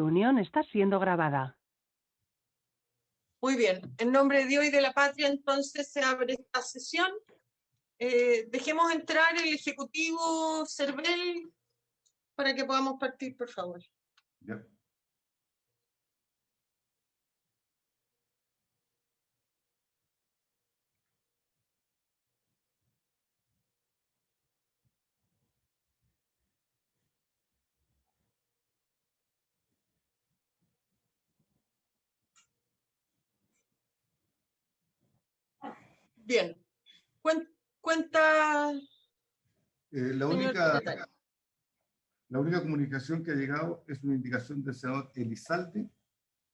reunión está siendo grabada. Muy bien, en nombre de Dios y de la patria, entonces se abre esta sesión. Dejemos entrar el Ejecutivo Cervel para que podamos partir, por favor. Ya. Bien, cuenta, La señor secretario. única comunicación que ha llegado es una indicación del senador Elizalde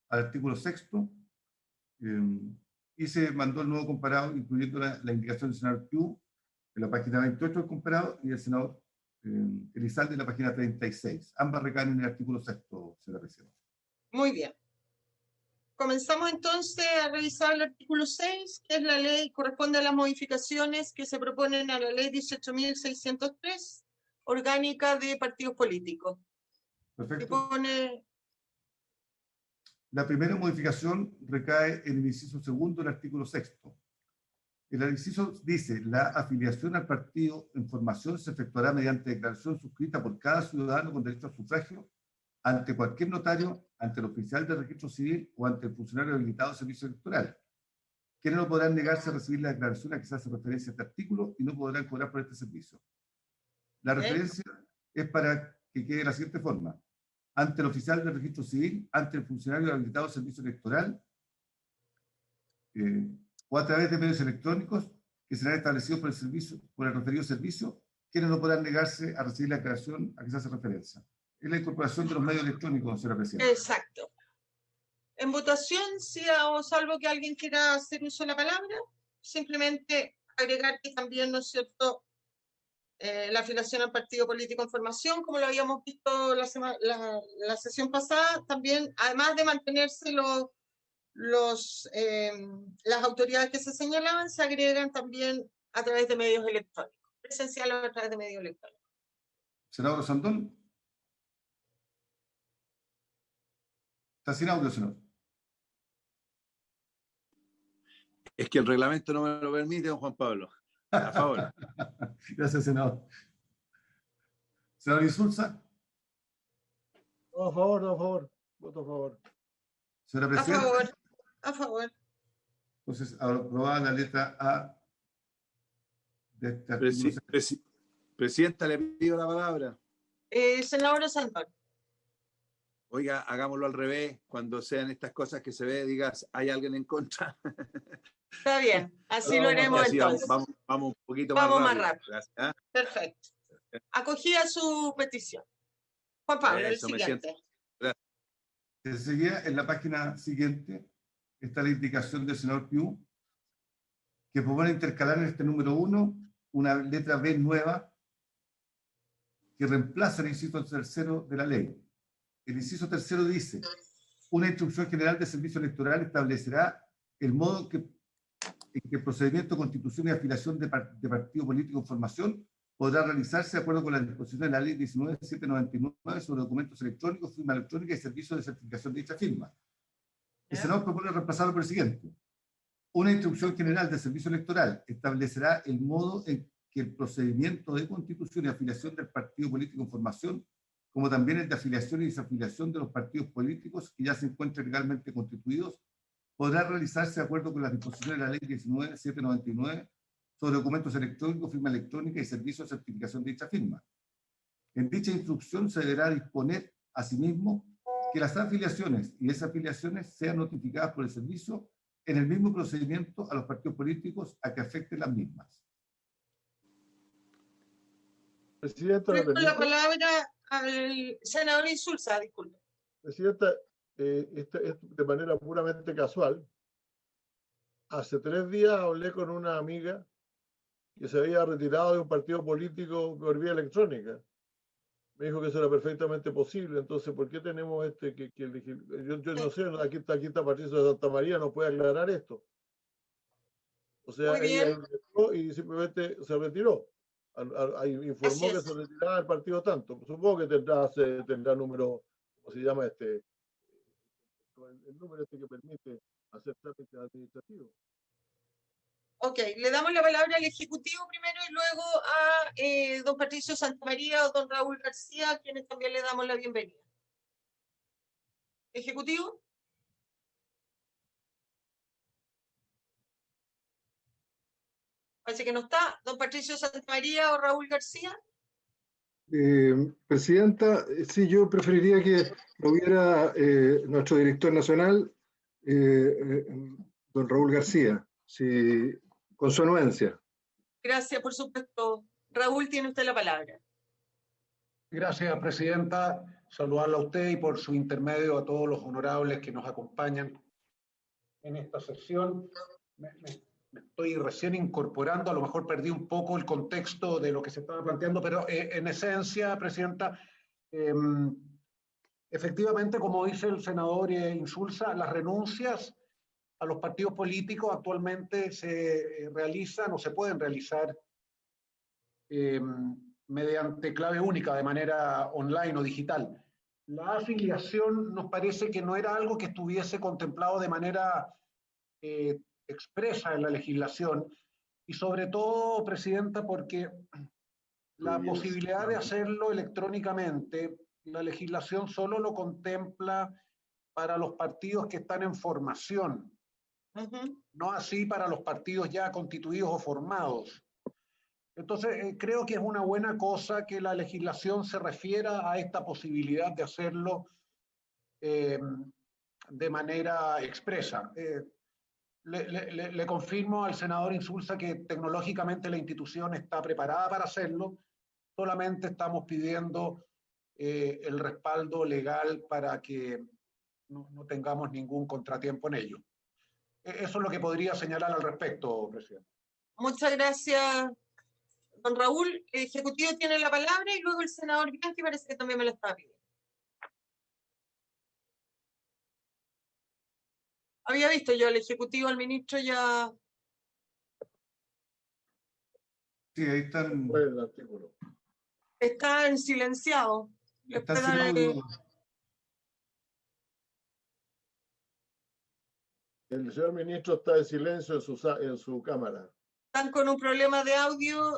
al artículo 6º, y se mandó el nuevo comparado, incluyendo la indicación del senador Q en la página 28 del comparado y el senador Elizalde en la página 36. Ambas recaen en el artículo 6º, señora presidenta. Muy bien. Comenzamos entonces a revisar el artículo 6, que es la ley, corresponde a las modificaciones que se proponen a la ley 18.603, orgánica de partidos políticos. Que Perfecto. pone, La primera modificación recae en el inciso segundo del artículo 6º. El inciso dice: la afiliación al partido en formación se efectuará mediante declaración suscrita por cada ciudadano con derecho a sufragio ante cualquier notario, ante el oficial de registro civil o ante el funcionario habilitado de servicio electoral, quienes no podrán negarse a recibir la declaración a que se hace referencia a este artículo y no podrán cobrar por este servicio. La referencia es para que quede de la siguiente forma: ante el oficial de registro civil, ante el funcionario habilitado de servicio electoral, o a través de medios electrónicos que serán establecidos por el referido servicio, quienes no podrán negarse a recibir la declaración a que se hace referencia. Es la incorporación de los medios electrónicos, señora presidenta. exacto. En votación, si o salvo que alguien quiera hacer uso de la palabra, simplemente agregar que también, ¿no es cierto?, la afiliación al partido político en formación, como lo habíamos visto la sesión pasada, también, además de mantenerse las autoridades que se señalaban, se agregan también a través de medios electrónicos, presencial o a través de medios electrónicos. Senador Sandón. Está sin audio, senador. Es que el reglamento no me lo permite, don Juan Pablo. A favor. Gracias, senador. Senador Insulza. A favor, a favor. Voto a favor. Señora A presidenta. favor, a favor. Entonces, aprobada la letra A de este artículo. Presidenta, le pido la palabra. Senador Sandón. Oiga, hagámoslo al revés. Cuando sean estas cosas que se ve, digas, hay alguien en contra. Está bien, así lo haremos Así entonces. vamos un poquito Vamos más más rápido. rápido. Gracias, ¿eh? Perfecto. Acogida su petición. Juan Pablo, Eso, el me siguiente. Enseguida, en la página siguiente, está la indicación del senador Piu, que propone intercalar en este número 1 una letra B nueva que reemplaza el inciso tercero de la ley. El inciso tercero dice: una instrucción general de servicio electoral establecerá el modo en que el procedimiento de constitución y afiliación de partido político en formación podrá realizarse de acuerdo con las disposiciones de la ley 19.799 sobre documentos electrónicos, firma electrónica y servicios de certificación de dicha firma. El senador propone reemplazarlo por el siguiente: una instrucción general de servicio electoral establecerá el modo en que el procedimiento de constitución y afiliación del partido político en formación, como también el de afiliación y desafiliación de los partidos políticos que ya se encuentren legalmente constituidos, podrá realizarse de acuerdo con las disposiciones de la ley 19.799 sobre documentos electrónicos, firma electrónica y servicios de certificación de dicha firma. En dicha instrucción se deberá disponer, asimismo, que las afiliaciones y desafiliaciones sean notificadas por el servicio en el mismo procedimiento a los partidos políticos a que afecten las mismas. Presidenta, Presto la palabra al senador Insulza, disculpe. Presidenta, esto es de manera puramente casual. Hace 3 días hablé con una amiga que se había retirado de un partido político por vía electrónica. Me dijo que eso era perfectamente posible. Entonces, ¿por qué tenemos yo no sé, aquí está Patricio de Santa María, nos puede aclarar esto? O sea, Muy bien. ella ingresó y simplemente se retiró. Informó Así que es. se retiraba del partido tanto. Supongo que tendrá número, ¿cómo se llama? con el número este que permite hacer trámites administrativos. Ok, le damos la palabra al Ejecutivo primero y luego a don Patricio Santamaría o don Raúl García, a quienes también le damos la bienvenida. Ejecutivo. Parece que no está. Don Patricio Santamaría o Raúl García. Presidenta, sí, yo preferiría que lo hubiera nuestro director nacional, don Raúl García, si, con su anuencia. Gracias, por supuesto. Raúl, tiene usted la palabra. Gracias, Presidenta. Saludarla a usted y por su intermedio a todos los honorables que nos acompañan en esta sesión. Me estoy recién incorporando, a lo mejor perdí un poco el contexto de lo que se estaba planteando, pero en esencia, Presidenta, efectivamente, como dice el senador Insulza, las renuncias a los partidos políticos actualmente se realizan o se pueden realizar mediante clave única, de manera online o digital. La afiliación nos parece que no era algo que estuviese contemplado de manera expresa en la legislación, y sobre todo, Presidenta, porque la posibilidad de hacerlo electrónicamente, la legislación solo lo contempla para los partidos que están en formación, no así para los partidos ya constituidos o formados. Entonces, creo que es una buena cosa que la legislación se refiera a esta posibilidad de hacerlo de manera expresa. Le confirmo al senador Insulza que tecnológicamente la institución está preparada para hacerlo, solamente estamos pidiendo el respaldo legal para que no tengamos ningún contratiempo en ello. Eso es lo que podría señalar al respecto, presidente. Muchas gracias, don Raúl. El Ejecutivo tiene la palabra y luego el senador Bianchi parece que también me la estaba pidiendo. Había visto yo al Ejecutivo, al ministro ya. Sí, ahí están. ¿Cuál es el artículo? Está en silenciado. Le Está puede sin dar, audio. El señor ministro está en silencio en su cámara. están con un problema de audio,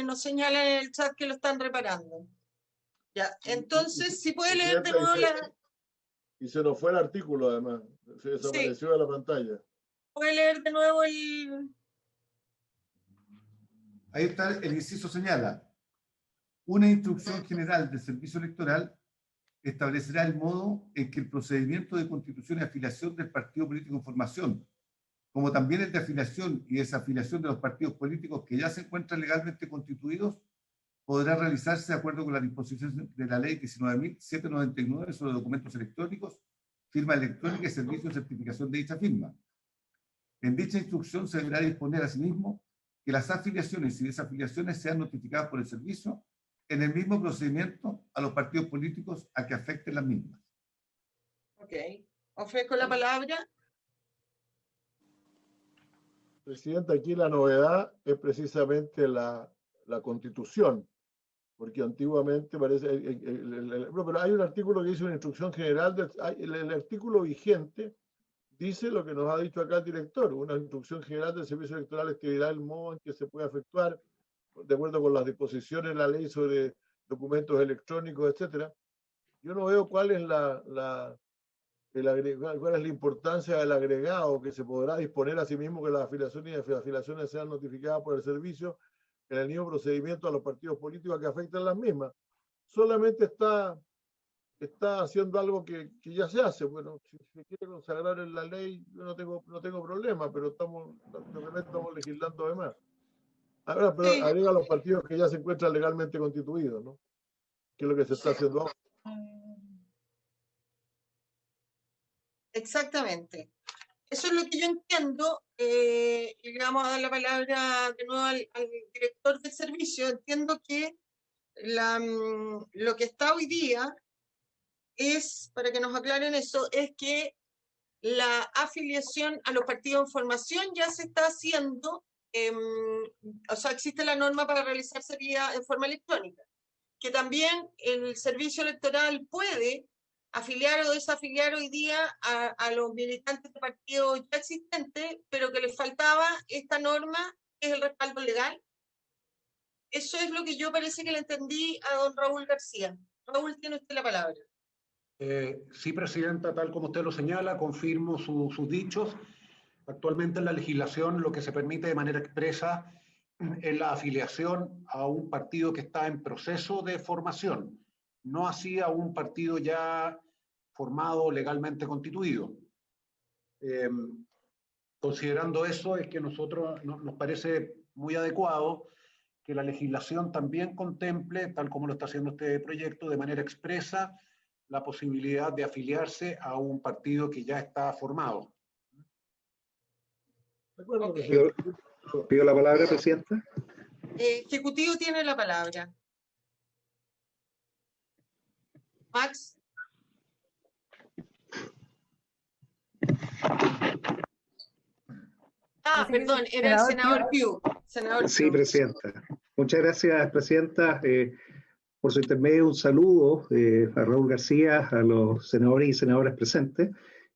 nos señalan en el chat que lo están reparando. Ya, entonces, si puede leer de nuevo Y se nos fue el artículo, además. Se desapareció de la pantalla. ¿Puede leer de nuevo el...? Ahí está, el inciso señala: una instrucción general del Servicio Electoral establecerá el modo en que el procedimiento de constitución y afiliación del partido político en formación, como también el de afiliación y desafiliación de los partidos políticos que ya se encuentran legalmente constituidos, podrá realizarse de acuerdo con las disposiciones de la Ley 19.799 sobre documentos electrónicos, firma electrónica y servicio de certificación de dicha firma. En dicha instrucción se deberá disponer asimismo que las afiliaciones y desafiliaciones sean notificadas por el servicio en el mismo procedimiento a los partidos políticos a que afecten las mismas. Ok. Ofrezco la palabra. Presidente, aquí la novedad es precisamente la Constitución, porque antiguamente parece... pero hay un artículo que dice una instrucción general, el artículo vigente dice lo que nos ha dicho acá el director, una instrucción general del Servicio Electoral escribirá el modo en que se puede efectuar, de acuerdo con las disposiciones de la ley sobre documentos electrónicos, etcétera. Yo no veo cuál es cuál es la importancia del agregado, que se podrá disponer a sí mismo que las afiliaciones y desafiliaciones sean notificadas por el servicio en el mismo procedimiento a los partidos políticos que afectan las mismas. Solamente está haciendo algo que ya se hace. Bueno, si se quiere consagrar en la ley, yo no tengo problema, pero estamos legislando además. Ahora, pero agrega a los partidos que ya se encuentran legalmente constituidos, ¿no? Que es lo que se está haciendo ahora. Exactamente. Eso es lo que yo entiendo. Y le vamos a dar la palabra de nuevo al director del servicio. Entiendo que lo que está hoy día es, para que nos aclaren eso, es que la afiliación a los partidos en formación ya se está haciendo, o sea, existe la norma para realizarse en forma electrónica, que también el servicio electoral puede afiliar o desafiliar hoy día a los militantes de partidos ya existentes, pero que les faltaba esta norma, que es el respaldo legal. Eso es lo que yo parece que le entendí a don Raúl García. Raúl, tiene usted la palabra. Sí, presidenta, tal como usted lo señala, confirmo sus dichos. Actualmente en la legislación lo que se permite de manera expresa es la afiliación a un partido que está en proceso de formación, no así a un partido ya formado, legalmente constituido. Considerando eso, es que nosotros nos parece muy adecuado que la legislación también contemple, tal como lo está haciendo este proyecto, de manera expresa, la posibilidad de afiliarse a un partido que ya está formado. De acuerdo, Ok. presidente. Pido la palabra, presidenta. Ejecutivo tiene la palabra. Max. Perdón, era el senador Pugh. Senador Sí, Pugh. presidenta. Muchas gracias, presidenta. Por su intermedio, un saludo a Raúl García, a los senadores y senadoras presentes.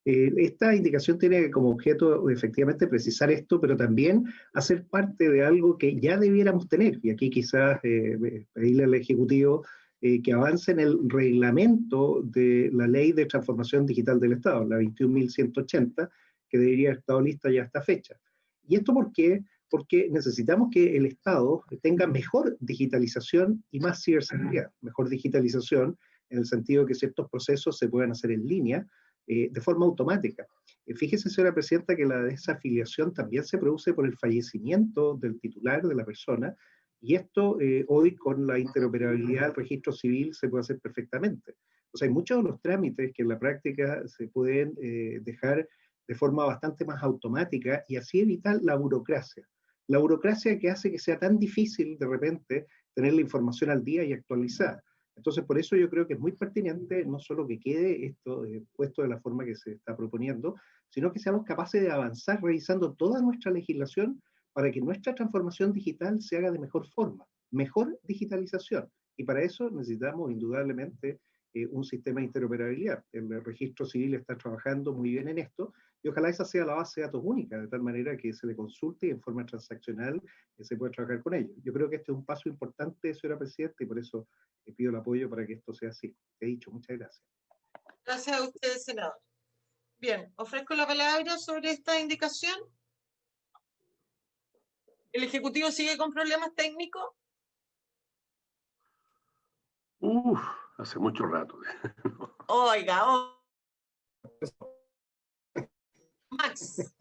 Esta indicación tiene como objeto efectivamente precisar esto, pero también hacer parte de algo que ya debiéramos tener. Y aquí quizás pedirle al Ejecutivo que avance en el reglamento de la Ley de Transformación Digital del Estado, la 21.180, que debería haber estado lista ya a esta fecha. ¿Y esto por qué? Porque necesitamos que el Estado tenga mejor digitalización y más ciberseguridad. Mejor digitalización en el sentido que ciertos procesos se puedan hacer en línea de forma automática. Fíjese, señora presidenta, que la desafiliación también se produce por el fallecimiento del titular de la persona, y esto hoy con la interoperabilidad del registro civil se puede hacer perfectamente. O sea, hay muchos de los trámites que en la práctica se pueden dejar de forma bastante más automática y así evitar la burocracia. La burocracia que hace que sea tan difícil de repente tener la información al día y actualizada. Entonces, por eso yo creo que es muy pertinente no solo que quede esto puesto de la forma que se está proponiendo, sino que seamos capaces de avanzar revisando toda nuestra legislación para que nuestra transformación digital se haga de mejor forma, mejor digitalización. Y para eso necesitamos indudablemente un sistema de interoperabilidad. El registro civil está trabajando muy bien en esto, y ojalá esa sea la base de datos única, de tal manera que se le consulte y en forma transaccional se pueda trabajar con ello. Yo creo que este es un paso importante, señora presidenta, y por eso pido el apoyo para que esto sea así. He dicho, muchas gracias. Gracias a usted, senador. Bien, ofrezco la palabra sobre esta indicación. ¿El Ejecutivo sigue con problemas técnicos? Hace mucho rato. Oiga, Max.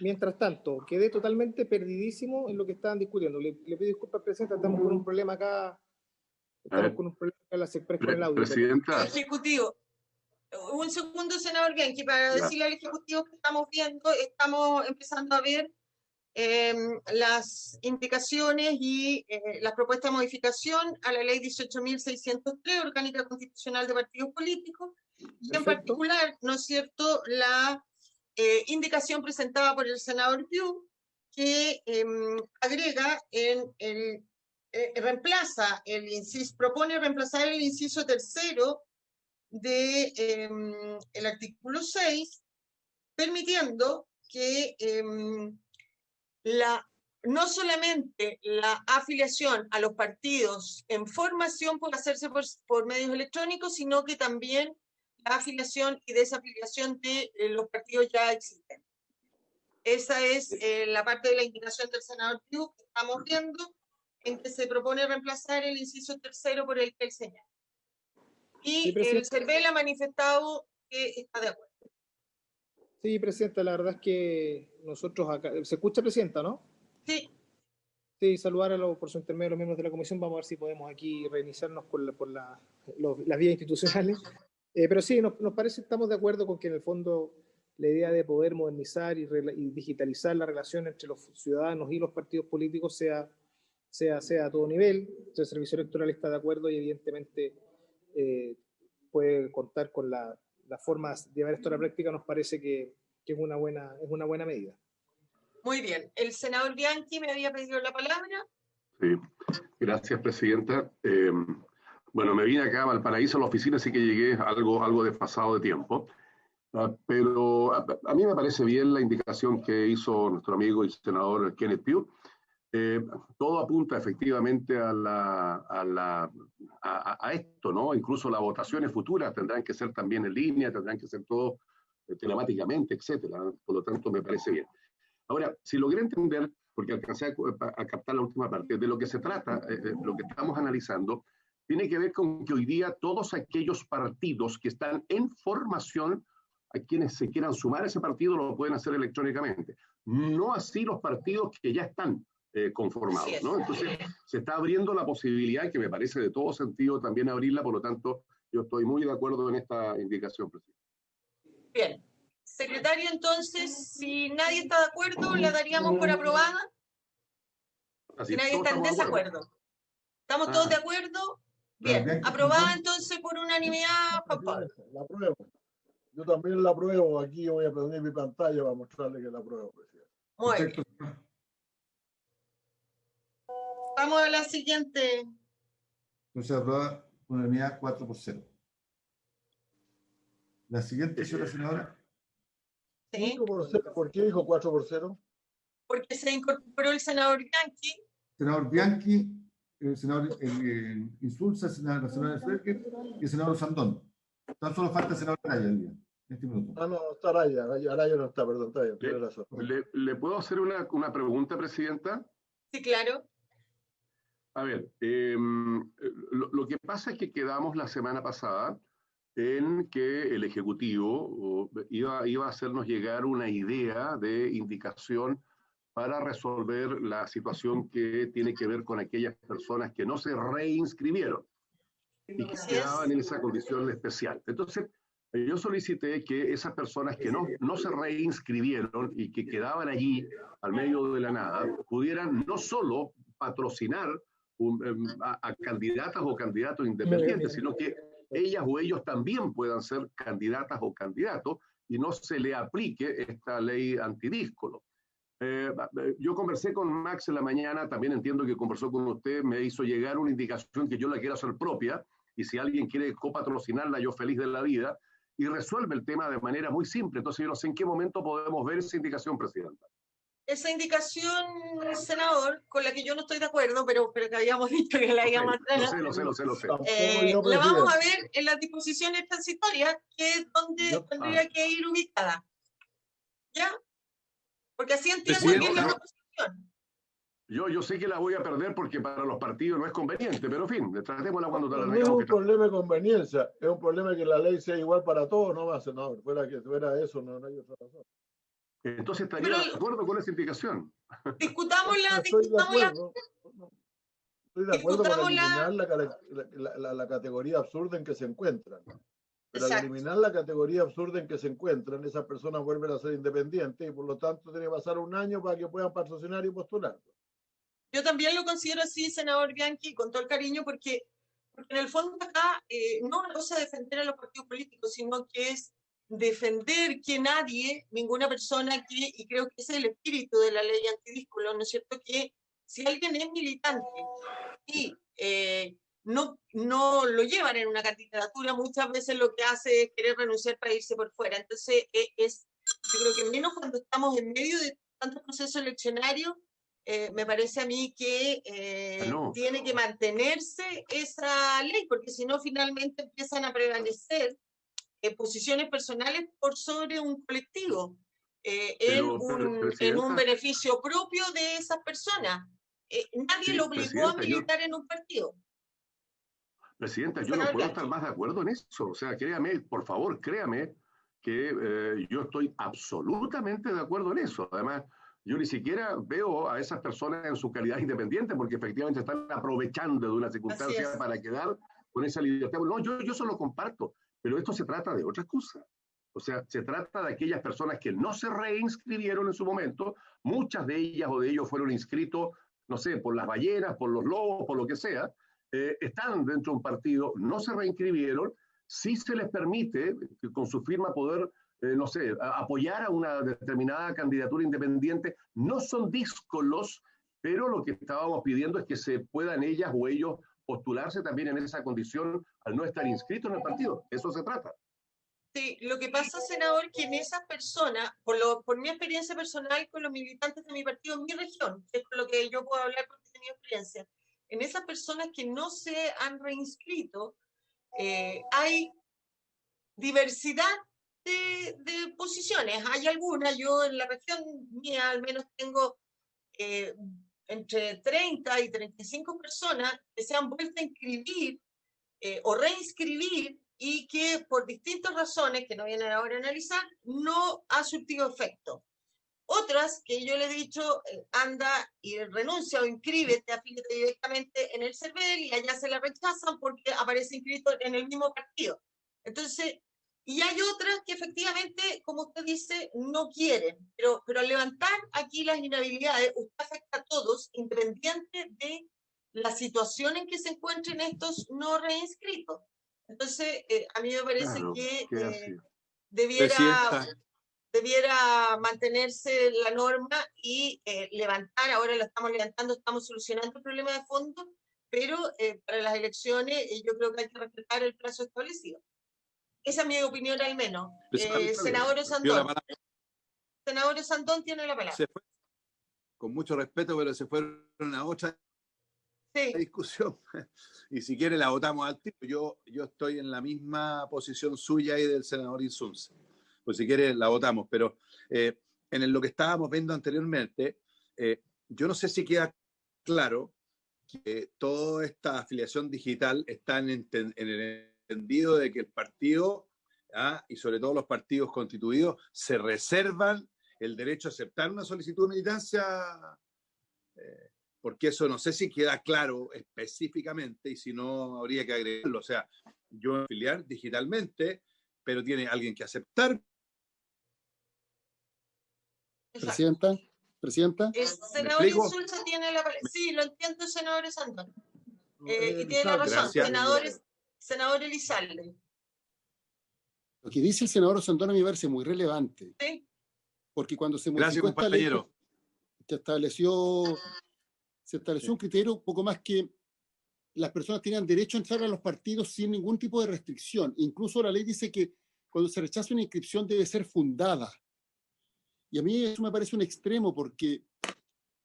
Mientras tanto, quedé totalmente perdidísimo en lo que estaban discutiendo. Le pido disculpas, presidenta, estamos con un problema acá. Estamos con un problema en la Sexpress con el audio. Presidenta. Ejecutivo. Un segundo, senador Bianchi, para decirle al Ejecutivo que estamos viendo, estamos empezando a ver las indicaciones y las propuestas de modificación a la ley 18.603, Orgánica Constitucional de Partidos Políticos, y en particular, ¿no es cierto?, la indicación presentada por el senador Pugh, que agrega reemplaza el inciso, propone reemplazar el inciso tercero de el artículo 6, permitiendo que no solamente la afiliación a los partidos en formación puede hacerse por medios electrónicos, sino que también la afiliación y desafiliación de los partidos ya existentes. Esa es la parte de la indicación del senador Pugh que estamos viendo, en que se propone reemplazar el inciso tercero por el que él señala. Y Sí, el CERVEL ha manifestado que está de acuerdo. Sí, presidenta, la verdad es que nosotros acá... ¿Se escucha, presidenta, no? Sí. Sí, saludar por su intermedio a los miembros de la comisión. Vamos a ver si podemos aquí reiniciarnos por las vías institucionales. Pero sí, nos parece, estamos de acuerdo con que en el fondo la idea de poder modernizar y digitalizar la relación entre los ciudadanos y los partidos políticos sea a todo nivel. El Servicio Electoral está de acuerdo y evidentemente puede contar con las formas de llevar esto a la práctica. Nos parece que es una buena medida. Muy bien. El senador Bianchi me había pedido la palabra. Sí, gracias, presidenta. Bueno, me vine acá a Valparaíso a la oficina, así que llegué algo desfasado de tiempo. Pero a mí me parece bien la indicación que hizo nuestro amigo y senador Kenneth Pugh. Todo apunta efectivamente a esto, ¿no? Incluso las votaciones futuras tendrán que ser también en línea, tendrán que ser todo telemáticamente, etcétera. Por lo tanto, me parece bien. Ahora, si logré entender, porque alcancé a captar la última parte, de lo que se trata, lo que estamos analizando, tiene que ver con que hoy día todos aquellos partidos que están en formación, a quienes se quieran sumar a ese partido lo pueden hacer electrónicamente. No así los partidos que ya están conformados, ¿no? Entonces, se está abriendo la posibilidad, que me parece de todo sentido también abrirla, por lo tanto, yo estoy muy de acuerdo en esta indicación, presidente. Bien. Secretario, entonces, si nadie está de acuerdo, ¿la daríamos por aprobada? Así, Si nadie está en desacuerdo. ¿Estamos todos de acuerdo? Bien. Aprobada entonces por unanimidad, Juan Pablo. La apruebo. Yo también la apruebo. Aquí voy a prender mi pantalla para mostrarle que la apruebo, presidente. Muy bien. Vamos a la siguiente. Entonces aprueba unanimidad 4-0. La siguiente, señora senadora. Sí. 4-0. ¿Por qué dijo 4-0? Porque se incorporó el senador Bianchi. Senador Bianchi, el senador Insulza, el senador Ferger y el senador Sandón. Tan solo falta el senador Araya en este minuto. Ah, no, está Araya. Araya no está, perdón, está bien, tiene razón. ¿Le puedo hacer una pregunta, presidenta? Sí, claro. A ver, lo que pasa es que quedamos la semana pasada en que el Ejecutivo iba a hacernos llegar una idea de indicación para resolver la situación que tiene que ver con aquellas personas que no se reinscribieron y que quedaban en esa condición especial. Entonces, yo solicité que esas personas que no se reinscribieron y que quedaban allí al medio de la nada, pudieran no solo patrocinar a candidatas o candidatos independientes, sino que ellas o ellos también puedan ser candidatas o candidatos y no se le aplique esta ley antidíscolo. Yo conversé con Max en la mañana, también entiendo que conversó con usted, me hizo llegar una indicación que yo la quiero hacer propia, y si alguien quiere copatrocinarla, yo feliz de la vida, y resuelve el tema de manera muy simple. Entonces yo no sé en qué momento podemos ver esa indicación, presidenta. Esa indicación, senador, con la que yo no estoy de acuerdo, pero que habíamos dicho que la íbamos a traer. Lo sé. La vamos a ver en las disposiciones transitorias, que es donde tendría que ir ubicada. ¿Ya? Porque así entiendo que es la proposición. Yo sé que la voy a perder porque para los partidos no es conveniente, pero en fin, tratémosla cuando no es un problema de conveniencia, es un problema que la ley sea igual para todos, no más, senador. Fuera eso, no hay otra razón. Entonces estaría de acuerdo con esa indicación. Discutámosla. Estoy de acuerdo con eliminar la categoría absurda en que se encuentran. Pero al eliminar la categoría absurda en que se encuentran, esas personas vuelven a ser independientes y por lo tanto tiene que pasar un año para que puedan patrocinar y postular. Yo también lo considero así, senador Bianchi, con todo el cariño, porque en el fondo acá no es una cosa defender a los partidos políticos, sino que es defender que nadie, ninguna persona y creo que ese es el espíritu de la ley antidíscolo, ¿no es cierto? Que si alguien es militante y no lo llevan en una candidatura, muchas veces lo que hace es querer renunciar para irse por fuera. Entonces, yo creo que menos cuando estamos en medio de tantos procesos eleccionarios, me parece a mí que tiene que mantenerse esa ley, porque si no, finalmente empiezan a prevalecer posiciones personales por sobre un colectivo, en un beneficio propio de esas personas. Nadie lo obligó a militar en un partido. Presidenta, yo no puedo estar más de acuerdo en eso. O sea, créame, por favor, créame que yo estoy absolutamente de acuerdo en eso. Además, yo ni siquiera veo a esas personas en su calidad independiente porque efectivamente están aprovechando de una circunstancia para quedar con esa libertad. No, yo eso lo comparto, pero esto se trata de otras cosas. O sea, se trata de aquellas personas que no se reinscribieron en su momento, muchas de ellas o de ellos fueron inscritos, no sé, por las ballenas, por los lobos, por lo que sea, están dentro de un partido, no se reinscribieron, sí se les permite con su firma poder, no sé, apoyar a una determinada candidatura independiente, no son díscolos, pero lo que estábamos pidiendo es que se puedan ellas o ellos postularse también en esa condición al no estar inscrito en el partido. Eso se trata. Sí, lo que pasa, senador, que en esas personas, por mi experiencia personal con los militantes de mi partido en mi región, que es con lo que yo puedo hablar porque he tenido experiencia, en esas personas que no se han reinscrito, hay diversidad de posiciones. Hay algunas, yo en la región mía al menos tengo entre 30 y 35 personas que se han vuelto a inscribir o reinscribir y que por distintas razones, que no vienen ahora a analizar, no ha surtido efecto. Otras que yo le he dicho, anda y renuncia o inscríbete, afíliate directamente en el CERVEL y allá se la rechazan porque aparece inscrito en el mismo partido. Entonces, y hay otras que efectivamente, como usted dice, no quieren, pero al levantar aquí las inhabilidades, usted afecta a todos, independiente de la situación en que se encuentren estos no reinscritos. Entonces, a mí me parece Claro, que Presidenta, debiera mantenerse la norma y levantar, ahora lo estamos levantando, estamos solucionando el problema de fondo, pero para las elecciones yo creo que hay que respetar el plazo establecido. Esa es mi opinión al menos. Senador dio la Sandón. palabra. Senador Sandón tiene la palabra. Se fue, con mucho respeto, pero se fueron a otra Sí. discusión. Y si quiere la votamos al tiro. Yo estoy en la misma posición suya y del senador Insulza. Pues si quiere la votamos, pero en lo que estábamos viendo anteriormente, yo no sé si queda claro que toda esta afiliación digital está en el entendido de que el partido, y sobre todo los partidos constituidos, se reservan el derecho a aceptar una solicitud de militancia, porque eso no sé si queda claro específicamente y si no habría que agregarlo. O sea, yo me afiliar digitalmente, pero tiene alguien que aceptar. Presidenta. El senador Insulza tiene la palabra. Sí, lo entiendo, senador Sandón. Y tiene la razón. Senador Elizalde. Lo que dice el senador Sandón a mí me parece muy relevante. Sí. Porque cuando se Gracias, modificó esta ley, compañero. se estableció un criterio un poco más que las personas tenían derecho a entrar a los partidos sin ningún tipo de restricción. Incluso la ley dice que cuando se rechaza una inscripción debe ser fundada. Y a mí eso me parece un extremo porque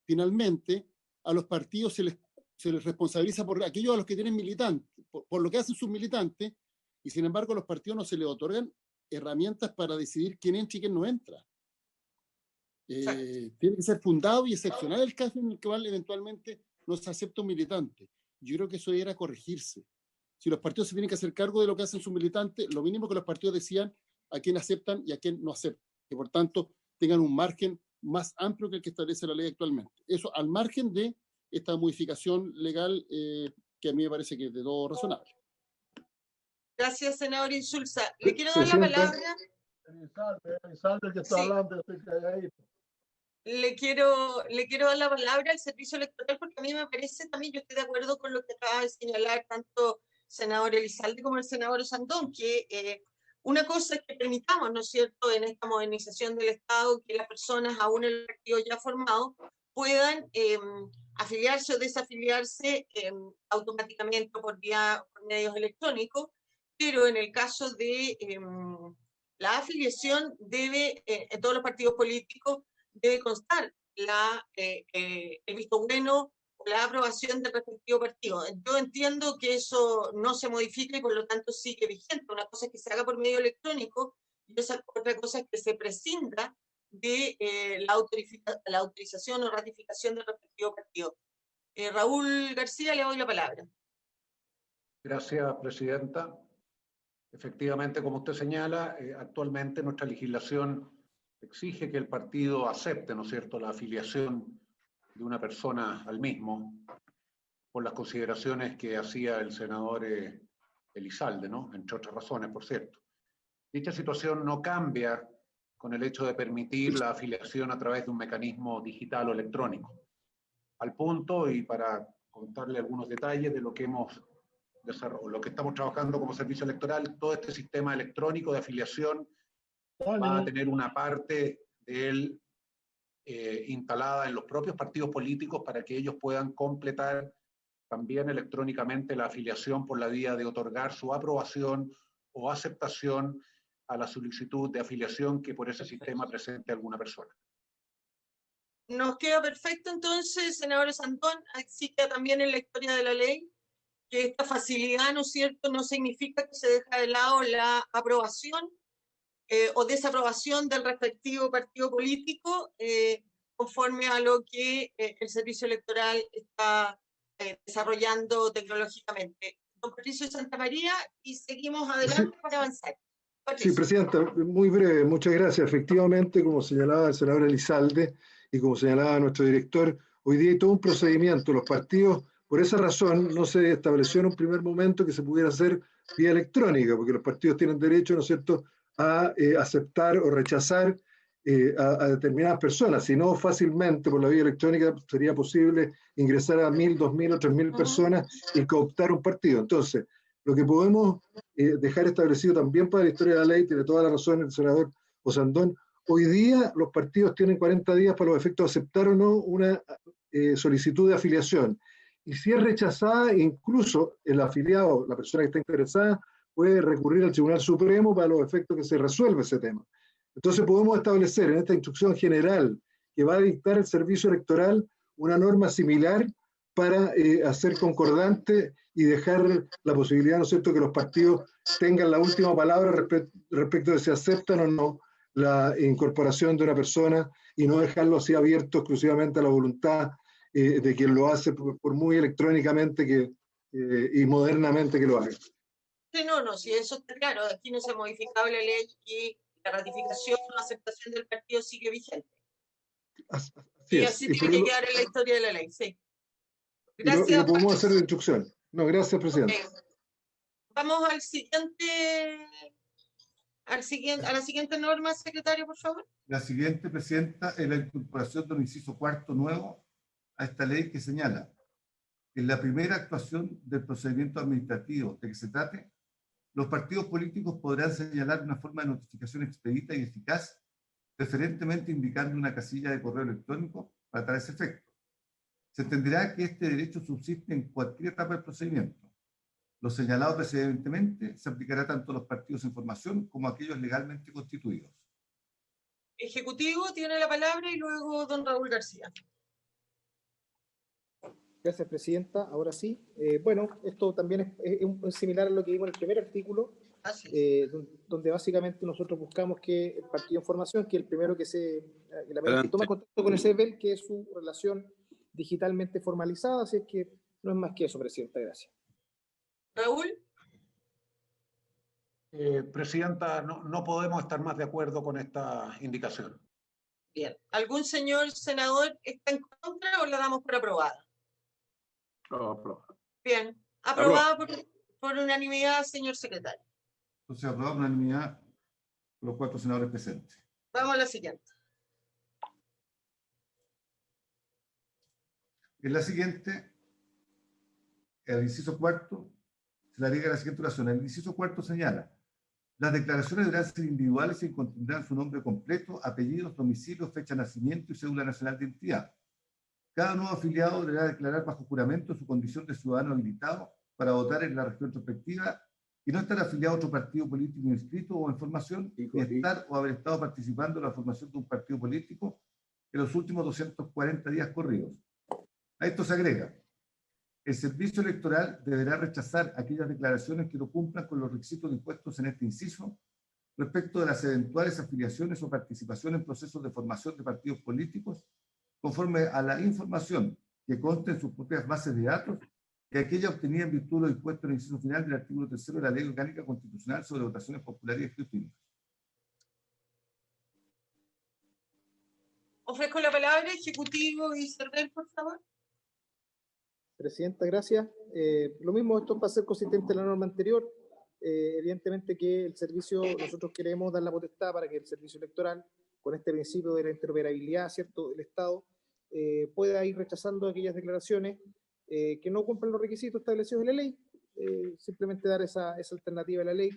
finalmente a los partidos se les responsabiliza por aquellos a los que tienen militantes, por lo que hacen sus militantes, y sin embargo a los partidos no se les otorgan herramientas para decidir quién entra y quién no entra. Tiene que ser fundado y excepcional el caso en el cual eventualmente no se acepta un militante. Yo creo que eso debería corregirse. Si los partidos se tienen que hacer cargo de lo que hacen sus militantes, lo mínimo que los partidos decían a quién aceptan y a quién no aceptan. Que por tanto tengan un margen más amplio que el que establece la ley actualmente. Eso al margen de esta modificación legal que a mí me parece que es de todo razonable. Gracias, senador Insulza. Le quiero dar la palabra. Elizalde, que está hablando, estoy calladito. Le quiero dar la palabra al servicio electoral porque a mí me parece también, yo estoy de acuerdo con lo que acaba de señalar tanto senador Elizalde como el senador Sandón, que una cosa es que permitamos, ¿no es cierto?, en esta modernización del Estado, que las personas, aún en el partido ya formado, puedan afiliarse o desafiliarse automáticamente por medios electrónicos, pero en el caso de la afiliación debe, en todos los partidos políticos, debe constar el visto bueno o la aprobación del respectivo partido. Yo entiendo que eso no se modifica y por lo tanto sigue vigente. Una cosa es que se haga por medio electrónico y otra cosa es que se prescinda de la autorización o ratificación del respectivo partido. Raúl García, le doy la palabra. Gracias, presidenta. Efectivamente, como usted señala, actualmente nuestra legislación exige que el partido acepte, ¿no es cierto?, la afiliación de una persona al mismo, por las consideraciones que hacía el senador Elizalde, ¿no?, entre otras razones, por cierto. Dicha situación no cambia con el hecho de permitir la afiliación a través de un mecanismo digital o electrónico. Al punto, y para contarle algunos detalles de lo que lo que estamos trabajando como servicio electoral, todo este sistema electrónico de afiliación va a tener una parte de él instalada en los propios partidos políticos para que ellos puedan completar también electrónicamente la afiliación por la vía de otorgar su aprobación o aceptación a la solicitud de afiliación que por ese sistema presente alguna persona. Nos queda perfecto entonces, senador Sandón, así que también en la historia de la ley que esta facilidad, ¿no es cierto?, no significa que se deja de lado la aprobación o desaprobación del respectivo partido político conforme a lo que el servicio electoral está desarrollando tecnológicamente. Don Patricio Santamaría, y seguimos adelante para avanzar. Sí, Presidenta, muy breve, muchas gracias. Efectivamente, como señalaba el senador Elizalde y como señalaba nuestro director, hoy día hay todo un procedimiento. Los partidos, por esa razón, no se estableció en un primer momento que se pudiera hacer vía electrónica, porque los partidos tienen derecho, ¿no es cierto?, a aceptar o rechazar a determinadas personas. Si no, fácilmente por la vía electrónica sería posible ingresar a 1.000, 2.000 o 3.000 personas y cooptar un partido. Entonces, lo que podemos dejar establecido también para la historia de la ley, tiene toda la razón el senador Osandón, hoy día los partidos tienen 40 días para los efectos de aceptar o no una solicitud de afiliación. Y si es rechazada, incluso el afiliado, la persona que está interesada, puede recurrir al Tribunal Supremo para los efectos que se resuelve ese tema. Entonces podemos establecer en esta instrucción general que va a dictar el Servicio Electoral una norma similar para hacer concordante y dejar la posibilidad, ¿no es cierto?, que los partidos tengan la última palabra respecto de si aceptan o no la incorporación de una persona y no dejarlo así abierto exclusivamente a la voluntad de quien lo hace por muy electrónicamente y modernamente que lo haga. Sí, no, si eso está claro, aquí no se ha modificado la ley y la ratificación o aceptación del partido sigue vigente. Y así tiene que quedar en la historia de la ley, sí. Gracias. Y lo podemos hacer de instrucción. No, gracias, Presidente. Okay. Vamos al siguiente, a la siguiente norma, secretario, por favor. La siguiente, Presidenta, es la incorporación de un inciso cuarto nuevo a esta ley que señala que en la primera actuación del procedimiento administrativo de que se trate, los partidos políticos podrán señalar una forma de notificación expedita y eficaz, preferentemente indicando una casilla de correo electrónico para tal efecto. Se entenderá que este derecho subsiste en cualquier etapa del procedimiento. Lo señalado precedentemente se aplicará tanto a los partidos en formación como a aquellos legalmente constituidos. Ejecutivo tiene la palabra y luego don Raúl García. Gracias, Presidenta. Ahora sí. Bueno, esto también es similar a lo que vimos en el primer artículo, donde básicamente nosotros buscamos que el partido en formación, que el primero que toma contacto con el CERVEL, que es su relación digitalmente formalizada, así es que no es más que eso, Presidenta. Gracias. Raúl. Presidenta, no podemos estar más de acuerdo con esta indicación. Bien. ¿Algún señor senador está en contra o la damos por aprobada? Aprobada. Bien. Aprobada por unanimidad, señor secretario. Entonces, aprobada por unanimidad por los 4 senadores presentes. Vamos a la siguiente. En la siguiente, el inciso cuarto, se le agrega la siguiente oración. El inciso cuarto señala: las declaraciones deberán ser individuales y contendrán su nombre completo, apellidos, domicilio, fecha de nacimiento y cédula nacional de identidad. Cada nuevo afiliado deberá declarar bajo juramento su condición de ciudadano habilitado para votar en la región respectiva y no estar afiliado a otro partido político inscrito o en formación, ni estar o haber estado participando en la formación de un partido político en los últimos 240 días corridos. A esto se agrega: el servicio electoral deberá rechazar aquellas declaraciones que no cumplan con los requisitos impuestos en este inciso respecto de las eventuales afiliaciones o participación en procesos de formación de partidos políticos conforme a la información que conste en sus propias bases de datos y aquella obtenida en virtud de lo dispuesto en el inciso final del artículo 3 de la Ley Orgánica Constitucional sobre votaciones populares y escrutinio. Ofrezco la palabra, Ejecutivo y CERVEL, por favor. Presidenta, gracias. Lo mismo, esto va a ser consistente en la norma anterior. Evidentemente que el servicio, nosotros queremos dar la potestad para que el servicio electoral, con este principio de la interoperabilidad, ¿cierto?, del Estado, pueda ir rechazando aquellas declaraciones que no cumplan los requisitos establecidos en la ley. Simplemente dar esa alternativa a la ley,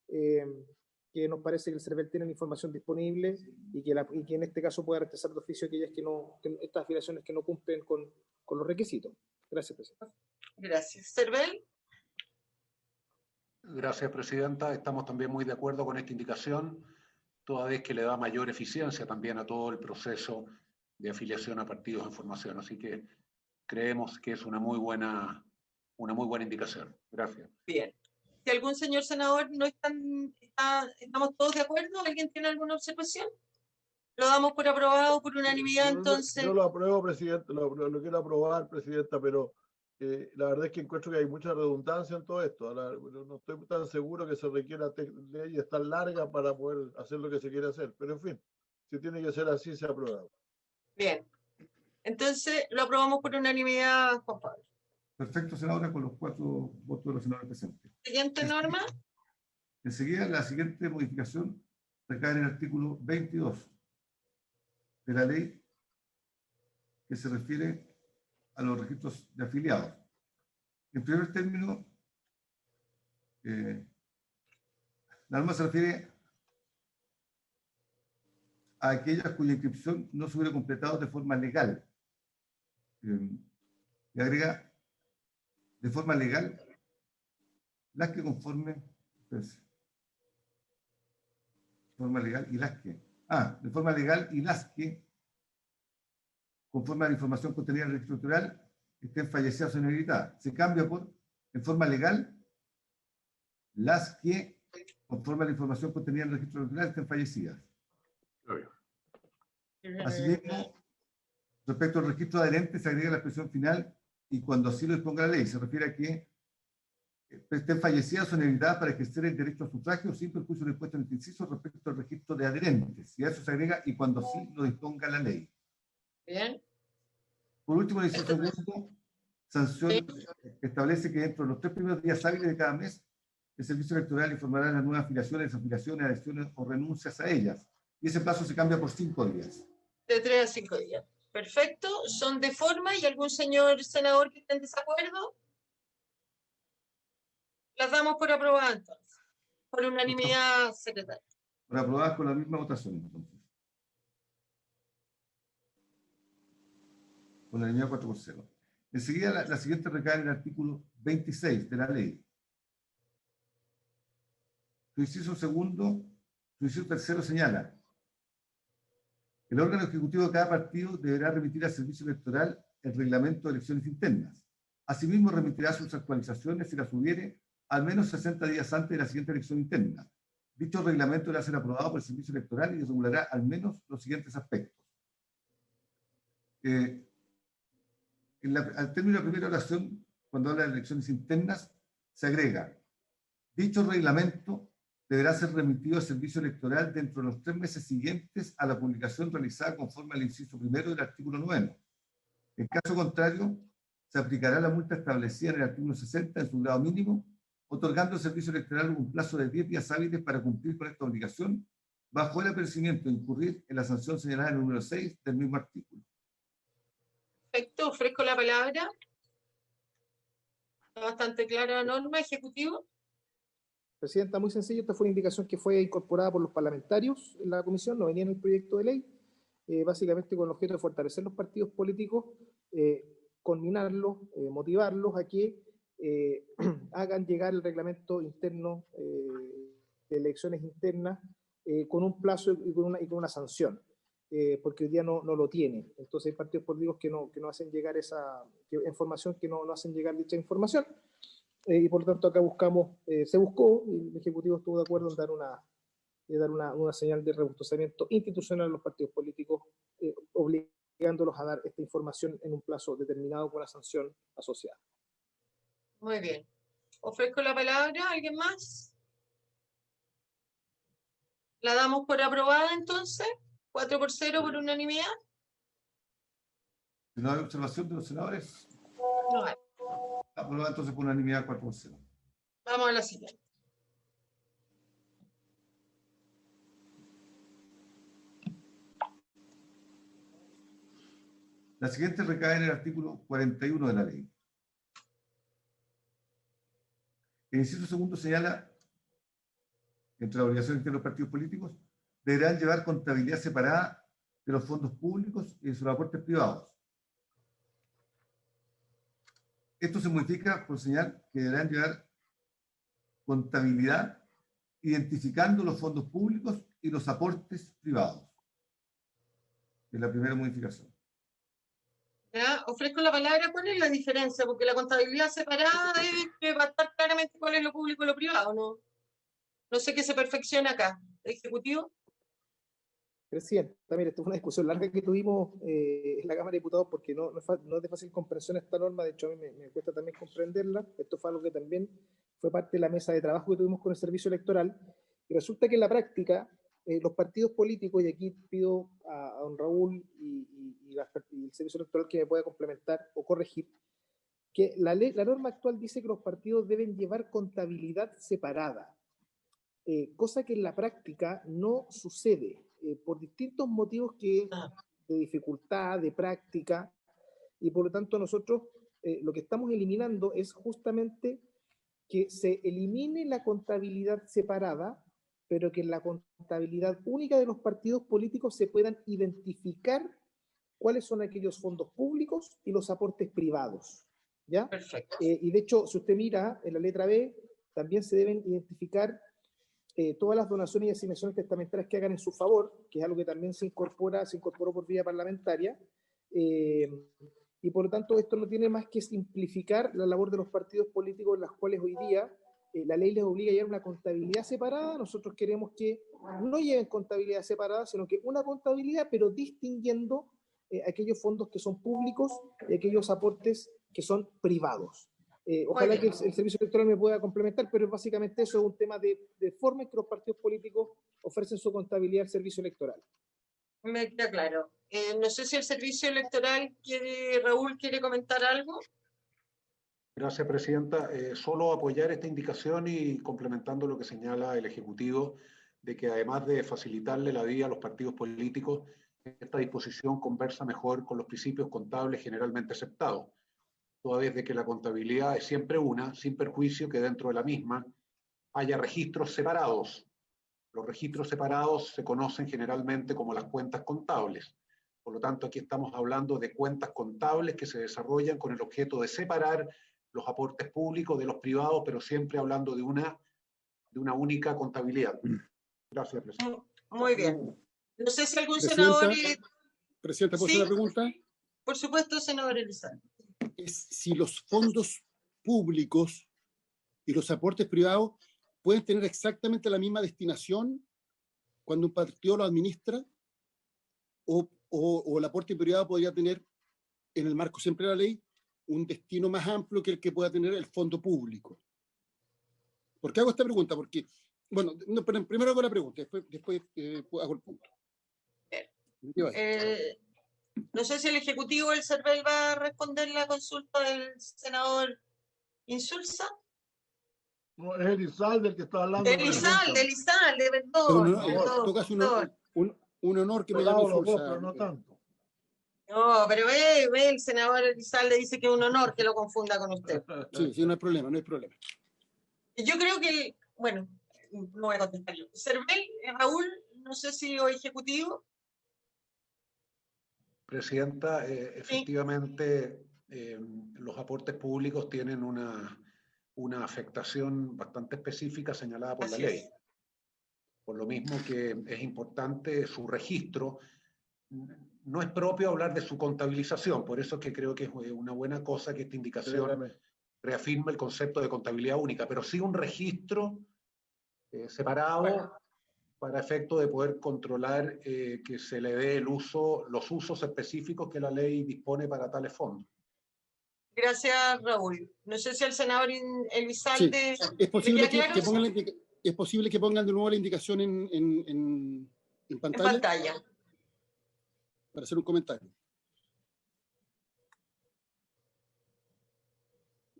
que nos parece que el CERVEL tiene la información disponible y que en este caso pueda rechazar de oficio aquellas estas afiliaciones que no cumplen con los requisitos. Gracias, presidenta. Gracias. Cervel. Gracias, presidenta. Estamos también muy de acuerdo con esta indicación, toda vez que le da mayor eficiencia también a todo el proceso de afiliación a partidos en formación. Así que creemos que es una muy buena indicación. Gracias. Bien. Si algún señor senador no estamos todos de acuerdo, ¿alguien tiene alguna observación? Lo damos por aprobado por unanimidad, entonces. Yo lo apruebo, presidente, lo quiero aprobar, presidenta, pero la verdad es que encuentro que hay mucha redundancia en todo esto. No estoy tan seguro que se requiera leyes tan largas para poder hacer lo que se quiere hacer. Pero en fin, si tiene que ser así, se aprueba. Bien. Entonces lo aprobamos por unanimidad, Juan Pablo. Perfecto, senadora, con los 4 votos de los senadores presentes. Siguiente norma. Enseguida, la siguiente modificación recae en el artículo 22 de la ley que se refiere a los registros de afiliados. En primer término, la norma se refiere a aquellas cuya inscripción no se hubiera completado de forma legal. Y agrega de forma legal las que conforme, pues, forma legal y las que, de forma legal y las que, conforme a la información contenida en el registro electoral, estén fallecidas o inhabilitadas. Se cambia por, en forma legal, las que, conforme a la información contenida en el registro electoral, estén fallecidas. Asimismo, respecto al registro de adherentes, se agrega la expresión final y cuando así lo disponga la ley. Se refiere a que estén fallecidas o inhabilitadas para ejercer el derecho a sufragio sin perjuicio del impuesto en el inciso respecto al registro de adherentes. Y a eso se agrega y cuando así lo disponga la ley. Bien. Por último, el inciso segundo, sanción establece que dentro de los 3 primeros días hábiles de cada mes, el Servicio Electoral informará las nuevas afiliaciones, desafiliaciones, adhesiones o renuncias a ellas. Y ese plazo se cambia por 5 días. De 3 a 5 días. Perfecto. Son de forma. ¿Y algún señor senador que esté en desacuerdo? Las damos por aprobadas entonces. Por unanimidad, secretario. Por aprobadas con la misma votación, entonces. Con la unanimidad 4-0. Enseguida, la siguiente recae en el artículo 26 de la ley. Su inciso segundo, su inciso tercero señala: el órgano ejecutivo de cada partido deberá remitir al Servicio Electoral el reglamento de elecciones internas. Asimismo, remitirá sus actualizaciones, si las hubiere, al menos 60 días antes de la siguiente elección interna. Dicho reglamento deberá ser aprobado por el Servicio Electoral y regulará al menos los siguientes aspectos. Al término de la primera oración, cuando habla de elecciones internas, se agrega: dicho reglamento deberá ser remitido al Servicio Electoral dentro de los 3 meses siguientes a la publicación realizada conforme al inciso primero del artículo 9. En caso contrario, se aplicará la multa establecida en el artículo 60 en su grado mínimo, otorgando al Servicio Electoral un plazo de 10 días hábiles para cumplir con esta obligación, bajo el apercibimiento de incurrir en la sanción señalada en el número 6 del mismo artículo. Perfecto. Ofrezco la palabra. Está bastante clara la norma. Ejecutivo. Presidenta, muy sencillo, esta fue una indicación que fue incorporada por los parlamentarios en la comisión, no venía en el proyecto de ley, básicamente con el objeto de fortalecer los partidos políticos, culminarlos, motivarlos a que hagan llegar el reglamento interno de elecciones internas con un plazo y con una sanción, porque hoy día no lo tiene. Entonces hay partidos políticos que no hacen llegar esa información, que no hacen llegar dicha información. Y por lo tanto acá se buscó, y el Ejecutivo estuvo de acuerdo en dar una señal de robustecimiento institucional a los partidos políticos, obligándolos a dar esta información en un plazo determinado con la sanción asociada. Muy bien. Ofrezco la palabra. ¿Alguien más? La damos por aprobada entonces. 4-0 por unanimidad. ¿No hay observación de los senadores? No hay. Aprobada entonces por unanimidad 4-0. Vamos a la siguiente. La siguiente recae en el artículo 41 de la ley. El inciso segundo señala, entre las obligaciones de los partidos políticos, deberán llevar contabilidad separada de los fondos públicos y de sus aportes privados. Esto se modifica por señal que deberán llevar contabilidad identificando los fondos públicos y los aportes privados. Es la primera modificación. Ya, ofrezco la palabra. ¿Cuál es la diferencia? Porque la contabilidad separada es que va a estar claramente cuál es lo público y lo privado, ¿no? No sé qué se perfecciona acá. ¿Ejecutivo? Presidenta, mire, esta es una discusión larga que tuvimos en la Cámara de Diputados porque no es de fácil comprensión esta norma. De hecho, a mí me cuesta también comprenderla. Esto fue algo que también fue parte de la mesa de trabajo que tuvimos con el Servicio Electoral. Y resulta que en la práctica, los partidos políticos, y aquí pido a don Raúl y el Servicio Electoral que me pueda complementar o corregir, que la norma actual dice que los partidos deben llevar contabilidad separada, cosa que en la práctica no sucede, por distintos motivos de dificultad, de práctica, y por lo tanto nosotros lo que estamos eliminando es justamente que se elimine la contabilidad separada, pero que en la contabilidad única de los partidos políticos se puedan identificar cuáles son aquellos fondos públicos y los aportes privados, ¿ya? Perfecto. Y de hecho, si usted mira en la letra B, también se deben identificar todas las donaciones y asignaciones testamentarias que hagan en su favor, que es algo que también se incorporó por vía parlamentaria, y por lo tanto esto no tiene más que simplificar la labor de los partidos políticos, en las cuales hoy día la ley les obliga a llevar una contabilidad separada. Nosotros queremos que no lleven contabilidad separada, sino que una contabilidad, pero distinguiendo aquellos fondos que son públicos y aquellos aportes que son privados. Ojalá que el Servicio Electoral me pueda complementar, pero básicamente eso es un tema de forma en que los partidos políticos ofrecen su contabilidad al Servicio Electoral. Me queda claro. No sé si el Servicio Electoral Raúl quiere comentar algo. Gracias, Presidenta. Solo apoyar esta indicación y complementando lo que señala el Ejecutivo, de que además de facilitarle la vida a los partidos políticos, esta disposición conversa mejor con los principios contables generalmente aceptados, toda vez de que la contabilidad es siempre una, sin perjuicio que dentro de la misma haya registros separados. Los registros separados se conocen generalmente como las cuentas contables. Por lo tanto, aquí estamos hablando de cuentas contables que se desarrollan con el objeto de separar los aportes públicos de los privados, pero siempre hablando de una única contabilidad. Gracias, Presidenta. Muy bien. No sé si algún Presidenta, senador... Presidenta, ¿puedo hacer Sí. una pregunta? Por supuesto, senador Elizalde. Es si los fondos públicos y los aportes privados pueden tener exactamente la misma destinación cuando un partido lo administra, o el aporte privado podría tener, en el marco siempre de la ley, un destino más amplio que el que pueda tener el fondo público. ¿Por qué hago esta pregunta? Porque, bueno, no, pero primero hago la pregunta, después hago el punto. No sé si el Ejecutivo del CERVEL va a responder la consulta del senador Insulza. No, es Elizalde el que está hablando. Elizalde, Pero perdón. no, en todo caso, un honor que me llame Insulza. Pero no tanto. No, pero ve, el senador Elizalde dice que es un honor que lo confunda con usted. Sí, no hay problema, no hay problema. Yo creo que, bueno, no voy a contestar yo. CERVEL, Raúl, no sé si o Ejecutivo. Presidenta, efectivamente, los aportes públicos tienen una afectación bastante específica señalada por la ley. Por lo mismo que es importante su registro. No es propio hablar de su contabilización, por eso es que creo que es una buena cosa que esta indicación reafirme el concepto de contabilidad única, pero sí un registro separado para efecto de poder controlar que se le dé los usos específicos que la ley dispone para tales fondos. Gracias, Raúl. No sé si el senador Elizalde... Sí. ¿Es posible que pongan de nuevo la indicación en pantalla? En pantalla. Para hacer un comentario.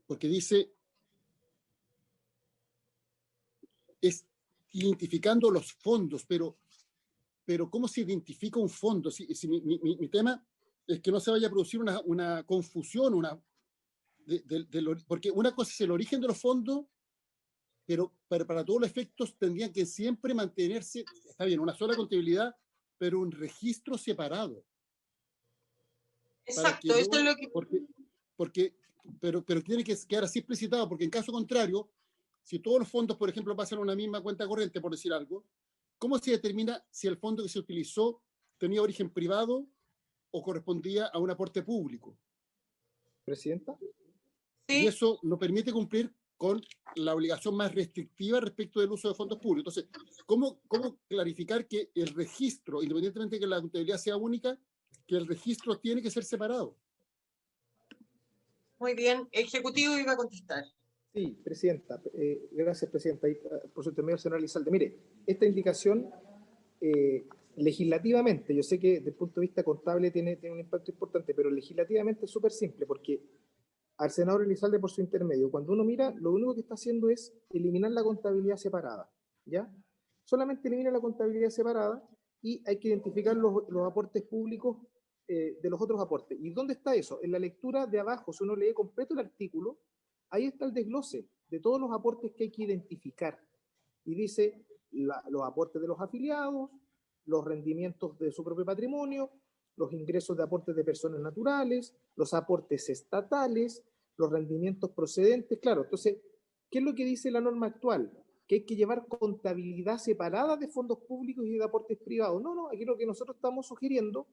Porque dice, es identificando los fondos, pero ¿cómo se identifica un fondo? Si mi tema es que no se vaya a producir una confusión, porque una cosa es el origen de los fondos, pero para todos los efectos tendrían que siempre mantenerse, está bien, una sola contabilidad, pero un registro separado. Exacto, esto es lo que... Porque pero tiene que quedar así explicitado, porque en caso contrario, si todos los fondos, por ejemplo, pasan a una misma cuenta corriente, por decir algo, ¿cómo se determina si el fondo que se utilizó tenía origen privado o correspondía a un aporte público? ¿Presidenta? Y eso lo permite cumplir con la obligación más restrictiva respecto del uso de fondos públicos. Entonces, ¿cómo clarificar que el registro, independientemente de que la contabilidad sea única, que el registro tiene que ser separado? Muy bien. Ejecutivo iba a contestar. Sí, Presidenta. Gracias, Presidenta. Por su intermedio, señor Elizalde. Mire, esta indicación legislativamente, yo sé que desde el punto de vista contable tiene un impacto importante, pero legislativamente es súper simple, porque al senador Elizalde, por su intermedio, cuando uno mira, lo único que está haciendo es eliminar la contabilidad separada, ¿ya? Solamente elimina la contabilidad separada y hay que identificar los aportes públicos de los otros aportes. ¿Y dónde está eso? En la lectura de abajo, si uno lee completo el artículo, ahí está el desglose de todos los aportes que hay que identificar. Y dice los aportes de los afiliados, los rendimientos de su propio patrimonio, los ingresos de aportes de personas naturales, los aportes estatales, los rendimientos procedentes. Claro, entonces, ¿qué es lo que dice la norma actual? Que hay que llevar contabilidad separada de fondos públicos y de aportes privados. No, aquí lo que nosotros estamos sugiriendo,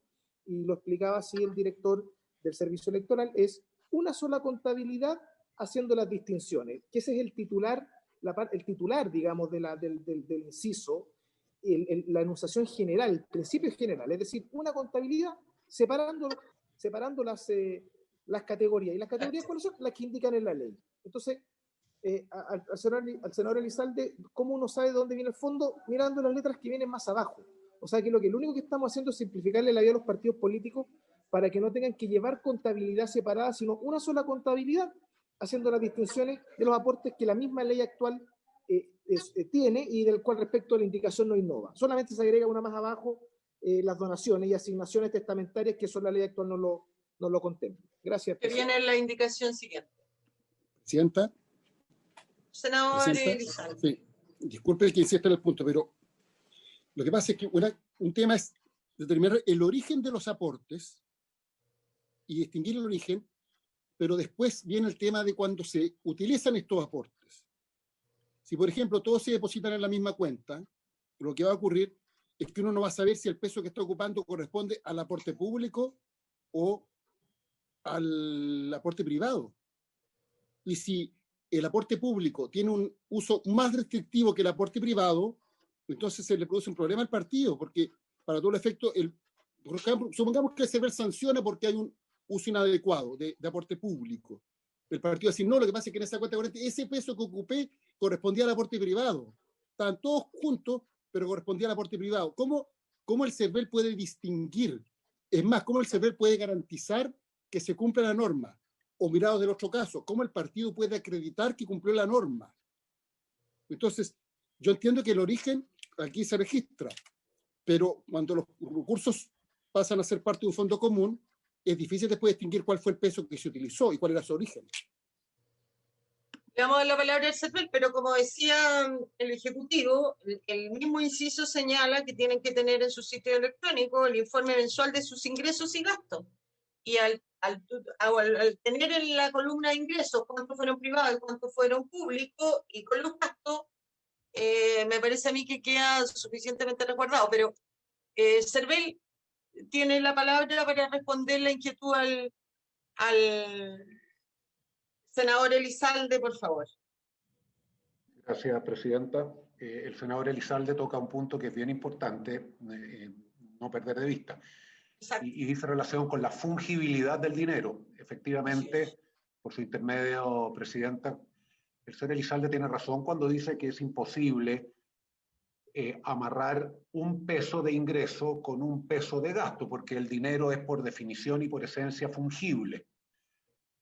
y lo explicaba así el director del Servicio Electoral, es una sola contabilidad haciendo las distinciones, que ese es el titular, digamos, del inciso, la enunciación general, el principio general, es decir, una contabilidad separando las categorías. ¿Y las categorías cuáles son? Las que indican en la ley. Entonces, al senador Elizalde, ¿cómo uno sabe de dónde viene el fondo? Mirando las letras que vienen más abajo. O sea que lo único que estamos haciendo es simplificarle la vida a los partidos políticos para que no tengan que llevar contabilidad separada, sino una sola contabilidad, haciendo las distinciones de los aportes que la misma ley actual tiene y del cual respecto a la indicación no innova. Solamente se agrega una más abajo, las donaciones y asignaciones testamentarias, que eso la ley actual no lo contempla. Gracias. Que viene la indicación siguiente. Presidenta. Senador Elizalde. Sí. Disculpe que insista en el punto, pero lo que pasa es que un tema es determinar el origen de los aportes y distinguir el origen, pero después viene el tema de cuando se utilizan estos aportes. Si, por ejemplo, todos se depositan en la misma cuenta, lo que va a ocurrir es que uno no va a saber si el peso que está ocupando corresponde al aporte público o al aporte privado. Y si el aporte público tiene un uso más restrictivo que el aporte privado, entonces se le produce un problema al partido, porque para todo el efecto, supongamos que el CERVEL sanciona porque hay un uso inadecuado de aporte público. El partido va a decir, no, lo que pasa es que en esa cuenta corriente ese peso que ocupé correspondía al aporte privado. Estaban todos juntos, pero correspondía al aporte privado. ¿Cómo el CERVEL puede distinguir? Es más, ¿cómo el CERVEL puede garantizar que se cumple la norma? O mirado del otro caso, ¿cómo el partido puede acreditar que cumplió la norma? Entonces, yo entiendo que el origen aquí se registra, pero cuando los recursos pasan a ser parte de un fondo común, es difícil después distinguir cuál fue el peso que se utilizó y cuál era su origen. Le vamos a dar la palabra al CERVEL, pero como decía el Ejecutivo, el mismo inciso señala que tienen que tener en su sitio electrónico el informe mensual de sus ingresos y gastos. Y al tener en la columna de ingresos cuántos fueron privados y cuántos fueron públicos, y con los gastos, me parece a mí que queda suficientemente resguardado. Pero CERVEL tiene la palabra para responder la inquietud al senador Elizalde, por favor. Gracias, Presidenta. El senador Elizalde toca un punto que es bien importante no perder de vista. Y dice relación con la fungibilidad del dinero. Efectivamente, por su intermedio, Presidenta, el señor Elizalde tiene razón cuando dice que es imposible amarrar un peso de ingreso con un peso de gasto, porque el dinero es por definición y por esencia fungible.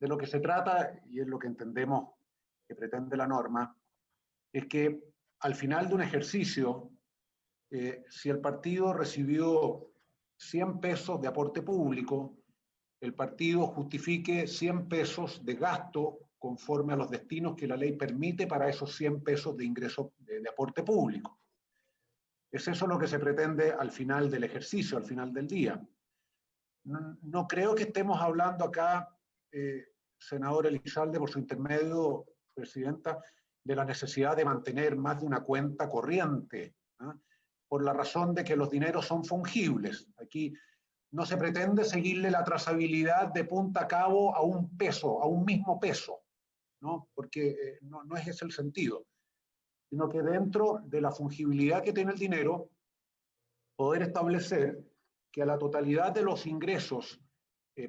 De lo que se trata, y es lo que entendemos que pretende la norma, es que al final de un ejercicio, si el partido recibió 100 pesos de aporte público, el partido justifique 100 pesos de gasto conforme a los destinos que la ley permite para esos 100 pesos de ingreso de aporte público. Es eso lo que se pretende al final del ejercicio, al final del día. No creo que estemos hablando acá senador Elizalde, por su intermedio, presidenta, de la necesidad de mantener más de una cuenta corriente, ¿ah? Por la razón de que los dineros son fungibles. Aquí no se pretende seguirle la trazabilidad de punta a cabo a un peso, a un mismo peso, ¿no? Porque no es ese el sentido, sino que dentro de la fungibilidad que tiene el dinero, poder establecer que a la totalidad de los ingresos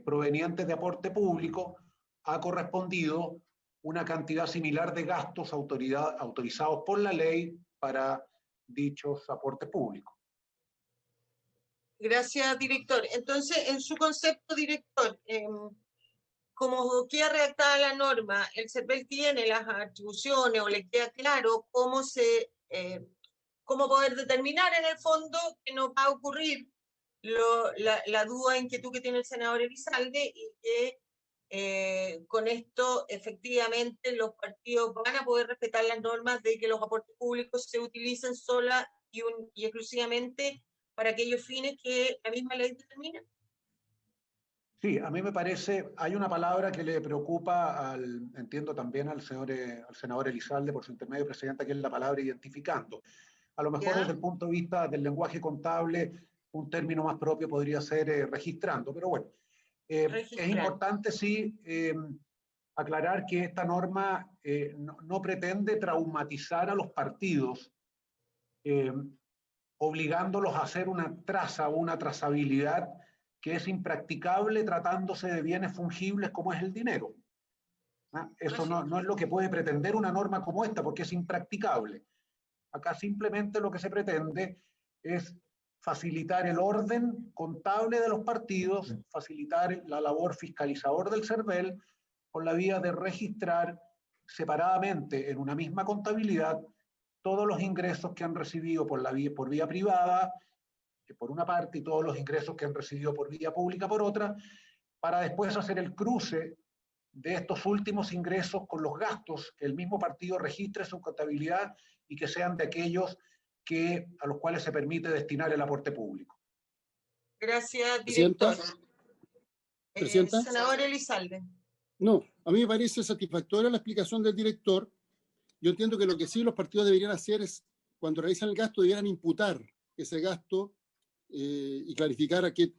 provenientes de aporte público ha correspondido una cantidad similar de gastos autorizados por la ley para dichos aportes públicos. Gracias, director. Entonces, en su concepto, director, como queda redactada la norma, el CERVEL tiene las atribuciones o le queda claro cómo poder determinar en el fondo que no va a ocurrir la duda, inquietud que tiene el senador Elizalde, y que con esto efectivamente los partidos van a poder respetar las normas de que los aportes públicos se utilicen sola y exclusivamente para aquellos fines que la misma ley determina? Sí, a mí me parece, hay una palabra que le preocupa, entiendo también al senador Elizalde, por su intermedio, presidenta, que es la palabra identificando. A lo mejor desde el punto de vista del lenguaje contable, un término más propio podría ser registrando, pero bueno, es importante sí aclarar que esta norma no pretende traumatizar a los partidos, obligándolos a hacer una traza o una trazabilidad que es impracticable tratándose de bienes fungibles como es el dinero. ¿Ah? Eso no es lo que puede pretender una norma como esta, porque es impracticable. Acá simplemente lo que se pretende es facilitar el orden contable de los partidos, facilitar la labor fiscalizador del CERVEL con la vía de registrar separadamente en una misma contabilidad todos los ingresos que han recibido por vía privada, por una parte, y todos los ingresos que han recibido por vía pública por otra, para después hacer el cruce de estos últimos ingresos con los gastos que el mismo partido registre en su contabilidad y que sean de aquellos a los cuales se permite destinar el aporte público. Gracias, director. ¿Presidenta? Senador Elizalde. No, a mí me parece satisfactoria la explicación del director. Yo entiendo que lo que sí los partidos deberían hacer es, cuando realizan el gasto, deberían imputar ese gasto y clarificar qué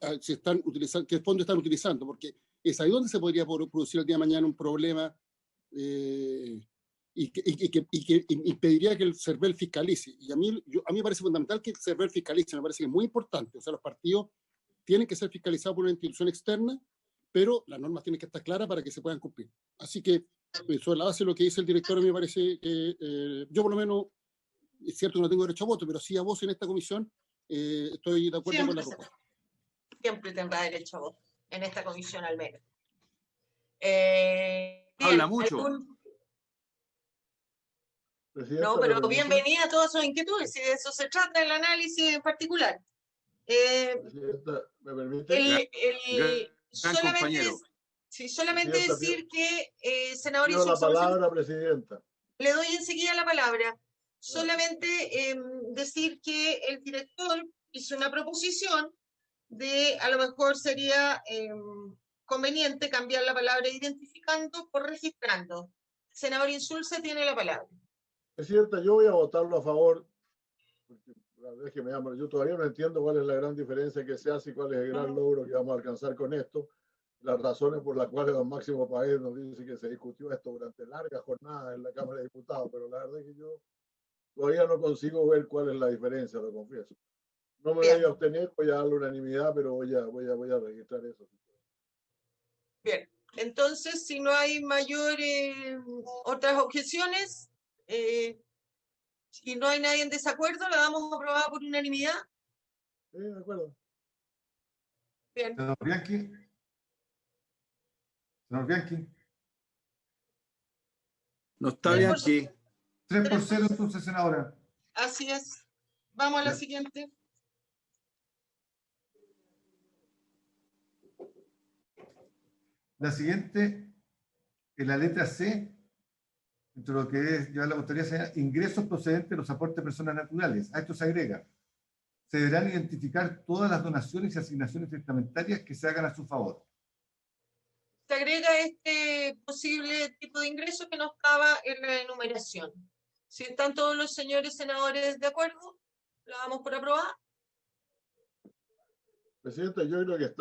fondo están utilizando, porque es ahí donde se podría producir el día de mañana un problema y que impediría que el CERVEL fiscalice. Y a mí me parece fundamental que el CERVEL fiscalice, me parece que es muy importante. O sea, los partidos tienen que ser fiscalizados por una institución externa, pero las normas tienen que estar claras para que se puedan cumplir. Así que, sobre la base de lo que dice el director, a mí me parece que yo por lo menos, es cierto que no tengo derecho a voto, pero sí a voz en esta comisión estoy de acuerdo con la propuesta. Siempre tendrá derecho a voto, en esta comisión al menos. Habla mucho. No, pero bienvenida a todas sus inquietudes, si de eso se trata el análisis en particular. ¿Me permite? Solamente decir que, senador Pido la palabra, presidenta. Le doy enseguida la palabra. Solamente decir que el director hizo una proposición de, a lo mejor sería conveniente cambiar la palabra identificando por registrando. Senador Insulza tiene la palabra. Presidenta, yo voy a votarlo a favor. Déjeme llamar, yo todavía no entiendo cuál es la gran diferencia que se hace y cuál es el gran logro que vamos a alcanzar con esto. Las razones por las cuales don Máximo Páez nos dice que se discutió esto durante largas jornadas en la Cámara de Diputados, pero la verdad es que yo todavía no consigo ver cuál es la diferencia, lo confieso. No me voy a obtener, voy a dar la unanimidad, pero voy a registrar eso. Bien, entonces, si no hay otras objeciones, si no hay nadie en desacuerdo, la damos aprobada por unanimidad. Sí, de acuerdo. Bien. Senador Bianchi. Senador Bianchi. No está Bianchi. 3-0 entonces, senadora. Así es. Vamos a la siguiente. La siguiente, en la letra C, entre lo que es llevar la autoridad, sea ingresos procedentes de los aportes de personas naturales. A esto se agrega: se deberán identificar todas las donaciones y asignaciones testamentarias que se hagan a su favor. se agrega este posible tipo de ingreso que no estaba en la enumeración. Si están todos los señores senadores de acuerdo, lo damos por aprobada. Presidenta, yo creo que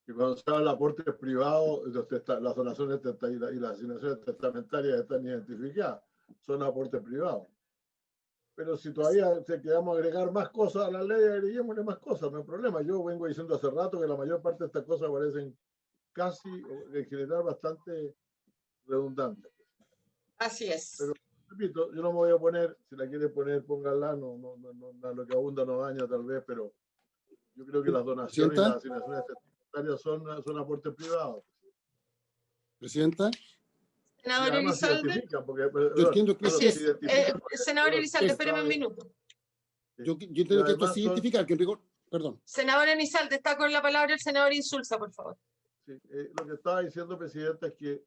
que cuando se habla de aportes privados, las donaciones y las asignaciones testamentarias están identificadas, son aportes privados. Pero si todavía queremos agregar más cosas a la ley, agreguémosle más cosas, no hay problema. Yo vengo diciendo hace rato que la mayor parte de estas cosas parecen casi, en general, bastante redundantes. Así es. Pero, repito, yo no me voy a poner, si la quiere poner, póngala, no, lo que abunda no daña tal vez, pero yo creo que las donaciones y las asignaciones testamentarias son aportes privados. Presidenta. Senador Elizalde. Yo entiendo que senador Elizalde, espéreme un minuto. Yo entiendo que esto se identifica, que en rigor, perdón. Senador Elizalde, está con la palabra el senador Insulza, por favor. Sí, lo que estaba diciendo, Presidenta, es que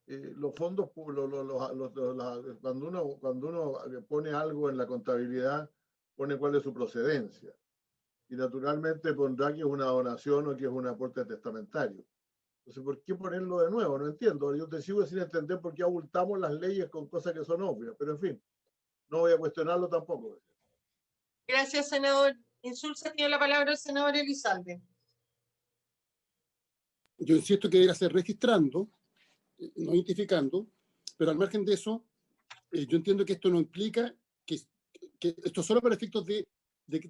los fondos públicos, cuando uno pone algo en la contabilidad, pone cuál es su procedencia. Y naturalmente pondrá que es una donación o que es un aporte testamentario. Entonces, ¿por qué ponerlo de nuevo? No entiendo. Yo te sigo sin entender por qué abultamos las leyes con cosas que son obvias. Pero en fin, no voy a cuestionarlo tampoco. Gracias, senador Insulza. Tiene la palabra el senador Elizalde. Yo insisto que debería ser registrando, no identificando, pero al margen de eso, yo entiendo que esto no implica que esto solo para efectos de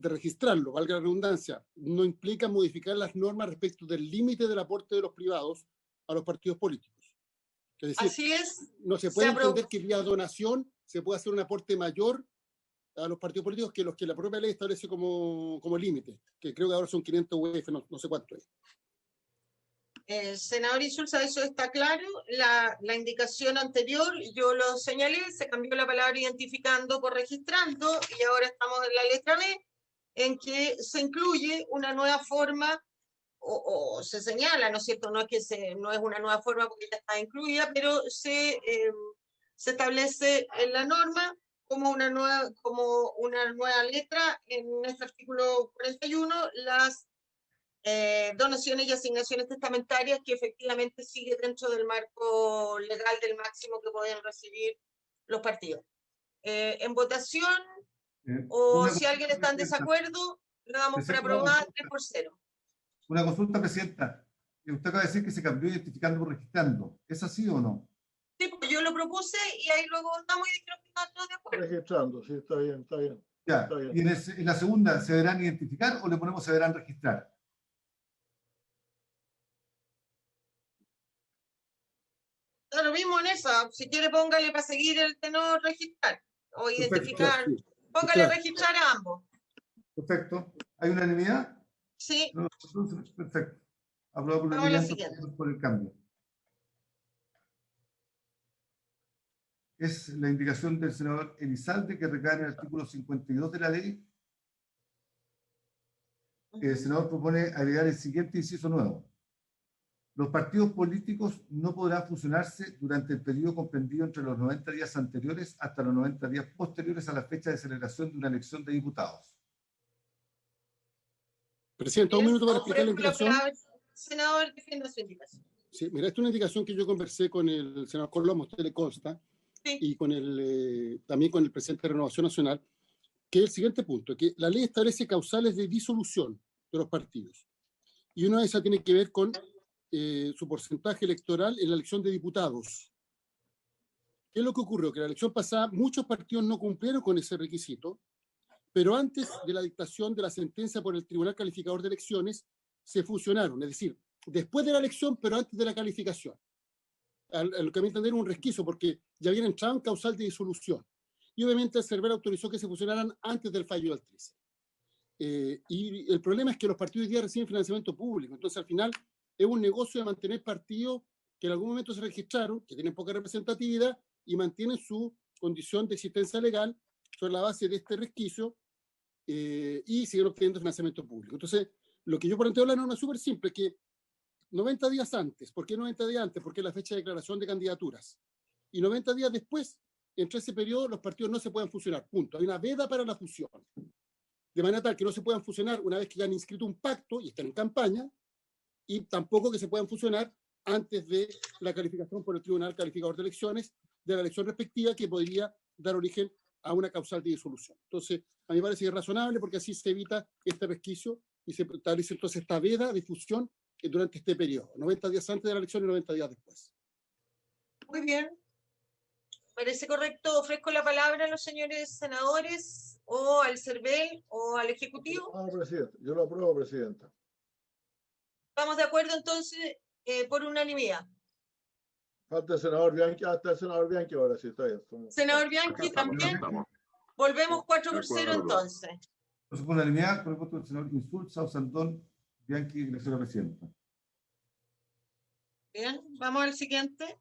registrarlo, valga la redundancia, no implica modificar las normas respecto del límite del aporte de los privados a los partidos políticos. Es decir, así es. No se puede entender que vía donación se puede hacer un aporte mayor a los partidos políticos que los que la propia ley establece como límite, que creo que ahora son 500 UF, no sé cuánto es. Senador Insulza, eso está claro. La indicación anterior, yo lo señalé, se cambió la palabra identificando por registrando, y ahora estamos en la letra B, en que se incluye una nueva forma, o se señala, ¿no es cierto? No es que no es una nueva forma porque ya está incluida, pero se establece en la norma como una nueva letra en este artículo 41, las donaciones y asignaciones testamentarias, que efectivamente sigue dentro del marco legal del máximo que pueden recibir los partidos. En votación, o si alguien está en desacuerdo, lo damos por aprobada 3-0. Una consulta, Presidenta. Usted acaba de decir que se cambió identificando por registrando. ¿Es así o no? Sí, pues yo lo propuse y ahí luego votamos y dijeron que estaban todos de acuerdo. Registrando, sí, está bien. Ya. Está bien. ¿Y en la segunda se deberán identificar o le ponemos se deberán registrar? Da lo mismo en esa. Si quiere, póngale para seguir el tenor registrar o identificar. Perfecto, sí. Póngale Claro. registrar a ambos. Perfecto. ¿Hay unanimidad? Sí. No, entonces, perfecto. Aprobado por Vamos a la unanimidad siguiente. por el cambio. Es la indicación del senador Elizalde que recae en el artículo 52 de la ley. El senador propone agregar el siguiente inciso nuevo. Los partidos políticos no podrán fusionarse durante el periodo comprendido entre los 90 días anteriores hasta los 90 días posteriores a la fecha de celebración de una elección de diputados. Presidenta, un minuto para explicar la indicación. Senador, defienda su indicación. Sí, mira, esta es una indicación que yo conversé con el senador Colombo, usted le consta, Sí. y con también con el presidente de Renovación Nacional, que es el siguiente punto, que la ley establece causales de disolución de los partidos. Y una de esas tiene que ver con su porcentaje electoral en la elección de diputados. ¿Qué es lo que ocurrió? Que la elección pasada muchos partidos no cumplieron con ese requisito, pero antes de la dictación de la sentencia por el Tribunal Calificador de Elecciones se fusionaron, es decir, después de la elección, pero antes de la calificación. A lo que a mi entender un resquicio, porque ya habían entrado en causal de disolución. Y obviamente el CERVEL autorizó que se fusionaran antes del fallo del 13. Y el problema es que los partidos hoy día reciben financiamiento público, entonces al final es un negocio de mantener partidos que en algún momento se registraron, que tienen poca representatividad y mantienen su condición de existencia legal sobre la base de este resquicio y siguen obteniendo financiamiento público. Entonces, lo que yo planteo en la norma es súper simple, que 90 días antes, ¿por qué 90 días antes? Porque es la fecha de declaración de candidaturas. Y 90 días después, entre ese periodo, los partidos no se pueden fusionar, punto. Hay una veda para la fusión. De manera tal que no se puedan fusionar una vez que ya han inscrito un pacto y están en campaña, y tampoco que se puedan fusionar antes de la calificación por el Tribunal Calificador de Elecciones de la elección respectiva, que podría dar origen a una causal de disolución. Entonces, a mí me parece que es razonable, porque así se evita este resquicio y se establece entonces esta veda de difusión durante este periodo, 90 días antes de la elección y 90 días después. Muy bien. ¿Parece correcto? Ofrezco la palabra a los señores senadores, o al CERVEL, o al Ejecutivo. Presidente. Yo lo apruebo, Presidenta. ¿Estamos de acuerdo entonces por unanimidad? Falta el senador Bianchi, hasta el senador Bianchi ahora sí, está bien. Senador Bianchi también. Volvemos 4-0 entonces. Por unanimidad, con el voto del senador Insulza, Osandón, Bianchi y la señora presidenta. Bien, vamos al siguiente.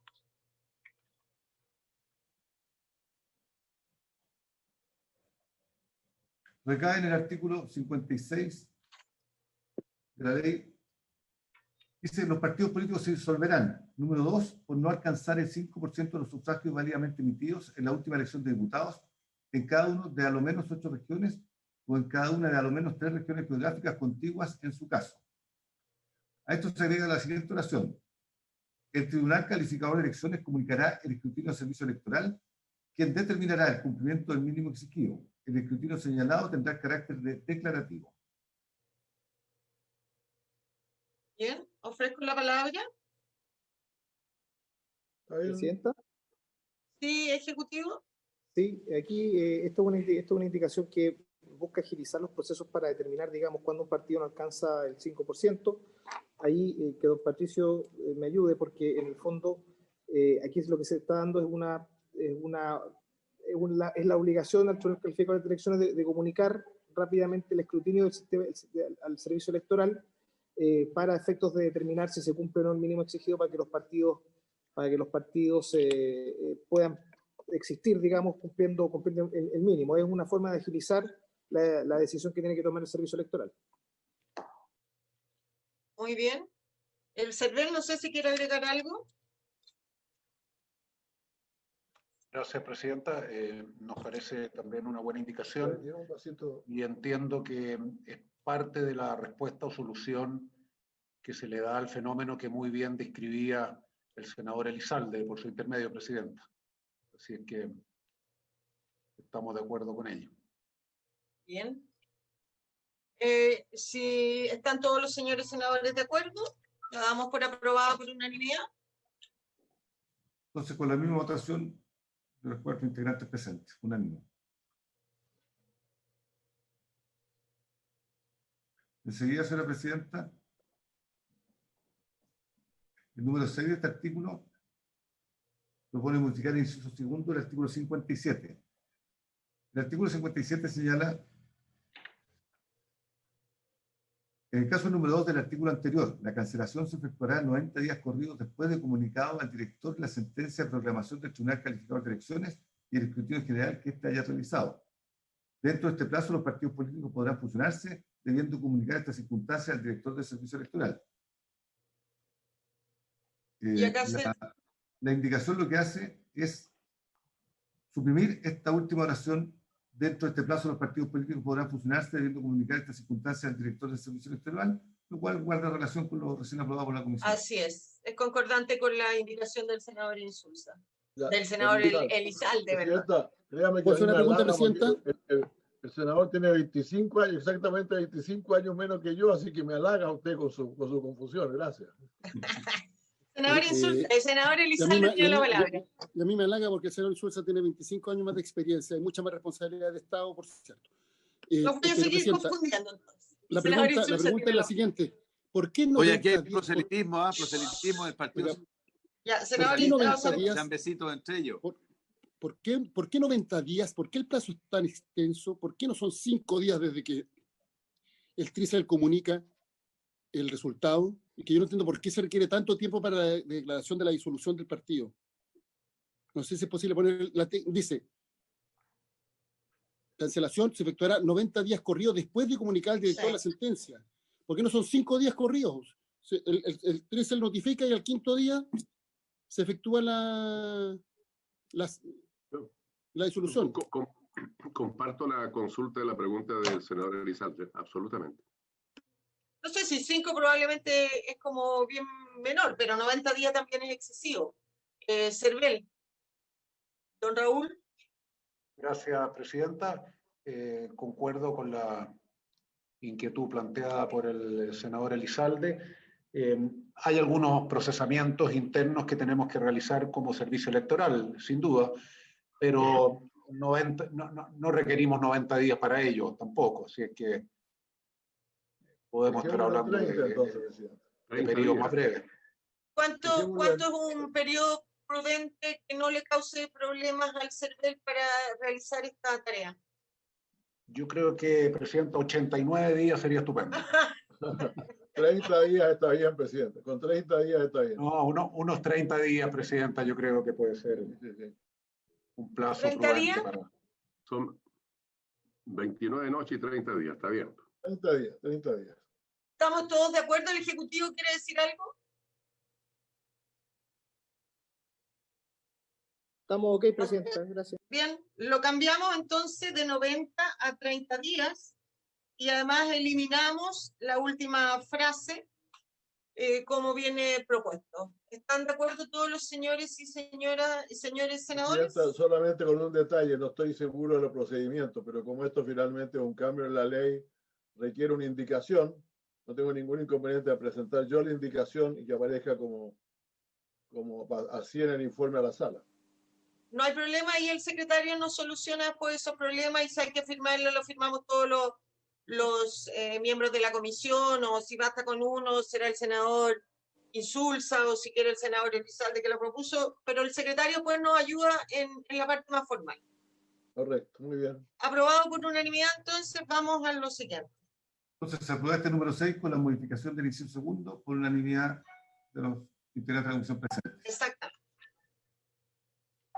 Recae en el artículo 56 de la ley. Dice, los partidos políticos se disolverán. Número 2, por no alcanzar el 5% de los sufragios válidamente emitidos en la última elección de diputados en cada uno de a lo menos 8 regiones o en cada una de a lo menos 3 regiones geográficas contiguas en su caso. A esto se agrega la siguiente oración. El Tribunal Calificador de Elecciones comunicará el escrutinio al servicio electoral, quien determinará el cumplimiento del mínimo exigido. El escrutinio señalado tendrá carácter declarativo. Bien, ofrezco la palabra. Presidenta. Sí, Ejecutivo. Sí, aquí esto es una indicación que busca agilizar los procesos para determinar, digamos, cuando un partido no alcanza el 5%. Ahí que don Patricio me ayude, porque en el fondo aquí es lo que se está dando es la obligación al Tribunal Calificador de Elecciones de comunicar rápidamente el escrutinio del sistema al servicio electoral para efectos de determinar si se cumple o no el mínimo exigido para que los partidos puedan existir, digamos, cumpliendo el mínimo. Es una forma de agilizar la decisión que tiene que tomar el servicio electoral. Muy bien. El CERVEL, no sé si quiere agregar algo. Gracias, Presidenta. Nos parece también una buena indicación y entiendo que es parte de la respuesta o solución que se le da al fenómeno que muy bien describía el senador Elizalde por su intermedio, Presidenta. Así es que estamos de acuerdo con ello. Bien. Si están todos los señores senadores de acuerdo, lo damos por aprobado por unanimidad. Entonces, con la misma votación de los 4 integrantes presentes, unánime. Enseguida, señora presidenta, el número 6 de este artículo propone modificar el inciso segundo del artículo 57. El artículo 57 señala, en el caso número 2 del artículo anterior, la cancelación se efectuará 90 días corridos después de comunicado al director la sentencia de proclamación del Tribunal Calificador de Elecciones y el escrutinio general que éste haya realizado. Dentro de este plazo, los partidos políticos podrán fusionarse, debiendo comunicar estas circunstancias al director del servicio electoral. Y acá la indicación lo que hace es suprimir esta última oración. Dentro de este plazo, los partidos políticos podrán fusionarse, debiendo comunicar estas circunstancias al director del servicio electoral, lo cual guarda relación con lo recién aprobado por la Comisión. Así es concordante con la indicación del senador Insulza. Ya, Del senador Elizalde, ¿verdad? Créame que ¿Puedo hacer una pregunta, halaga Presidenta? el senador tiene 25 años, exactamente 25 años menos que yo, así que me halaga usted con su confusión. Gracias. Senador Insulza, el senador Elizalde tiene la palabra. Y a mí me halaga porque el senador Insulza tiene 25 años más de experiencia y mucha más responsabilidad de Estado, por cierto. Los voy a seguir confundiendo entonces. La pregunta es la siguiente. ¿Por qué no? Oye, aquí hay proselitismo, proselitismo del partido. Ya, senador, sean besitos entre ellos. ¿Por qué 90 días? ¿Por qué el plazo es tan extenso? ¿Por qué no son 5 días desde que el TRICEL comunica el resultado? Y que yo no entiendo por qué se requiere tanto tiempo para la declaración de la disolución del partido. No sé si es posible poner, dice, cancelación se efectuará 90 días corridos después de comunicar al director la sentencia. ¿Por qué no son 5 días corridos? El TRICEL notifica y al 5.º día se efectúa la disolución. Comparto la consulta de la pregunta del senador Elizalde, absolutamente. No sé si 5 probablemente es como bien menor, pero 90 días también es excesivo. Cervel. Don Raúl. Gracias, presidenta. Concuerdo con la inquietud planteada por el senador Elizalde. Hay algunos procesamientos internos que tenemos que realizar como servicio electoral, sin duda, pero no requerimos 90 días para ello tampoco, así es que podemos estar hablando 30, entonces, presidente. de periodos más breves. ¿Cuánto es un periodo prudente que no le cause problemas al CERVEL para realizar esta tarea? Yo creo que, presidenta, 89 días sería estupendo. 30 días está bien, presidente. Con 30 días está bien. No, unos 30 días, presidenta, yo creo que puede ser un plazo 30 prudente días. para... Son 29 noches y 30 días, está bien. 30 días, 30 días. ¿Estamos todos de acuerdo? ¿El Ejecutivo quiere decir algo? Estamos ok, presidenta, gracias. Bien, lo cambiamos entonces de 90 a 30 días y además eliminamos la última frase como viene propuesto. ¿Están de acuerdo todos los señores y señores senadores? Presidenta, solamente con un detalle, no estoy seguro de los procedimientos, pero como esto finalmente es un cambio en la ley, requiere una indicación, no tengo ningún inconveniente a presentar yo la indicación y que aparezca como así en el informe a la sala. No hay problema y el secretario nos soluciona después esos problemas y si hay que firmarlo, lo firmamos todos los miembros de la comisión, o si basta con uno, será el senador Insulza, o si quiere el senador Elizalde que lo propuso, pero el secretario pues nos ayuda en la parte más formal. Correcto, muy bien. Aprobado por unanimidad, entonces vamos a lo siguiente. Entonces se aprueba este número 6 con la modificación del inciso segundo por unanimidad de los integrantes de la comisión presentes. Exactamente.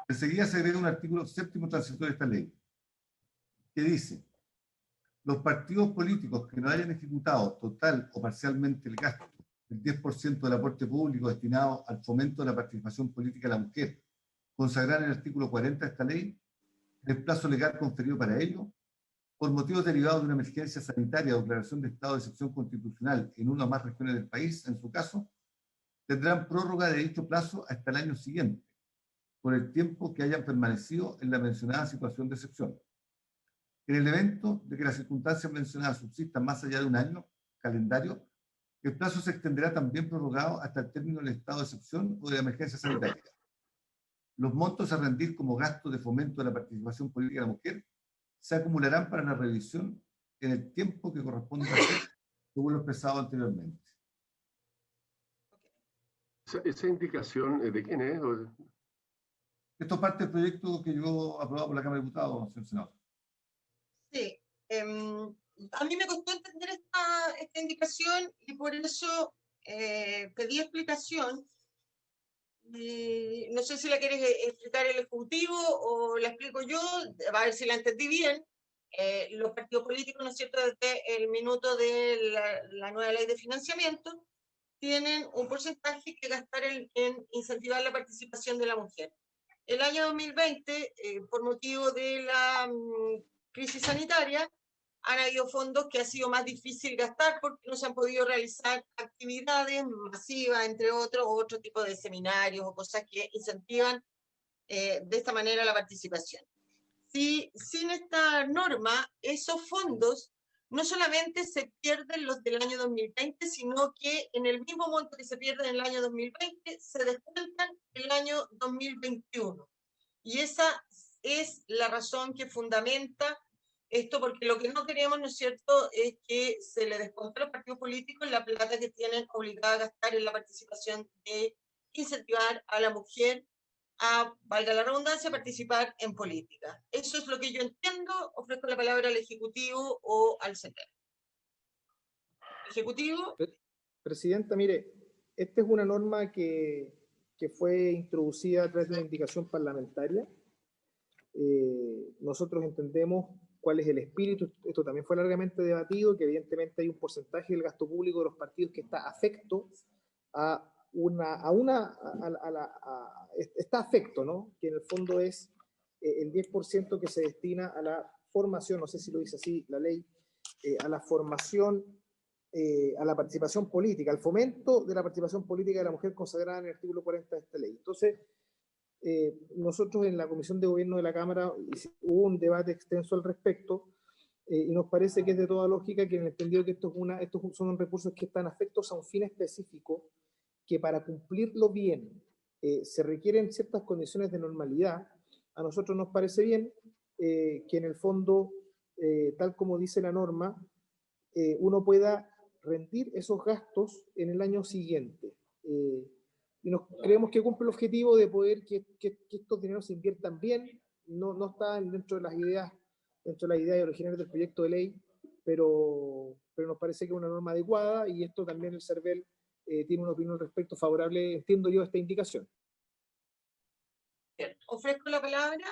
Enseguida se agrega un artículo 7º transitorio de esta ley, que dice: los partidos políticos que no hayan ejecutado total o parcialmente el gasto del 10% del aporte público destinado al fomento de la participación política de la mujer, consagrar en el artículo 40 de esta ley, en el plazo legal conferido para ello, por motivos derivados de una emergencia sanitaria o declaración de estado de excepción constitucional en una o más regiones del país, en su caso, tendrán prórroga de dicho plazo hasta el año siguiente, por el tiempo que hayan permanecido en la mencionada situación de excepción. En el evento de que las circunstancias mencionadas subsistan más allá de un año calendario, el plazo se extenderá también prorrogado hasta el término del estado de excepción o de la emergencia sanitaria. Los montos a rendir como gasto de fomento de la participación política de la mujer se acumularán para la revisión en el tiempo que corresponde hacer, según lo expresado anteriormente. ¿Esa indicación de quién es? Esto es parte del proyecto que yo aprobado por la Cámara de Diputados, señor senador. Sí, a mí me costó entender esta indicación y por eso pedí explicación. No sé si la quieres explicar el Ejecutivo o la explico yo, a ver si la entendí bien. Los partidos políticos, ¿no es cierto?, desde el minuto de la nueva ley de financiamiento, tienen un porcentaje que gastar en incentivar la participación de la mujer. El año 2020, por motivo de la crisis sanitaria, han habido fondos que ha sido más difícil gastar porque no se han podido realizar actividades masivas, entre otros, o otro tipo de seminarios o cosas que incentivan de esta manera la participación. Si sin esta norma, esos fondos no solamente se pierden los del año 2020, sino que en el mismo monto que se pierde en el año 2020, se descuentan el año 2021. Y esa es la razón que fundamenta esto, porque lo que no queremos, ¿no es cierto?, es que se le descuente a los partidos políticos la plata que tienen obligada a gastar en la participación de incentivar a la mujer a, valga la redundancia, participar en política. Eso es lo que yo entiendo. Ofrezco la palabra al Ejecutivo o al secretario. Ejecutivo. Presidenta, mire, esta es una norma que fue introducida a través de una indicación parlamentaria. Nosotros entendemos cuál es el espíritu. Esto también fue largamente debatido, que evidentemente hay un porcentaje del gasto público de los partidos que está afecto está afecto, ¿no? Que en el fondo es el 10% que se destina a la formación, no sé si lo dice así la ley, a la formación a la participación política, al fomento de la participación política de la mujer consagrada en el artículo 40 de esta ley. Entonces, nosotros en la Comisión de Gobierno de la Cámara hubo un debate extenso al respecto, y nos parece que es de toda lógica que en el entendido que estos son recursos que están afectos a un fin específico, que para cumplirlo bien se requieren ciertas condiciones de normalidad. A nosotros nos parece bien que en el fondo, tal como dice la norma, uno pueda rendir esos gastos en el año siguiente. Y creemos que cumple el objetivo de poder que estos dineros se inviertan bien. No está dentro de las ideas originales del proyecto de ley, pero nos parece que es una norma adecuada, y esto también el CERVEL tiene una opinión al respecto favorable, entiendo yo, a esta indicación. Bien, ofrezco la palabra.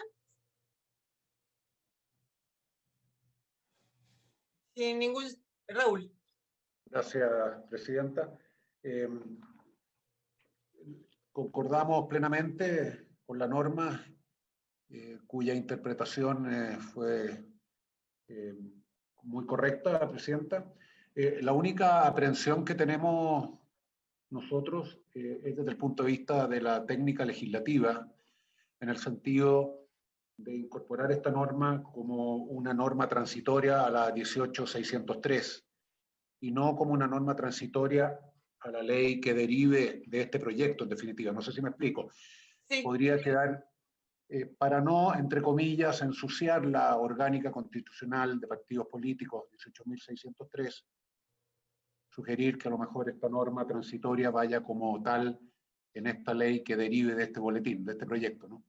Sin ningún... Raúl. Gracias, presidenta. Concordamos plenamente con la norma, cuya interpretación fue muy correcta, presidenta. La única aprehensión que tenemos nosotros es desde el punto de vista de la técnica legislativa, en el sentido de incorporar esta norma como una norma transitoria a la 18.603 y no como una norma transitoria a la ley que derive de este proyecto, en definitiva. No sé si me explico. Sí. Podría quedar, para no, entre comillas, ensuciar la orgánica constitucional de partidos políticos 18.603, sugerir que a lo mejor esta norma transitoria vaya como tal en esta ley que derive de este boletín, de este proyecto, ¿no?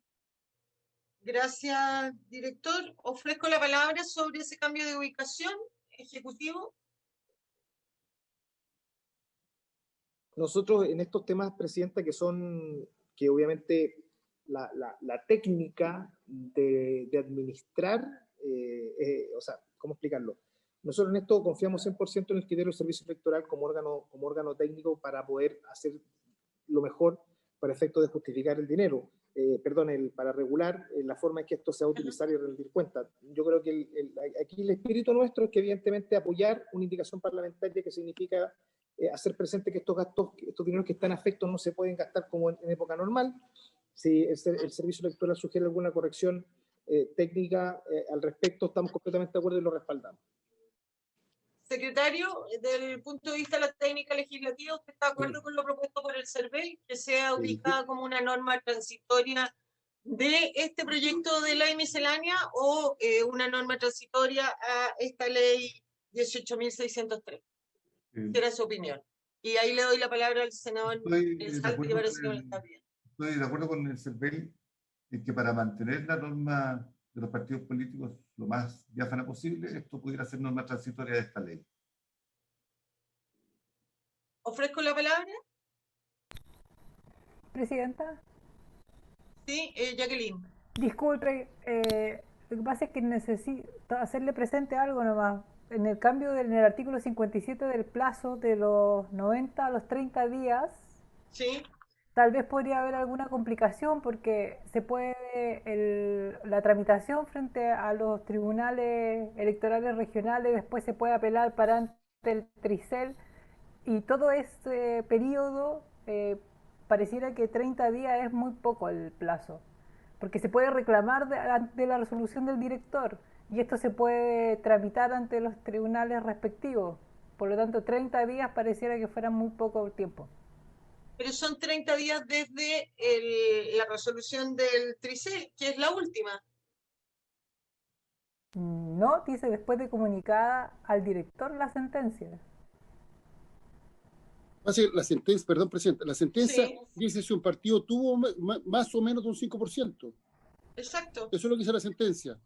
Gracias, director. Ofrezco la palabra sobre ese cambio de ubicación ejecutivo. Nosotros en estos temas, presidenta, que obviamente la técnica de administrar, o sea, ¿cómo explicarlo? Nosotros en esto confiamos 100% en el criterio del servicio electoral como órgano técnico para poder hacer lo mejor para efecto de justificar el dinero, para regular la forma en que esto se va a utilizar y rendir cuentas. Yo creo que aquí el espíritu nuestro es que evidentemente apoyar una indicación parlamentaria que significa hacer presente que estos dineros que están afectos no se pueden gastar como en época normal. Si el servicio electoral sugiere alguna corrección técnica al respecto, estamos completamente de acuerdo y lo respaldamos. Secretario, desde el punto de vista de la técnica legislativa, ¿usted está de acuerdo con lo propuesto por el CERVEL, que sea ubicada como una norma transitoria de este proyecto de ley miscelánea o una norma transitoria a esta ley 18.603? Será su opinión. Y ahí le doy la palabra al senador Elizalde, que parece que me lo está pidiendo. Estoy de acuerdo con el CERVEL en que para mantener la norma de los partidos políticos lo más diáfana posible, esto pudiera ser norma transitoria de esta ley. ¿Ofrezco la palabra? Presidenta. Sí, Jacqueline. Disculpe, lo que pasa es que necesito hacerle presente algo nomás. En el cambio en el artículo 57 del plazo de los 90 a los 30 días, sí, tal vez podría haber alguna complicación porque se puede, la tramitación frente a los tribunales electorales regionales después se puede apelar para ante el Tricel, y todo ese periodo pareciera que 30 días es muy poco el plazo, porque se puede reclamar de la resolución del director y esto se puede tramitar ante los tribunales respectivos. Por lo tanto, 30 días pareciera que fuera muy poco tiempo. Pero son 30 días desde la resolución del Tricel, que es la última. No, dice después de comunicada al director la sentencia. La sentencia, perdón, presidente, la sentencia sí, dice si un partido tuvo más o menos de un 5%. Exacto. Eso es lo que dice la sentencia.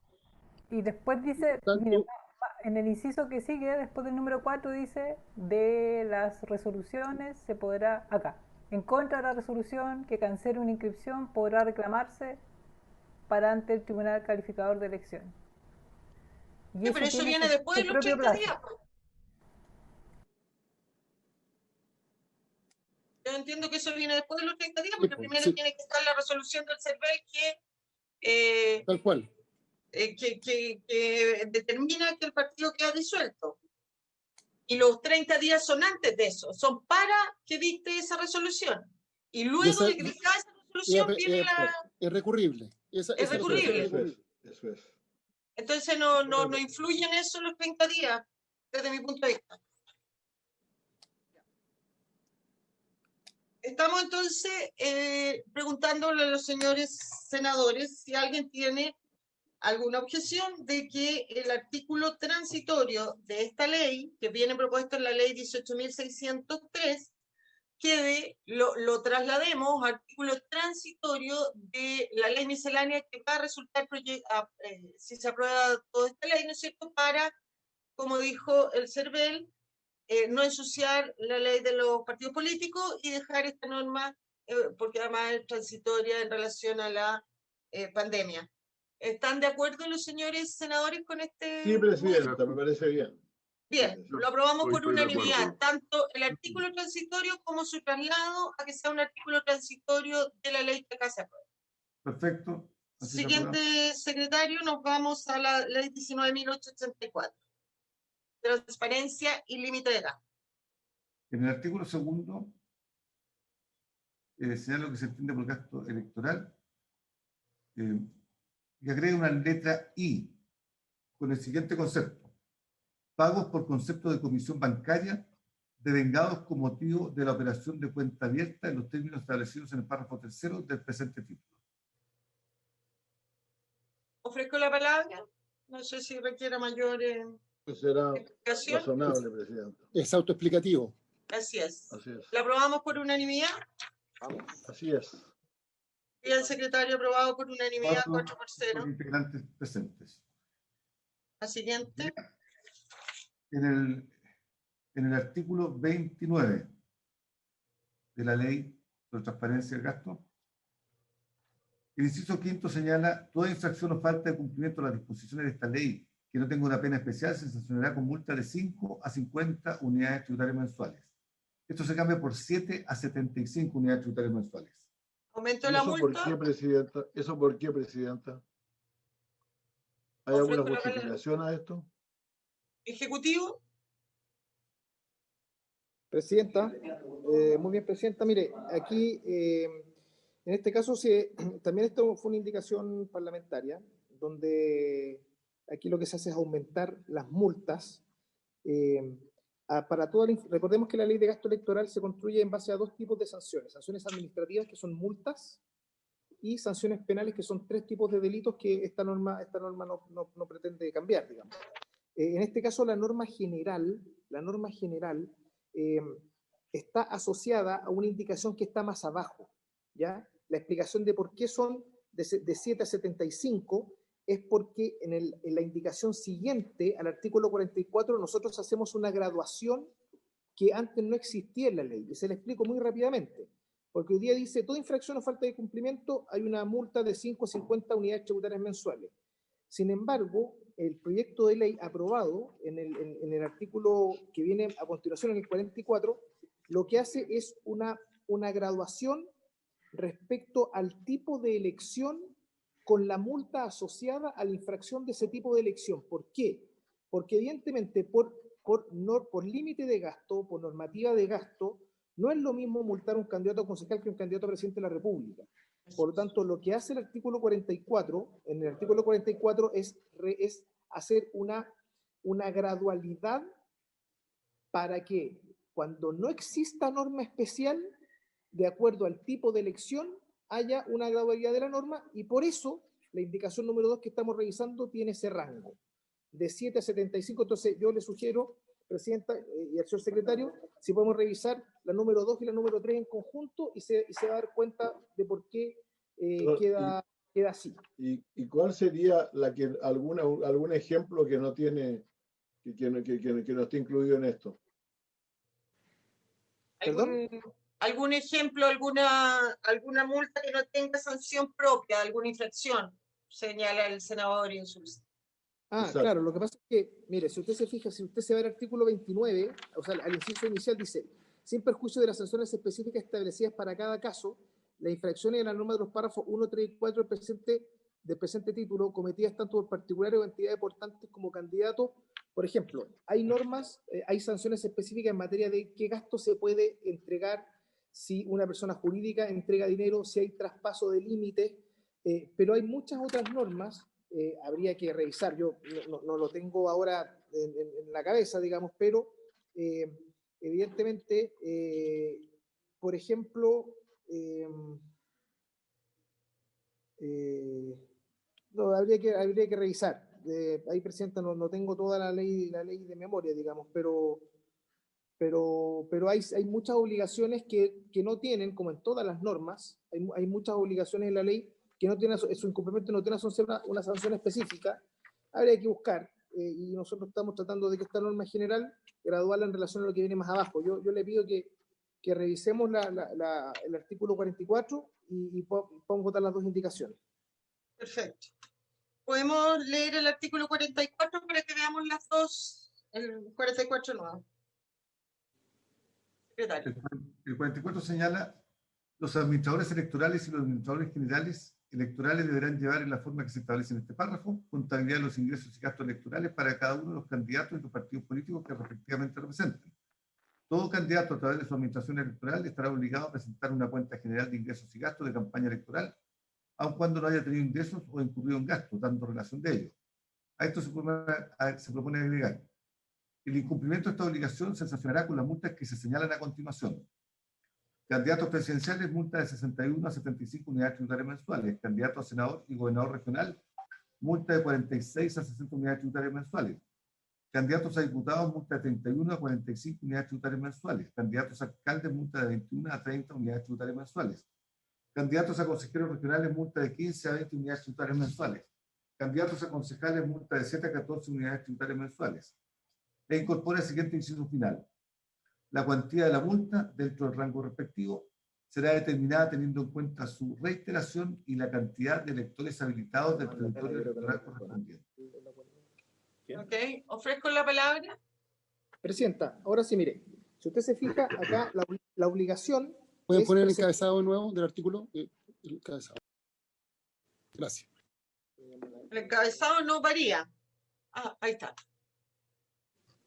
Y después dice, mire, en el inciso que sigue, después del número 4, dice, de las resoluciones se podrá, acá, en contra de la resolución que cancele una inscripción, podrá reclamarse para ante el Tribunal Calificador de Elección. Sí, pero eso viene después de los 30 días. Yo entiendo que eso viene después de los 30 días, porque primero tiene que estar la resolución del CERVEL que... tal cual. Que determina que el partido queda disuelto. Y los 30 días son antes de eso, son para que dicte esa resolución. Y luego de que dictada esa resolución viene es recurrible. Es recurrible. Eso es. Entonces no influye en eso los 30 días, desde mi punto de vista. Estamos entonces preguntándole a los señores senadores si alguien tiene alguna objeción de que el artículo transitorio de esta ley, que viene propuesto en la ley 18.603, lo traslademos al artículo transitorio de la ley miscelánea que va a resultar, si se aprueba toda esta ley, ¿no es cierto?, para, como dijo el CERVEL, no ensuciar la ley de los partidos políticos y dejar esta norma, porque además es transitoria en relación a la pandemia. ¿Están de acuerdo los señores senadores con este? Sí, presidenta, me parece bien. Bien, lo aprobamos por unanimidad, tanto el artículo transitorio como su traslado a que sea un artículo transitorio de la ley que acá se aprueba. Perfecto. Siguiente secretario, nos vamos a la ley 19.884. Transparencia y límite de gasto. En el artículo segundo, señala lo que se entiende por gasto electoral, y agrega una letra I con el siguiente concepto: pagos por concepto de comisión bancaria devengados con motivo de la operación de cuenta abierta en los términos establecidos en el párrafo tercero del presente título. Ofrezco la palabra. No sé si requiere mayor será explicación. razonable, presidente. Es autoexplicativo. Así es. Así es. ¿La aprobamos por unanimidad? Así es. Y el secretario aprobado por unanimidad, 4-0. Integrantes presentes. La siguiente. En el artículo 29 de la ley sobre transparencia del gasto, el inciso quinto señala: toda infracción o falta de cumplimiento de las disposiciones de esta ley que no tenga una pena especial se sancionará con multa de 5 a 50 unidades tributarias mensuales. Esto se cambia por 7 a 75 unidades tributarias mensuales. ¿Aumento la multa? ¿Por qué, presidenta? ¿Eso por qué, presidenta? ¿Hay alguna justificación a esto? ¿Ejecutivo? Presidenta, muy bien, presidenta. Mire, aquí, en este caso, también esto fue una indicación parlamentaria, donde aquí lo que se hace es aumentar las multas para toda recordemos que la ley de gasto electoral se construye en base a dos tipos de sanciones administrativas, que son multas, y sanciones penales, que son tres tipos de delitos que esta norma no pretende cambiar, digamos. En este caso, la norma general está asociada a una indicación que está más abajo, ¿ya? La explicación de por qué son de 7 a 75 es porque en la indicación siguiente, al artículo 44, nosotros hacemos una graduación que antes no existía en la ley, y se la explico muy rápidamente, porque hoy día dice: toda infracción o falta de cumplimiento hay una multa de 5 a 50 unidades tributarias mensuales. Sin embargo, el proyecto de ley aprobado en el artículo que viene a continuación, en el 44, lo que hace es una graduación respecto al tipo de elección con la multa asociada a la infracción de ese tipo de elección. ¿Por qué? Porque evidentemente por límite de gasto, por normativa de gasto, no es lo mismo multar a un candidato a concejal que un candidato a presidente de la República. Por lo tanto, lo que hace el artículo 44, en el artículo 44 es hacer una gradualidad para que cuando no exista norma especial, de acuerdo al tipo de elección, haya una gradualidad de la norma, y por eso la indicación número 2 que estamos revisando tiene ese rango de 7 a 75. Entonces yo le sugiero, presidenta y al señor secretario, si podemos revisar la número 2 y la número 3 en conjunto, y se va a dar cuenta de por qué queda así. ¿Y cuál sería algún ejemplo que no tiene, que no esté incluido en esto? ¿Perdón? ¿Algún ejemplo, alguna multa que no tenga sanción propia, alguna infracción? Señala el senador Insulza. Exacto. Claro, lo que pasa es que, mire, si usted se fija, si usted se va al artículo 29, o sea, al inciso inicial dice: sin perjuicio de las sanciones específicas establecidas para cada caso, las infracciones de la norma de los párrafos 1, 3 y 4 del presente título, cometidas tanto por particulares o entidades portantes como candidatos, Por ejemplo, hay normas, hay sanciones específicas en materia de qué gasto se puede entregar si una persona jurídica entrega dinero, si hay traspaso de límites, pero hay muchas otras normas, habría que revisar, yo no lo tengo ahora en la cabeza, digamos, pero evidentemente, por ejemplo, no, habría que revisar. Ahí, Presidenta, no tengo toda la ley de memoria, digamos, pero hay muchas obligaciones que no tienen, como en todas las normas, hay muchas obligaciones en la ley que no tienen, su incumplimiento no tiene una sanción específica. Habría que buscar, y nosotros estamos tratando de que esta norma general graduarla en relación a lo que viene más abajo. Yo le pido que revisemos el artículo 44 y podamos votar las dos indicaciones. Perfecto. ¿Podemos leer el artículo 44 para que veamos las dos? El 44 nuevo. Secretario. El 44 señala: los administradores electorales y los administradores generales electorales deberán llevar en la forma que se establece en este párrafo contabilidad de los ingresos y gastos electorales para cada uno de los candidatos y los partidos políticos que respectivamente representen. Todo candidato a través de su administración electoral estará obligado a presentar una cuenta general de ingresos y gastos de campaña electoral, aun cuando no haya tenido ingresos o incurrido en gastos, dando relación de ellos. A esto se propone agregar: el incumplimiento de esta obligación se sancionará con las multas que se señalan a continuación. Candidatos presidenciales, multa de 61 a 75 unidades tributarias mensuales. Candidato a senador y gobernador regional, multa de 46 a 60 unidades tributarias mensuales. Candidatos a diputados, multa de 31 a 45 unidades tributarias mensuales. Candidatos a alcaldes, multa de 21 a 30 unidades tributarias mensuales. Candidatos a consejeros regionales, multa de 15 a 20 unidades tributarias mensuales. Candidatos a concejales, multa de 7 a 14 unidades tributarias mensuales. E incorpora el siguiente inciso final: la cuantía de la multa, dentro del rango respectivo, será determinada teniendo en cuenta su reiteración y la cantidad de electores habilitados del territorio electoral correspondiente. Ok, ofrezco la palabra. Presidenta, ahora sí, mire, si usted se fija acá, la obligación... ¿Pueden poner el encabezado de nuevo del artículo? El encabezado. Gracias. El encabezado no varía. Ah, ahí está.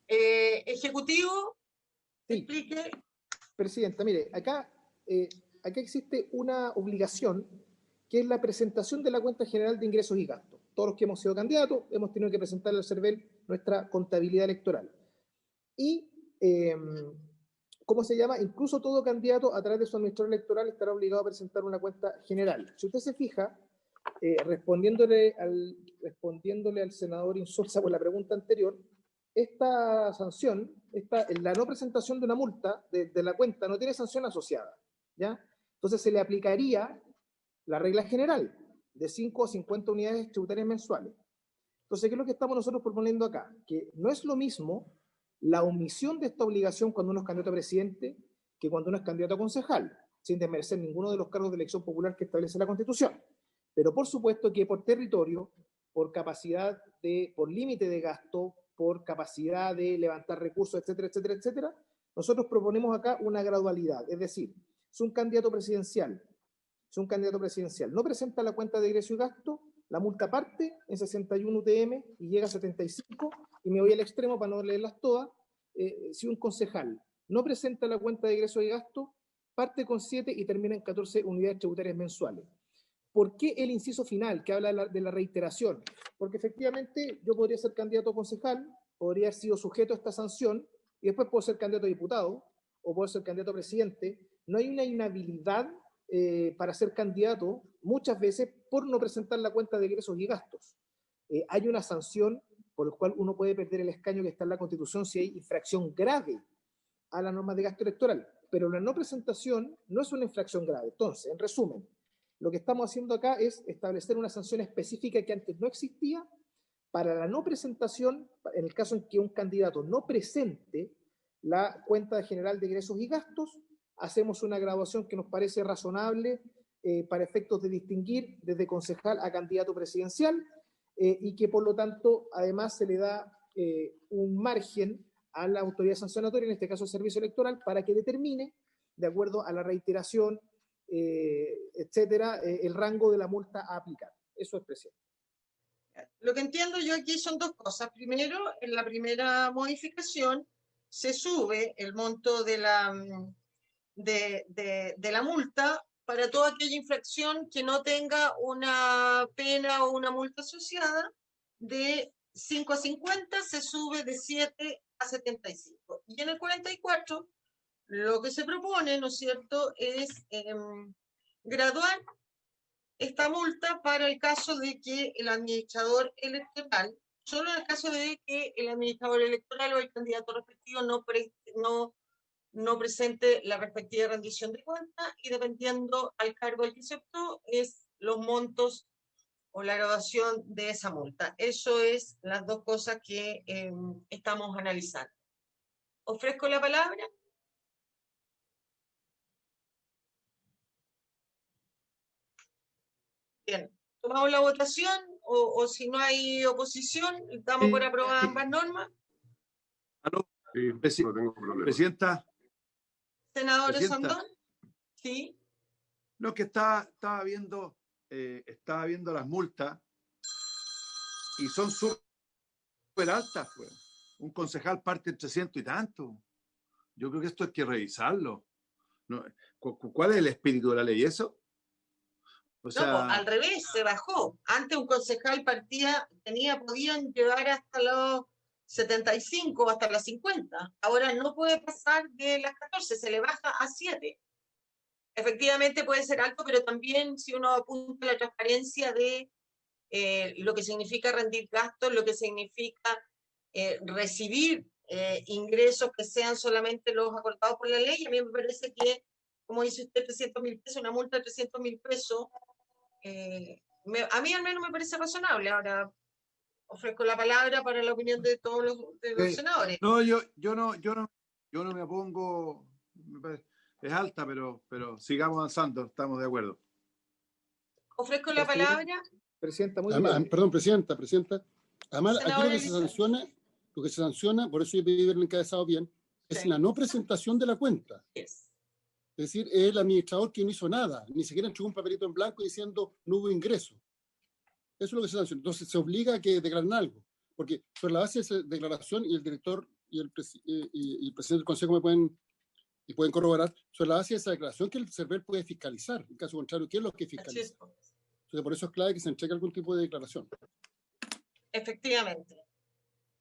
Ejecutivo, sí. Explique. Presidenta, mire, acá existe una obligación que es la presentación de la cuenta general de ingresos y gastos. Todos los que hemos sido candidatos hemos tenido que presentarle al CERVEL nuestra contabilidad electoral. Y, ¿cómo se llama? Incluso todo candidato a través de su administrador electoral estará obligado a presentar una cuenta general. Si usted se fija, respondiéndole al senador Insulza por la pregunta anterior, esta sanción, la no presentación de una multa de la cuenta no tiene sanción asociada, ¿ya? Entonces se le aplicaría la regla general de 5 a 50 unidades tributarias mensuales. Entonces, ¿qué es lo que estamos nosotros proponiendo acá? Que no es lo mismo la omisión de esta obligación cuando uno es candidato a presidente que cuando uno es candidato a concejal, sin desmerecer ninguno de los cargos de elección popular que establece la Constitución. Pero por supuesto que por territorio, por capacidad por límite de gasto, por capacidad de levantar recursos, etcétera, etcétera, etcétera, nosotros proponemos acá una gradualidad. Es decir, si un candidato presidencial no presenta la cuenta de ingreso y gasto, la multa parte en 61 UTM y llega a 75, y me voy al extremo para no leerlas todas. Si un concejal no presenta la cuenta de ingreso y gasto, parte con 7 y termina en 14 unidades tributarias mensuales. ¿Por qué el inciso final que habla de la reiteración? Porque efectivamente yo podría ser candidato a concejal, podría haber sido sujeto a esta sanción, y después puedo ser candidato a diputado, o puedo ser candidato a presidente. No hay una inhabilidad para ser candidato, muchas veces, por no presentar la cuenta de ingresos y gastos. Hay una sanción por la cual uno puede perder el escaño que está en la Constitución si hay infracción grave a las normas de gasto electoral, pero la no presentación no es una infracción grave. Entonces, en resumen, lo que estamos haciendo acá es establecer una sanción específica que antes no existía para la no presentación, en el caso en que un candidato no presente la cuenta general de ingresos y gastos. Hacemos una graduación que nos parece razonable para efectos de distinguir desde concejal a candidato presidencial, y que por lo tanto además se le da un margen a la autoridad sancionatoria, en este caso el Servicio Electoral, para que determine, de acuerdo a la reiteración, etcétera, el rango de la multa a aplicar. Eso es, presidente. Lo que entiendo yo aquí son dos cosas. Primero, en la primera modificación se sube el monto de la multa para toda aquella infracción que no tenga una pena o una multa asociada. De 5 a 50 se sube de 7 a 75. Y en el 44 lo que se propone, ¿no es cierto?, es graduar esta multa para el caso de que el administrador electoral, solo en el caso de que el administrador electoral o el candidato respectivo no presente la respectiva rendición de cuenta, y dependiendo al cargo al que se optó, es los montos o la graduación de esa multa. Eso es las dos cosas que estamos analizando. Ofrezco la palabra. Bien, tomamos la votación o si no hay oposición, damos por aprobadas ambas normas. Sí, no tengo problema. Presidenta. Senador Sandón. Sí. No, que estaba viendo las multas y son súper altas, pues. Un concejal parte en 300 y tanto. Yo creo que esto hay que revisarlo. No, ¿cuál es el espíritu de la ley? ¿Eso? O sea, no, al revés, se bajó. Antes un concejal podían llegar hasta los 75, hasta las 50. Ahora no puede pasar de las 14, se le baja a 7. Efectivamente puede ser alto, pero también si uno apunta a la transparencia de lo que significa rendir gastos, lo que significa recibir ingresos que sean solamente los acordados por la ley, a mí me parece que, como dice usted, 300.000 pesos, una multa de 300.000 pesos, a mí al menos me parece razonable. Ahora ofrezco la palabra para la opinión de todos los senadores. No, yo no me opongo, es alta, pero sigamos avanzando, estamos de acuerdo. Ofrezco la palabra. Presidenta, muy bien. Perdón, presidenta. Además, aquí lo que se sanciona, por eso yo pedí verlo encabezado bien, es la no presentación de la cuenta. Yes. Es decir, es el administrador que no hizo nada, ni siquiera entregó un papelito en blanco diciendo no hubo ingreso. Eso es lo que se sanciona. Entonces se obliga a que declaren algo, porque sobre la base de esa declaración, y el director y el presidente del Consejo pueden corroborar, sobre la base de esa declaración que el CERVEL puede fiscalizar. En caso contrario, ¿qué es lo que fiscaliza? Entonces, por eso es clave que se entregue algún tipo de declaración. Efectivamente.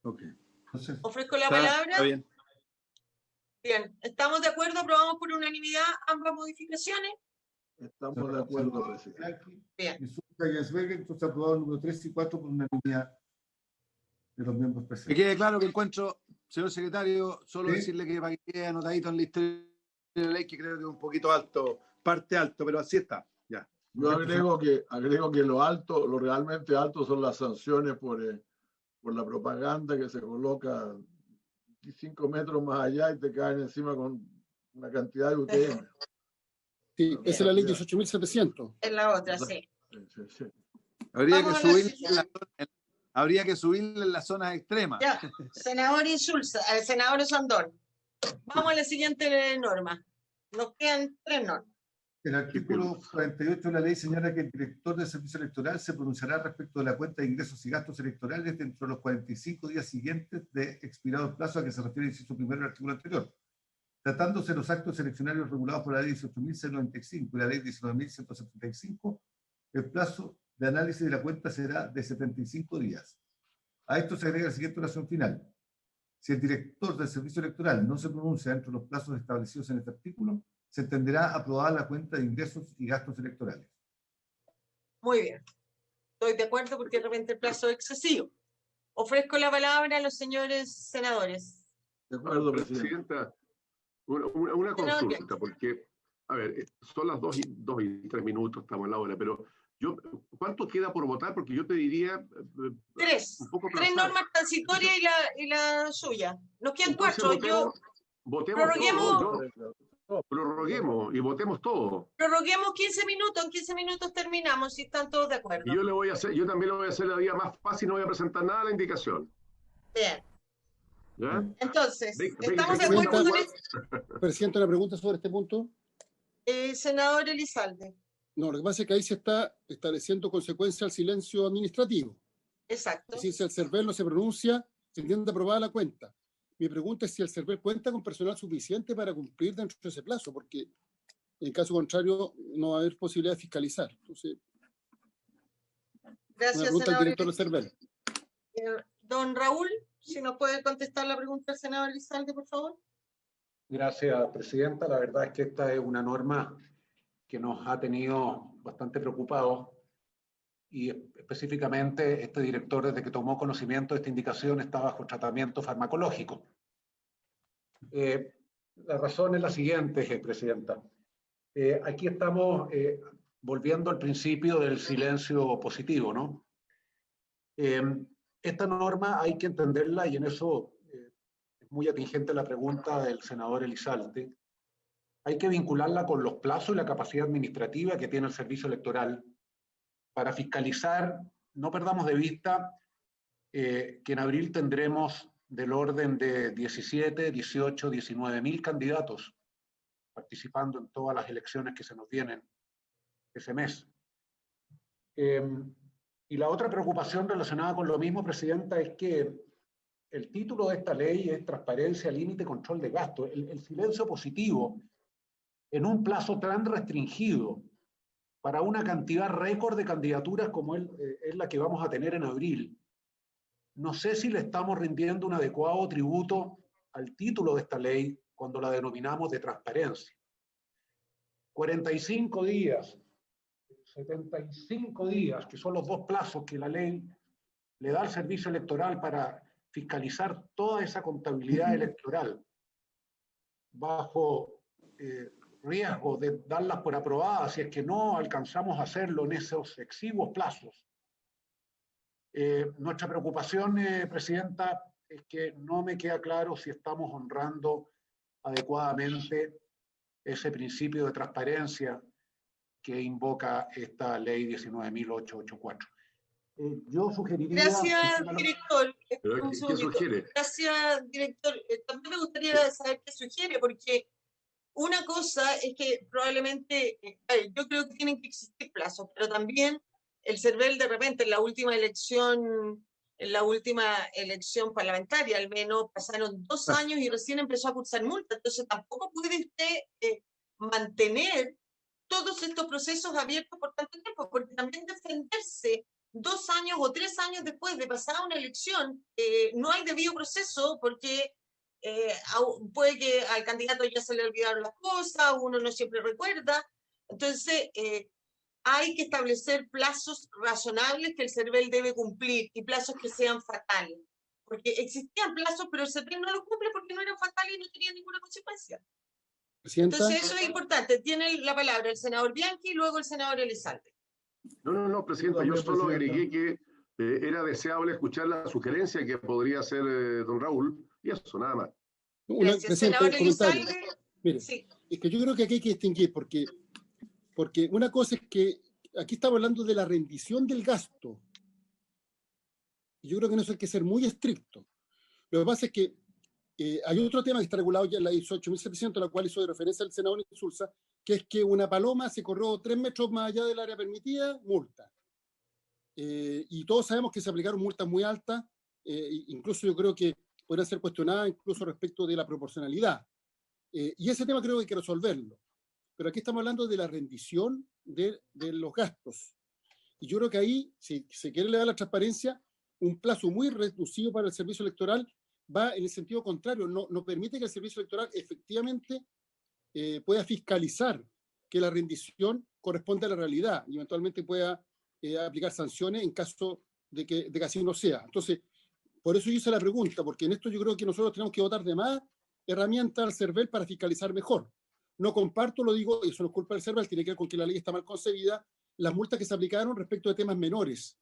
Okay. Entonces, ofrezco la palabra. Está bien. Bien, ¿estamos de acuerdo? ¿Aprobamos por unanimidad ambas modificaciones? Estamos de acuerdo, presidente. Bien. Entonces aprobado el número 3 y 4 por unanimidad de los miembros presentes. Que quede claro que encuentro, señor secretario, solo ¿Sí? decirle que para que quede anotadito en la historia de la ley, que creo que es un poquito alto, parte alto, pero así está. Ya. Yo agrego que lo realmente alto son las sanciones por la propaganda que se coloca 5 metros más allá y te caen encima con una cantidad de UTM. Sí, esa es la ley 18.700. Es la otra, sí. Sí. Habría que subirle en las zonas extremas. Ya, senador Insulza, senador Sandón. Vamos a la siguiente norma. Nos quedan 3 normas. El artículo 48 de la ley señala que el director del servicio electoral se pronunciará respecto de la cuenta de ingresos y gastos electorales dentro de los 45 días siguientes de expirado el plazo a que se refiere el inciso primero del artículo anterior. Tratándose de los actos eleccionarios regulados por la ley 18.695 y la ley 19.175, el plazo de análisis de la cuenta será de 75 días. A esto se agrega la siguiente oración final. Si el director del servicio electoral no se pronuncia dentro de los plazos establecidos en este artículo, se entenderá aprobada la cuenta de ingresos y gastos electorales. Muy bien. Estoy de acuerdo porque de repente el plazo es excesivo. Ofrezco la palabra a los señores senadores. De acuerdo, presidenta. Una consulta, porque, a ver, son las 2 y 3 minutos, estamos en la hora, pero ¿cuánto queda por votar? Porque yo te diría... 3 normas transitorias y la suya. Nos quedan 4. Prorroguemos y votemos todo. Prorroguemos 15 minutos, en 15 minutos terminamos, si están todos de acuerdo. Y yo también lo voy a hacer la vida más fácil, no voy a presentar nada a la indicación. Bien. ¿Ya? Entonces, ¿estamos de acuerdo con eso? Presidente, una pregunta sobre este punto. Senador Elizalde. No, lo que pasa es que ahí se está estableciendo consecuencia al silencio administrativo. Exacto. Es decir, si el CERVEL no se pronuncia, se entiende aprobada la cuenta. Mi pregunta es si el CERVEL cuenta con personal suficiente para cumplir dentro de ese plazo, porque en caso contrario no va a haber posibilidad de fiscalizar. Entonces, Gracias, una pregunta al senador. director del CERVEL. Don Raúl, si nos puede contestar la pregunta del senador Elizalde, por favor. Gracias, presidenta. La verdad es que esta es una norma que nos ha tenido bastante preocupados y específicamente este director, desde que tomó conocimiento de esta indicación, está bajo tratamiento farmacológico. La razón es la siguiente, presidenta. Aquí estamos volviendo al principio del silencio positivo, ¿no? Esta norma hay que entenderla, y en eso es muy atingente la pregunta del senador Elizalde. Hay que vincularla con los plazos y la capacidad administrativa que tiene el servicio electoral para fiscalizar. No perdamos de vista que en abril tendremos del orden de 17, 18, 19.000 candidatos participando en todas las elecciones que se nos vienen ese mes. Y la otra preocupación relacionada con lo mismo, presidenta, es que el título de esta ley es transparencia, límite, control de gasto. El silencio positivo en un plazo tan restringido para una cantidad récord de candidaturas como es la que vamos a tener en abril. No sé si le estamos rindiendo un adecuado tributo al título de esta ley cuando la denominamos de transparencia. 45 días, 75 días, que son los dos plazos que la ley le da al servicio electoral para fiscalizar toda esa contabilidad electoral, bajo riesgo de darlas por aprobadas si es que no alcanzamos a hacerlo en esos exiguos plazos. Nuestra preocupación, presidenta, es que no me queda claro si estamos honrando adecuadamente ese principio de transparencia que invoca esta ley 19.884. Yo sugeriría... Gracias, director. ¿Qué sugiere? Gracias, director. También me gustaría saber qué sugiere, porque una cosa es que probablemente, yo creo que tienen que existir plazos, pero también el CERVEL de repente en la última elección parlamentaria, al menos pasaron 2 años y recién empezó a cursar multa. Entonces tampoco puede usted mantener todos estos procesos abiertos por tanto tiempo, porque también defenderse 2 años o 3 años después de pasada una elección, no hay debido proceso, porque puede que al candidato ya se le olvidaron las cosas, uno no siempre recuerda. Entonces, hay que establecer plazos razonables que el CERVEL debe cumplir y plazos que sean fatales. Porque existían plazos, pero el CERVEL no los cumple porque no eran fatales y no tenían ninguna consecuencia. Presidenta. Entonces, eso es importante. Tiene la palabra el senador Bianchi y luego el senador Elizalde. No, presidenta, yo solo agregué que era deseable escuchar la sugerencia que podría hacer don Raúl, y eso, nada más. Gracias, senador Elizalde. Mire, sí. Es que yo creo que aquí hay que distinguir, porque una cosa es que aquí estamos hablando de la rendición del gasto. Y yo creo que en eso hay que ser muy estricto. Lo que pasa es que hay otro tema que está regulado ya en la 18.700, a la cual hizo referencia el senador Insulza, que es que una paloma se corrió 3 metros más allá del área permitida, multa. Y todos sabemos que se aplicaron multas muy altas, incluso yo creo que podrían ser cuestionadas incluso respecto de la proporcionalidad. Y ese tema creo que hay que resolverlo. Pero aquí estamos hablando de la rendición de los gastos. Y yo creo que ahí, si se quiere le da la transparencia, un plazo muy reducido para el servicio electoral va en el sentido contrario, no permite que el servicio electoral efectivamente pueda fiscalizar que la rendición corresponde a la realidad y eventualmente pueda aplicar sanciones en caso de que así no sea. Entonces, por eso yo hice la pregunta, porque en esto yo creo que nosotros tenemos que dotar de más herramientas al CERVEL para fiscalizar mejor. No comparto, lo digo, y eso no es culpa del CERVEL, tiene que ver con que la ley está mal concebida, las multas que se aplicaron respecto de temas menores.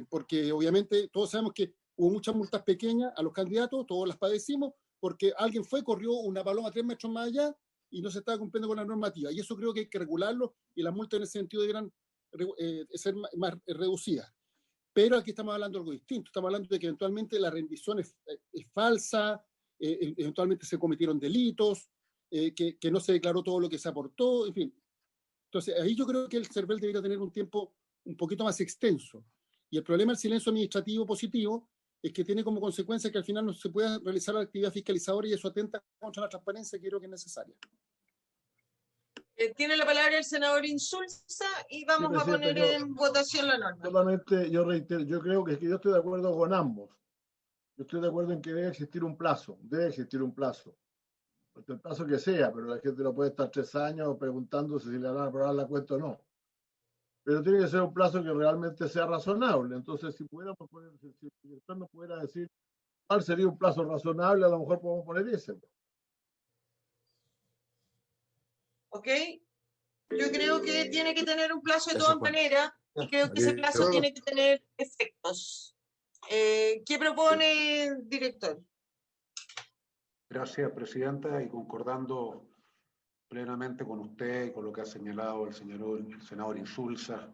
Porque obviamente todos sabemos que hubo muchas multas pequeñas a los candidatos, todos las padecimos, porque alguien corrió una paloma 3 metros más allá y no se estaba cumpliendo con la normativa. Y eso creo que hay que regularlo y las multas en ese sentido deberán ser más reducidas. Pero aquí estamos hablando de algo distinto. Estamos hablando de que eventualmente la rendición es falsa, eventualmente se cometieron delitos, que no se declaró todo lo que se aportó, en fin. Entonces, ahí yo creo que el CERVEL debería tener un tiempo un poquito más extenso. Y el problema del silencio administrativo positivo es que tiene como consecuencia que al final no se pueda realizar la actividad fiscalizadora y eso atenta contra la transparencia que creo que es necesaria. Tiene la palabra el senador Insulza y vamos a poner en votación la norma. Solamente yo reitero, yo creo que yo estoy de acuerdo con ambos. Yo estoy de acuerdo en que debe existir un plazo, el plazo que sea, pero la gente no puede estar 3 años preguntándose si le van a aprobar la cuenta o no. Pero tiene que ser un plazo que realmente sea razonable. Entonces, si pudiéramos poner, si el director nos pudiera decir cuál sería un plazo razonable, a lo mejor podemos poner ese. ¿Ok? Yo creo que tiene que tener un plazo de todas maneras y creo que ese plazo tiene que tener efectos. ¿Qué propone, director? Gracias, presidenta, y concordando plenamente con usted y con lo que ha señalado el senador Insulza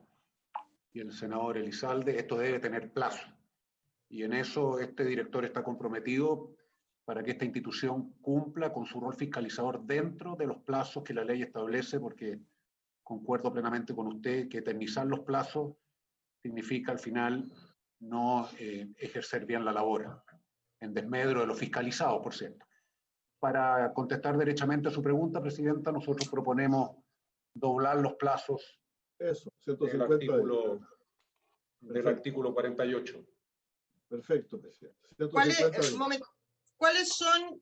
y el senador Elizalde, esto debe tener plazo. Y en eso este director está comprometido para que esta institución cumpla con su rol fiscalizador dentro de los plazos que la ley establece, porque concuerdo plenamente con usted que eternizar los plazos significa al final no ejercer bien la labor, en desmedro de los fiscalizados, por cierto. Para contestar derechamente a su pregunta, presidenta, nosotros proponemos doblar los plazos del artículo 48. Perfecto, presidente. ¿Cuáles son,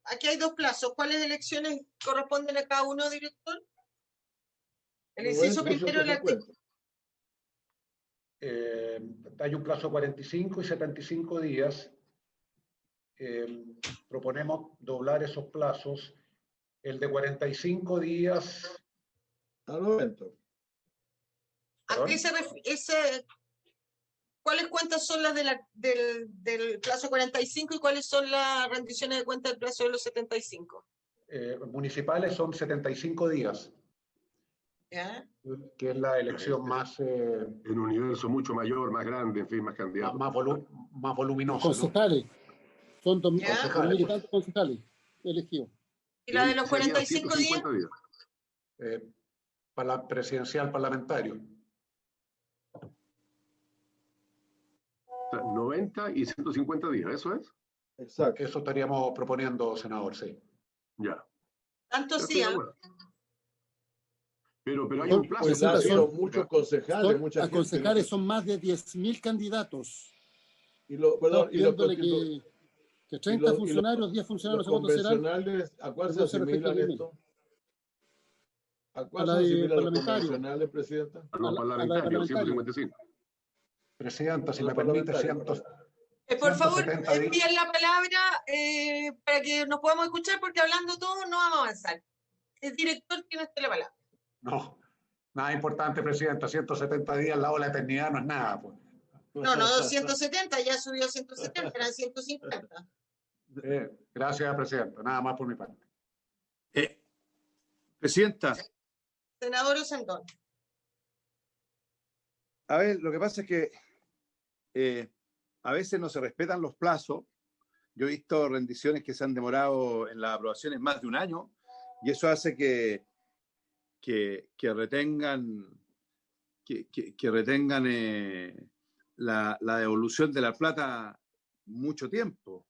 aquí hay 2 plazos, ¿cuáles elecciones corresponden a cada uno, director? El inciso primero del artículo. Hay un plazo de 45 y 75 días. Proponemos doblar esos plazos. El de 45 días. Al momento. ¿A qué se refiere? ¿Cuáles cuentas son las del plazo 45 y cuáles son las rendiciones de cuentas del plazo de los 75? Municipales son 75 días. ¿Ya? Que es la elección más... en un universo mucho mayor, más grande, en fin, más candidatos. Más voluminoso. Concejales. Son 2.000 y pues. tantos concejales elegidos. ¿Y la de los 45 días? Para presidencial parlamentario. 90 y 150 días, ¿eso es? Exacto. Eso estaríamos proponiendo, senador, sí. Ya. Tanto sí, Pero hay un plazo. Son muchos concejales, muchas concejales son más de 10.000 candidatos. Que 30 funcionarios, 10 funcionarios los convencionales, ¿a cuál se asimilan esto? ¿A cuál se asimilan los convencionales, presidenta? A los parlamentarios, 155. Presidenta, si me permite, por favor, envíen la palabra para que nos podamos escuchar, porque hablando todos no vamos a avanzar. El director tiene usted la palabra. No, nada importante, presidenta. 170 días, la ola de eternidad no es nada. Pues. No, 270, ya subió a 170, eran 150. Gracias, presidenta. Nada más por mi parte. Presidenta. Senador Osandón. A ver, lo que pasa es que a veces no se respetan los plazos. Yo he visto rendiciones que se han demorado en las aprobaciones más de un año y eso hace que retengan la devolución de la plata mucho tiempo.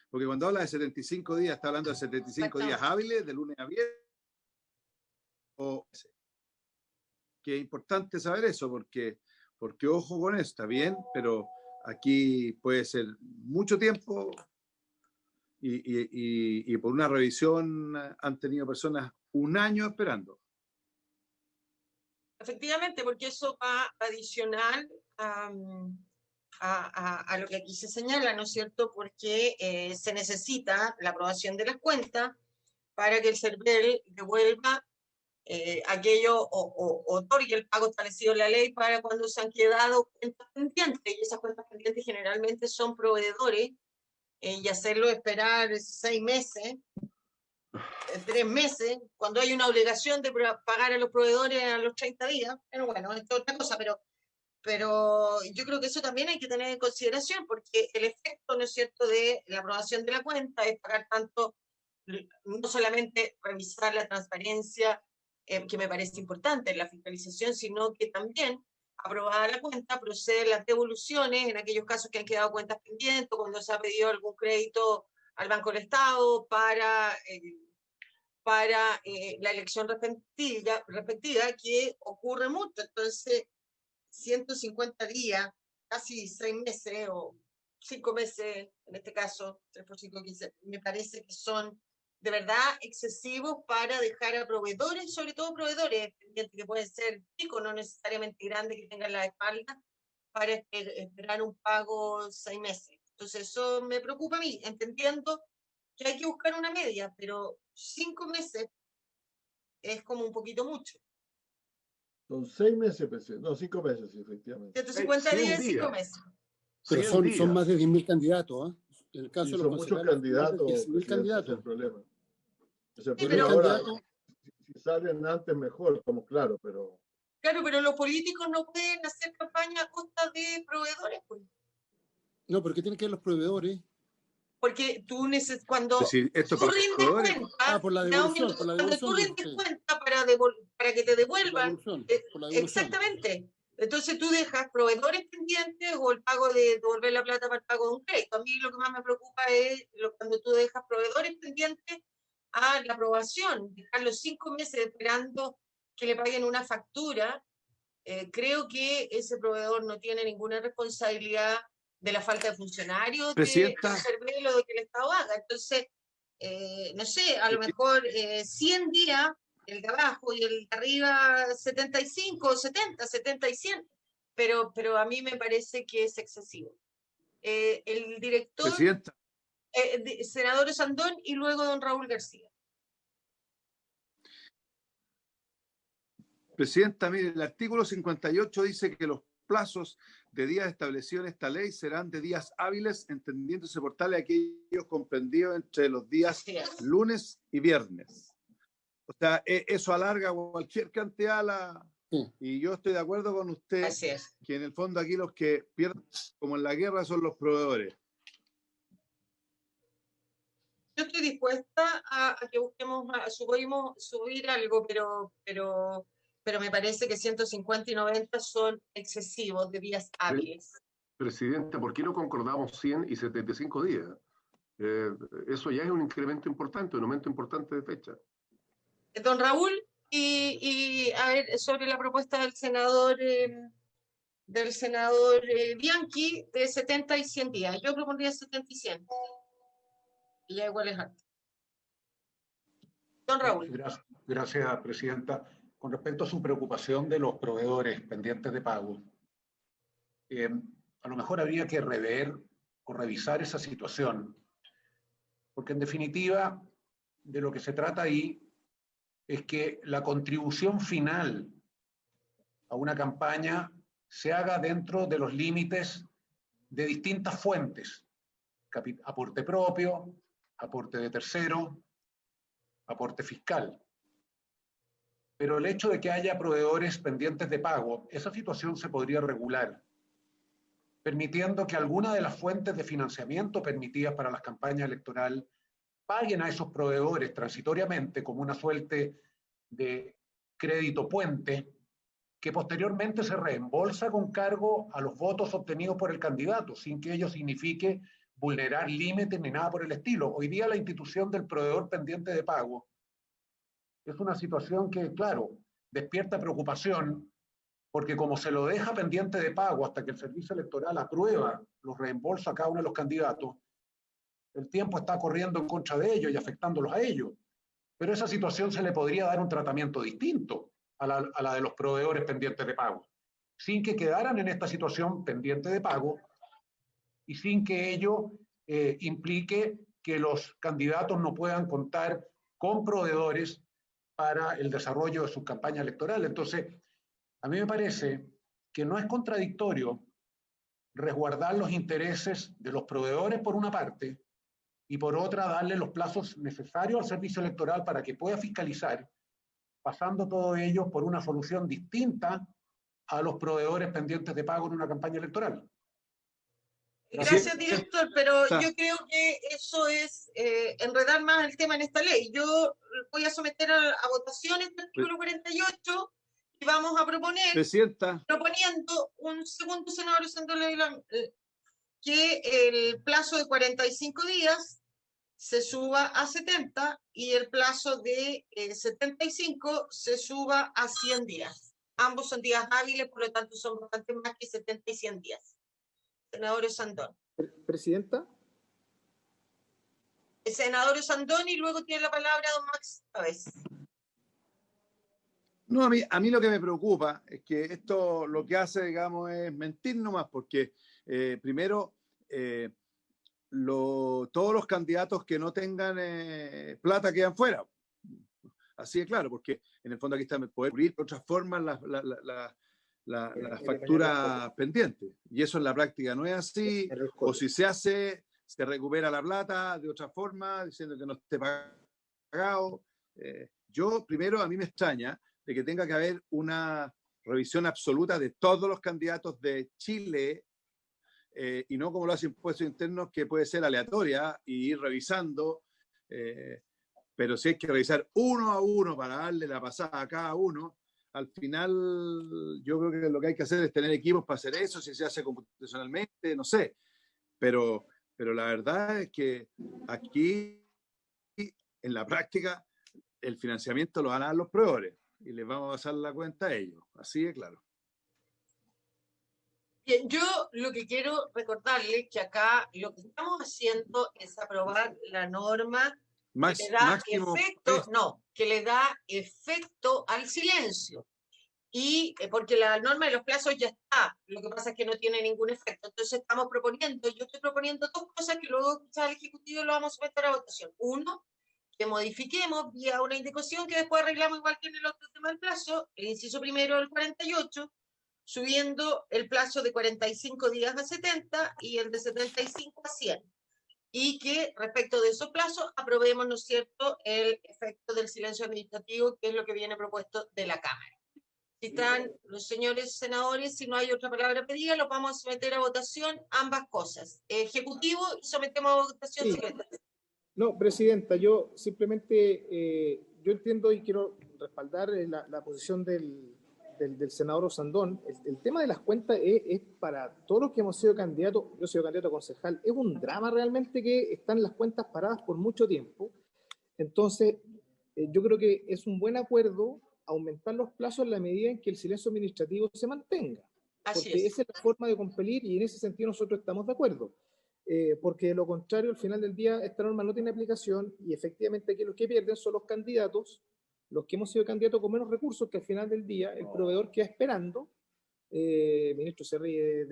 Porque cuando habla de 75 días, está hablando de 75 días hábiles, de lunes a viernes. Que es importante saber eso, porque ojo con eso, está bien, pero aquí puede ser mucho tiempo y por una revisión han tenido personas un año esperando. Efectivamente, porque eso va adicional a lo que aquí se señala, ¿no es cierto? Porque se necesita la aprobación de las cuentas para que el CERVEL devuelva aquello o otorgue el pago establecido en la ley para cuando se han quedado cuentas pendientes, y esas cuentas pendientes generalmente son proveedores, y hacerlo esperar 6 meses, 3 meses, cuando hay una obligación de pagar a los proveedores a los 30 días, pero bueno, esto es otra cosa, pero yo creo que eso también hay que tener en consideración, porque el efecto, ¿no es cierto?, de la aprobación de la cuenta es pagar tanto, no solamente revisar la transparencia, que me parece importante en la fiscalización, sino que también aprobada la cuenta, proceden las devoluciones en aquellos casos que han quedado cuentas pendientes, cuando se ha pedido algún crédito al Banco del Estado para la elección respectiva, que ocurre mucho. Entonces, 150 días, casi 6 meses o 5 meses, en este caso, 3 por 5, 15, me parece que son de verdad excesivos para dejar a proveedores, sobre todo proveedores que pueden ser chicos, no necesariamente grandes, que tengan la espalda, para esperar un pago 6 meses. Entonces, eso me preocupa a mí, entendiendo que hay que buscar una media, pero 5 meses es como un poquito mucho. Son 6 meses, no, 5 meses, sí, efectivamente. 150 días, 5 meses. Pero son más de 10.000 candidatos, ¿eh? En el caso Sí, de los son muchos candidatos, 10.000 candidatos. ese es el problema. Sí, pero ahora, si salen antes mejor, estamos claros, pero... Claro, pero los políticos no pueden hacer campaña a costa de proveedores, pues. No, porque tienen que ver los proveedores. Porque tú cuando decir, esto tú para rindes proveedores. cuenta, Por la devolución, por la cuando devolución. tú rindes Sí. cuenta para que te devuelvan, Por la devolución. exactamente. Entonces tú dejas proveedores pendientes o el pago de devolver la plata para el pago de un crédito. A mí lo que más me preocupa es cuando tú dejas proveedores pendientes a la aprobación, dejar los 5 meses esperando que le paguen una factura. Creo que ese proveedor no tiene ninguna responsabilidad de la falta de funcionarios de Cervel o de que el Estado haga. Entonces, no sé, a lo mejor 100 días el de abajo y el de arriba 75, 70, 70 y 100, pero a mí me parece que es excesivo. El director, senador Sandón y luego don Raúl García. Presidenta, mire, el artículo 58 dice que los plazos de días establecidos en esta ley serán de días hábiles, entendiéndose por tales aquellos comprendidos entre los días lunes y viernes. O sea, eso alarga cualquier cantidad y yo estoy de acuerdo con usted que en el fondo aquí los que pierden, como en la guerra, son los proveedores. Yo estoy dispuesta a que busquemos subir algo, pero me parece que 150 y 90 son excesivos de días hábiles. Presidenta, ¿por qué no concordamos 100 y 75 días? Eso ya es un incremento importante, un aumento importante de fecha. Don Raúl, y a ver, sobre la propuesta del senador Bianchi de 70 y 100 días. Yo propondría 70 y 100. Y ya igual es harto. Don Raúl. Gracias, presidenta. Con respecto a su preocupación de los proveedores pendientes de pago, a lo mejor habría que rever o revisar esa situación, porque en definitiva de lo que se trata ahí es que la contribución final a una campaña se haga dentro de los límites de distintas fuentes: aporte propio, aporte de tercero, aporte fiscal. Pero el hecho de que haya proveedores pendientes de pago, esa situación se podría regular, permitiendo que alguna de las fuentes de financiamiento permitidas para las campañas electorales paguen a esos proveedores transitoriamente como una suerte de crédito puente que posteriormente se reembolsa con cargo a los votos obtenidos por el candidato, sin que ello signifique vulnerar límites ni nada por el estilo. Hoy día la institución del proveedor pendiente de pago es una situación que, claro, despierta preocupación, porque como se lo deja pendiente de pago hasta que el servicio electoral aprueba los reembolsos a cada uno de los candidatos, el tiempo está corriendo en contra de ellos y afectándolos a ellos. Pero esa situación se le podría dar un tratamiento distinto a la de los proveedores pendientes de pago, sin que quedaran en esta situación pendiente de pago y sin que ello implique que los candidatos no puedan contar con proveedores para el desarrollo de sus campañas electorales. Entonces, a mí me parece que no es contradictorio resguardar los intereses de los proveedores por una parte y por otra darle los plazos necesarios al servicio electoral para que pueda fiscalizar, pasando todo ello por una solución distinta a los proveedores pendientes de pago en una campaña electoral. Gracias, director, pero yo creo que eso es enredar más el tema en esta ley. Yo voy a someter a votación este artículo 48 Y vamos a proponer, Presidenta, proponiendo un segundo, senador Sandola, que el plazo de 45 días se suba a 70 y el plazo de 75 se suba a 100 días. Ambos son días hábiles, por lo tanto son bastante más que 70 y 100 días. Senador Sandón. Presidenta. El senador Sandón y luego tiene la palabra don Max Pavés. no, a mí lo que me preocupa es que esto lo que hace, digamos, es mentir nomás, porque primero, todos los candidatos que no tengan plata quedan fuera. Así de claro, porque en el fondo aquí está poder cubrir de otras formas las facturas pendientes. Y eso en la práctica no es así, o si se hace, se recupera la plata de otra forma, diciendo que no esté pagado. Yo, primero, a mí me extraña de que tenga que haber una revisión absoluta de todos los candidatos de Chile, y no como lo hace Impuestos Internos, que puede ser aleatoria y ir revisando, pero si hay que revisar uno a uno para darle la pasada a cada uno, al final yo creo que lo que hay que hacer es tener equipos para hacer eso, si se hace computacionalmente, no sé, pero la verdad es que aquí, en la práctica, el financiamiento lo van a dar los proveedores y les vamos a pasar la cuenta a ellos, así de claro. Bien, yo lo que quiero recordarles que acá lo que estamos haciendo es aprobar la norma que le da efecto, que le da efecto al silencio. Y porque la norma de los plazos ya está, lo que pasa es que no tiene ningún efecto. Entonces yo estoy proponiendo dos cosas que luego quizás el Ejecutivo lo vamos a someter a votación. Uno, que modifiquemos vía una indicación que después arreglamos igual que en el otro tema del plazo, el inciso primero del 48, subiendo el plazo de 45 días a 70 y el de 75 a 100. Y que respecto de esos plazos aprobemos, ¿no es cierto?, el efecto del silencio administrativo, que es lo que viene propuesto de la Cámara. Si están los señores senadores, si no hay otra palabra pedida, los vamos a someter a votación ambas cosas. Ejecutivo y sometemos a votación secretaria. No, Presidenta, yo simplemente, yo entiendo y quiero respaldar la posición del senador Osandón. El tema de las cuentas es para todos los que hemos sido candidatos, yo he sido candidato a concejal, es un drama realmente que están las cuentas paradas por mucho tiempo. Entonces, yo creo que es un buen acuerdo aumentar los plazos en la medida en que el silencio administrativo se mantenga. Porque esa es la forma de compelir y en ese sentido nosotros estamos de acuerdo. Porque de lo contrario, al final del día, esta norma no tiene aplicación y efectivamente aquí los que pierden son los candidatos, los que hemos sido candidatos con menos recursos, que al final del día el proveedor queda esperando. Ministro se ríe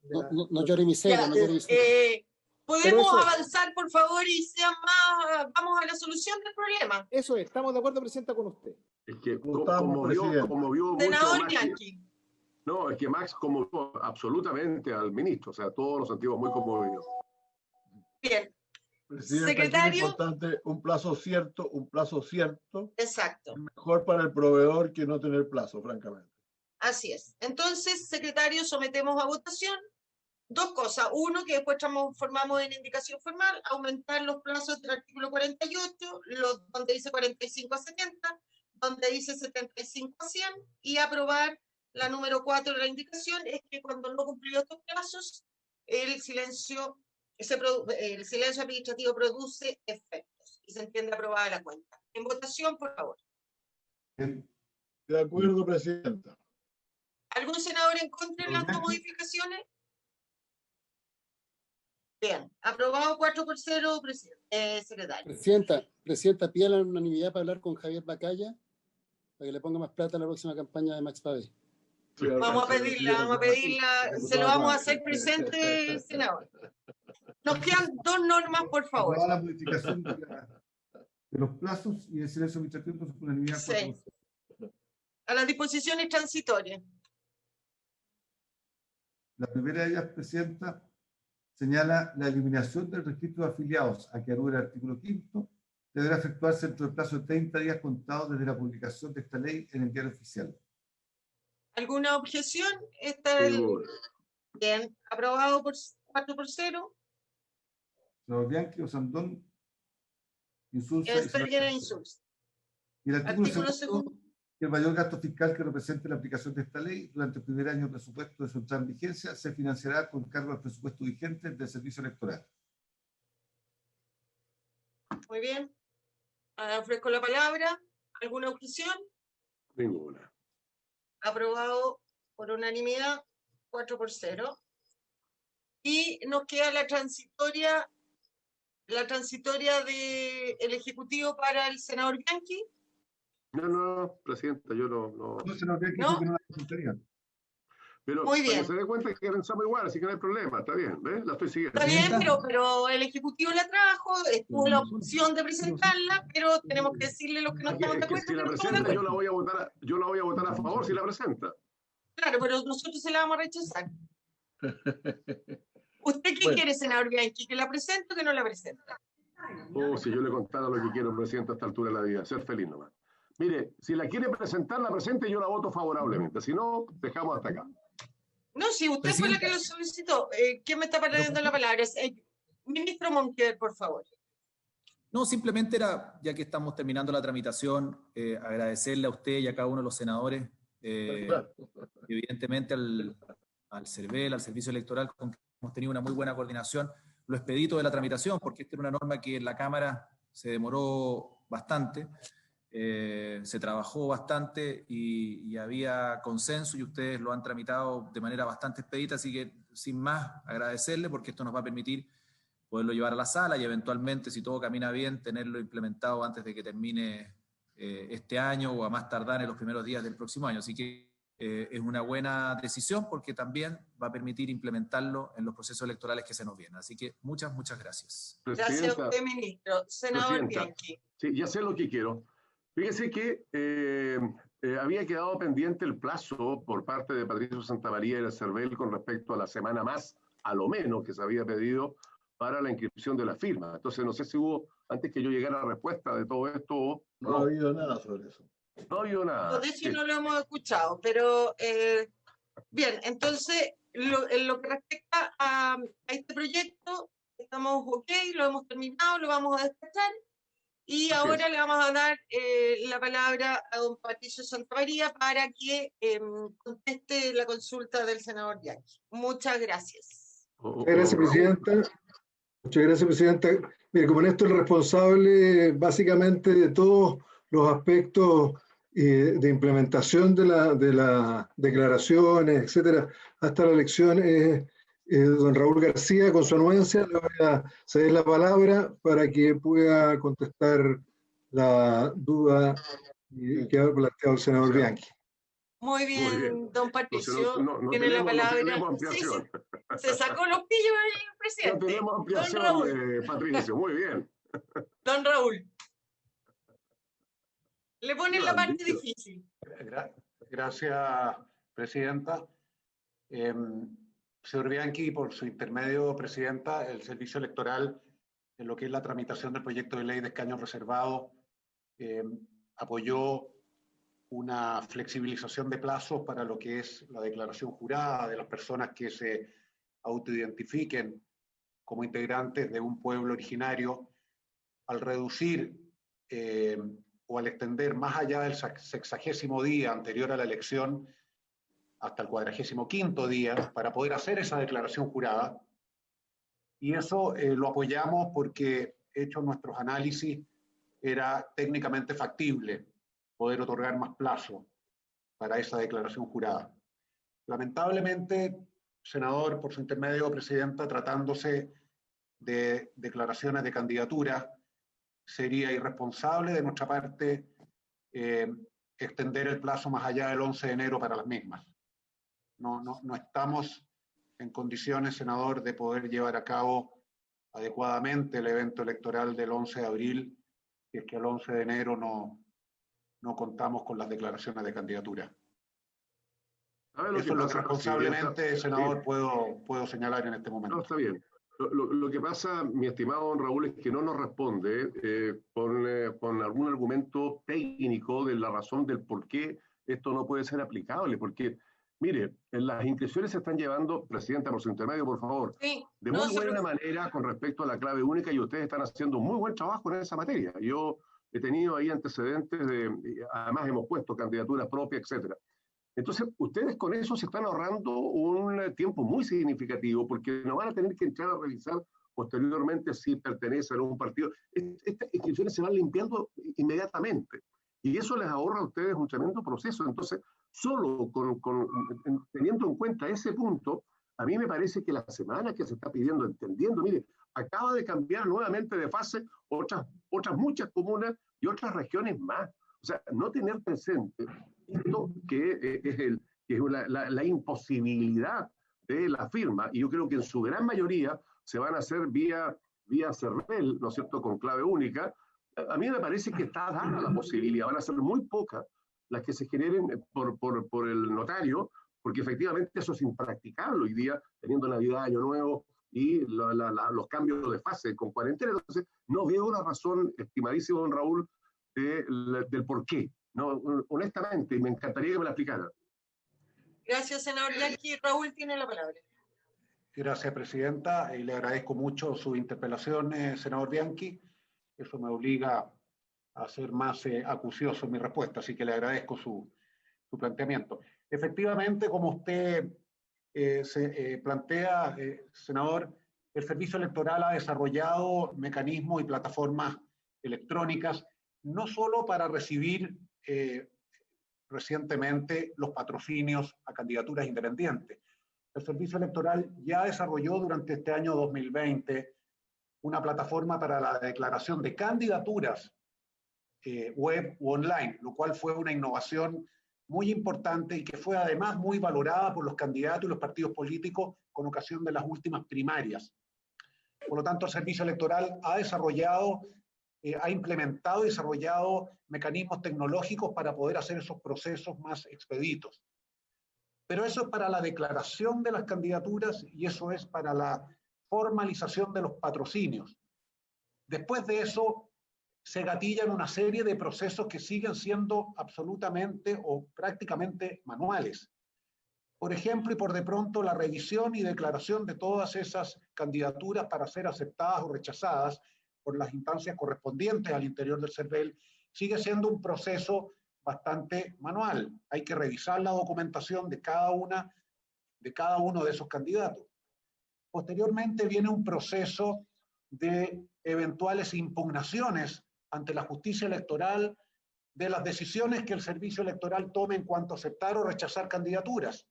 No llore miseria, no llore miseria. ¿Podemos avanzar, por favor, y sea más, vamos a la solución del problema? Eso es, estamos de acuerdo, Presidenta, con usted. Es que como vio senador mucho Bianchi. No, es que Max conmovió absolutamente al ministro, o sea, todos los antiguos muy conmovidos. Bien. Presidente, Secretario. es importante un plazo cierto. Exacto. Es mejor para el proveedor que no tener plazo, francamente. Así es. Entonces, secretario, sometemos a votación dos cosas. Uno, que después transformamos en indicación formal, aumentar los plazos del artículo 48, donde dice 45 a 70, donde dice 75 a 100, y aprobar la número 4 de la indicación, es que cuando no cumplió estos plazos, el silencio administrativo produce efectos y se entiende aprobada la cuenta. En votación, por favor. De acuerdo, Presidenta. ¿Algún senador en contra de las dos modificaciones? Bien, aprobado 4-0, secretario. Presidenta, pida la unanimidad para hablar con Javier Bacalla, para que le ponga más plata a la próxima campaña de Max Pavés. Vamos a pedirla, se lo vamos a hacer presente, senador. Nos quedan dos normas, por favor. La modificación de los plazos y el silencio administrativo por unanimidad. Sí. A las disposiciones transitorias. La primera de ellas, Presidenta, señala la eliminación del registro de afiliados a que alude el artículo 5º deberá efectuarse dentro del plazo de 30 días contados desde la publicación de esta ley en el diario oficial. ¿Alguna objeción? Bien, aprobado por 4-0. Senador Bianchi, Osandón, Insulza Y el artículo segundo. que el mayor gasto fiscal que represente la aplicación de esta ley durante el primer año de presupuesto de su entrada en vigencia se financiará con cargo al presupuesto vigente del servicio electoral. Muy bien. Ofrezco la palabra. ¿Alguna objeción? Ninguna. Aprobado por unanimidad, 4-0. Y nos queda la transitoria del Ejecutivo para el senador Bianchi. No, presidenta, yo no. No se nos ve que ¿No? no la presentaría. Pero Muy bien. para que se dé cuenta que pensamos igual, así que no hay problema, está bien, ¿ves? La estoy siguiendo. Está bien, pero el Ejecutivo la trajo, tuvo la opción de presentarla, pero tenemos que decirle los que no estamos de Es que acuerdo. si la que no estamos de presenta, yo acuerdo. la voy a votar a favor si la presenta. Claro, pero nosotros se la vamos a rechazar. ¿Usted qué Bueno. quiere, senador Bianchi? ¿Que la presente o que no la presente? Oh, si yo le contara lo que quiero, presidente, a esta altura de la vida, ser feliz nomás. Mire, si la quiere presentar, la presente y yo la voto favorablemente. Si no, dejamos hasta acá. No, si usted fue la que lo solicitó. ¿Quién me está pidiendo la palabra? Ministro Montiel, por favor. No, simplemente era, ya que estamos terminando la tramitación, agradecerle a usted y a cada uno de los senadores, evidentemente al CERVEL, al Servicio Electoral, con que hemos tenido una muy buena coordinación, lo expedito de la tramitación, porque esta era una norma que en la Cámara se demoró bastante, se trabajó bastante y había consenso y ustedes lo han tramitado de manera bastante expedita, así que sin más agradecerle porque esto nos va a permitir poderlo llevar a la sala y eventualmente, si todo camina bien, tenerlo implementado antes de que termine este año o a más tardar en los primeros días del próximo año. Así que es una buena decisión porque también va a permitir implementarlo en los procesos electorales que se nos vienen. Así que muchas gracias. Gracias a usted, ministro. Senador Presidenta, Bianchi. Sí, ya sé lo que quiero. Fíjese que había quedado pendiente el plazo por parte de Patricio Santamaría y el CERVEL con respecto a la semana más, a lo menos, que se había pedido para la inscripción de la firma. Entonces, no sé si hubo, antes que yo llegara a la respuesta de todo esto, o No ha habido nada sobre eso. no ha habido nada. De hecho, no lo hemos escuchado, pero bien, entonces, en lo que respecta a este proyecto, estamos ok, lo hemos terminado, lo vamos a despachar. Y Así ahora es. le vamos a dar la palabra a don Patricio Santamaría para que conteste la consulta del senador Bianchi. Muchas gracias. Muchas gracias, presidenta. Muchas gracias, presidenta. Mire, como Néstor es responsable básicamente de todos los aspectos de implementación de las declaraciones, etcétera, hasta la elección, don Raúl García, con su anuencia, le voy a ceder la palabra para que pueda contestar la duda que ha planteado el senador Bianchi. Muy bien, don Patricio, no tiene la palabra. tenemos ampliación. Se sacó los pillos el No presidente. tenemos Don ampliación, Raúl. Patricio. Muy bien. Don Raúl. Le ponen la parte Maldito. difícil. Gracias, presidenta. Señor Bianchi, por su intermedio, presidenta, el Servicio Electoral, en lo que es la tramitación del proyecto de ley de escaños reservados, apoyó una flexibilización de plazos para lo que es la declaración jurada de las personas que se autoidentifiquen como integrantes de un pueblo originario, al reducir o al extender más allá del 60º día anterior a la elección hasta el 45º día para poder hacer esa declaración jurada. Y eso lo apoyamos porque, hechos nuestros análisis, era técnicamente factible poder otorgar más plazo para esa declaración jurada. Lamentablemente, senador, por su intermedio, presidenta, tratándose de declaraciones de candidatura, sería irresponsable de nuestra parte extender el plazo más allá del 11 de enero para las mismas. No estamos en condiciones, senador, de poder llevar a cabo adecuadamente el evento electoral del 11 de abril, si es que el 11 de enero no contamos con las declaraciones de candidatura. Eso es lo que responsablemente, senador, puedo señalar en este momento. No, está bien. Lo que pasa, mi estimado don Raúl, es que no nos responde con algún argumento técnico de la razón del por qué esto no puede ser aplicable, porque, mire, las inscripciones se están llevando, presidenta, por su intermedio, por favor, de muy buena manera con respecto a la clave única y ustedes están haciendo muy buen trabajo en esa materia. Yo he tenido ahí antecedentes además hemos puesto candidaturas propias, etcétera. Entonces, ustedes con eso se están ahorrando un tiempo muy significativo, porque no van a tener que entrar a revisar posteriormente si pertenecen a un partido. Estas inscripciones se van limpiando inmediatamente, y eso les ahorra a ustedes un tremendo proceso. Entonces, solo teniendo en cuenta ese punto, a mí me parece que la semana que se está pidiendo, entendiendo, mire, acaba de cambiar nuevamente de fase otras muchas comunas y otras regiones más. O sea, no tener presente esto que es la imposibilidad de la firma, y yo creo que en su gran mayoría se van a hacer vía CERVEL, ¿no es cierto?, con clave única. A mí me parece que está dada la posibilidad, van a ser muy pocas las que se generen por el notario, porque efectivamente eso es impracticable hoy día, teniendo Navidad, Año Nuevo y los cambios de fase con cuarentena. Entonces, no veo una razón, estimadísimo don Raúl, del por qué. No, honestamente, me encantaría que me la explicara. Gracias, senador Bianchi. Raúl tiene la palabra. Gracias, presidenta, y le agradezco mucho su interpelación, senador Bianchi. Eso me obliga a ser más acucioso en mi respuesta, así que le agradezco su planteamiento. Efectivamente, como usted se plantea, senador, el Servicio Electoral ha desarrollado mecanismos y plataformas electrónicas, no solo para recibir recientemente los patrocinios a candidaturas independientes. El Servicio Electoral ya desarrolló durante este año 2020 una plataforma para la declaración de candidaturas web u online, lo cual fue una innovación muy importante y que fue además muy valorada por los candidatos y los partidos políticos con ocasión de las últimas primarias. Por lo tanto, el Servicio Electoral ha desarrollado, ha implementado y desarrollado mecanismos tecnológicos para poder hacer esos procesos más expeditos. Pero eso es para la declaración de las candidaturas y eso es para la formalización de los patrocinios. Después de eso, se gatillan una serie de procesos que siguen siendo absolutamente o prácticamente manuales. Por ejemplo, y por de pronto, la revisión y declaración de todas esas candidaturas para ser aceptadas o rechazadas por las instancias correspondientes al interior del CERVEL sigue siendo un proceso bastante manual. Hay que revisar la documentación de cada uno de esos candidatos. Posteriormente viene un proceso de eventuales impugnaciones ante la justicia electoral de las decisiones que el Servicio Electoral tome en cuanto a aceptar o rechazar candidaturas.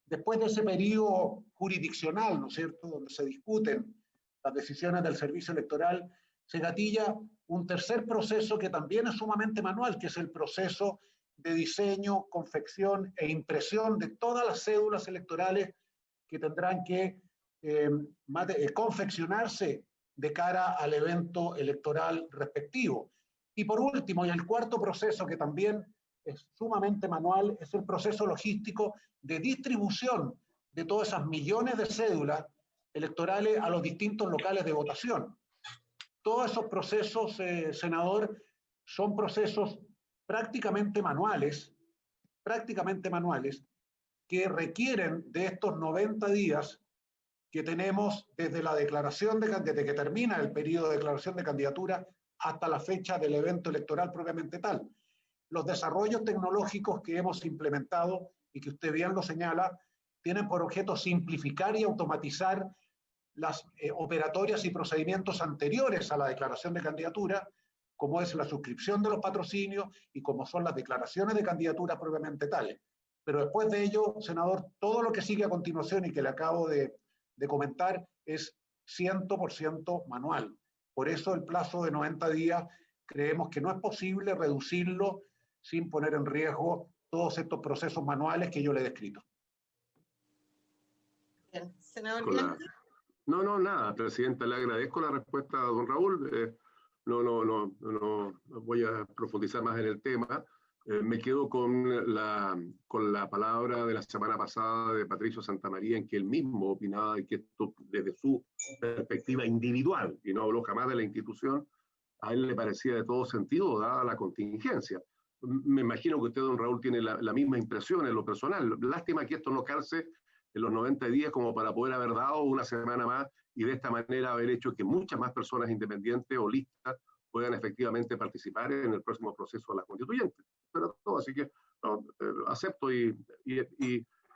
Después de ese periodo jurisdiccional, ¿no es cierto?, donde se discuten las decisiones del Servicio Electoral, se gatilla un tercer proceso que también es sumamente manual, que es el proceso de diseño, confección e impresión de todas las cédulas electorales que tendrán que confeccionarse de cara al evento electoral respectivo. Y por último, y el cuarto proceso que también es sumamente manual, es el proceso logístico de distribución de todas esas millones de cédulas electorales a los distintos locales de votación. Todos esos procesos, senador, son procesos prácticamente manuales que requieren de estos 90 días que tenemos desde la declaración desde que termina el periodo de declaración de candidatura hasta la fecha del evento electoral propiamente tal. Los desarrollos tecnológicos que hemos implementado y que usted bien lo señala, tienen por objeto simplificar y automatizar las operatorias y procedimientos anteriores a la declaración de candidatura, como es la suscripción de los patrocinios y como son las declaraciones de candidatura propiamente tales. Pero después de ello, senador, todo lo que sigue a continuación y que le acabo de comentar es 100% manual. Por eso el plazo de 90 días creemos que no es posible reducirlo sin poner en riesgo todos estos procesos manuales que yo le he descrito. Bien, senador Bianchi. No, nada, presidenta, le agradezco la respuesta a don Raúl. No voy a profundizar más en el tema. Me quedo con la palabra de la semana pasada de Patricio Santamaría, en que él mismo opinaba que esto, desde su perspectiva individual, y no habló jamás de la institución, a él le parecía de todo sentido, dada la contingencia. Me imagino que usted, don Raúl, tiene la misma impresión en lo personal. Lástima que esto no calce en los 90 días como para poder haber dado una semana más y de esta manera haber hecho que muchas más personas independientes o listas puedan efectivamente participar en el próximo proceso de la constituyente. Pero todo, así que no, acepto y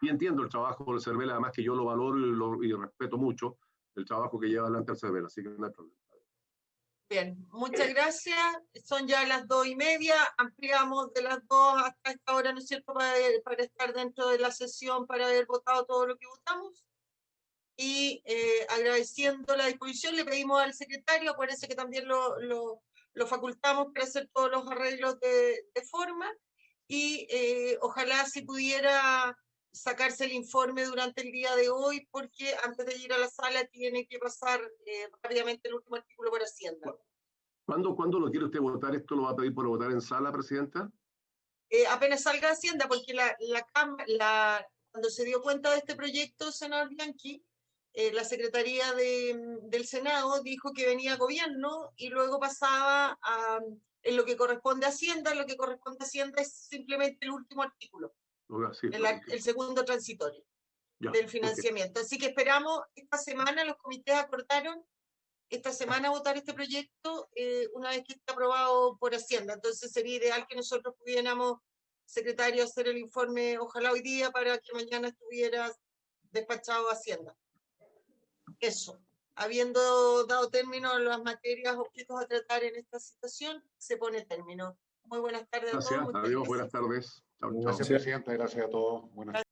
entiendo el trabajo del CERVEL, además que yo lo valoro y respeto mucho el trabajo que lleva adelante el CERVEL, así que no hay problema. Bien, muchas gracias. Son ya las 2:30. Ampliamos de las 2 hasta esta hora, ¿no es cierto?, para estar dentro de la sesión, para haber votado todo lo que votamos. Y agradeciendo la disposición, le pedimos al secretario, acuérdense que también lo facultamos para hacer todos los arreglos de forma. Y ojalá si pudiera sacarse el informe durante el día de hoy, porque antes de ir a la sala tiene que pasar rápidamente el último artículo por Hacienda. ¿Cuándo lo quiere usted votar? ¿Esto lo va a pedir por votar en sala, Presidenta? Apenas salga Hacienda, porque cuando se dio cuenta de este proyecto, senador Bianchi, la Secretaría del Senado dijo que venía gobierno y luego pasaba en lo que corresponde a Hacienda. Lo que corresponde a Hacienda es simplemente el último artículo. Sí, el segundo transitorio ya, del financiamiento. Okay. Así que esperamos esta semana, los comités acordaron esta semana votar este proyecto una vez que esté aprobado por Hacienda. Entonces sería ideal que nosotros pudiéramos, secretario, hacer el informe, ojalá hoy día, para que mañana estuviera despachado Hacienda. Eso. Habiendo dado término a las materias, objetos a tratar en esta situación, se pone término. Muy buenas tardes a todos. Gracias, adiós, buenas tardes. Chao, chao. Gracias, Presidenta, gracias a todos. Buenas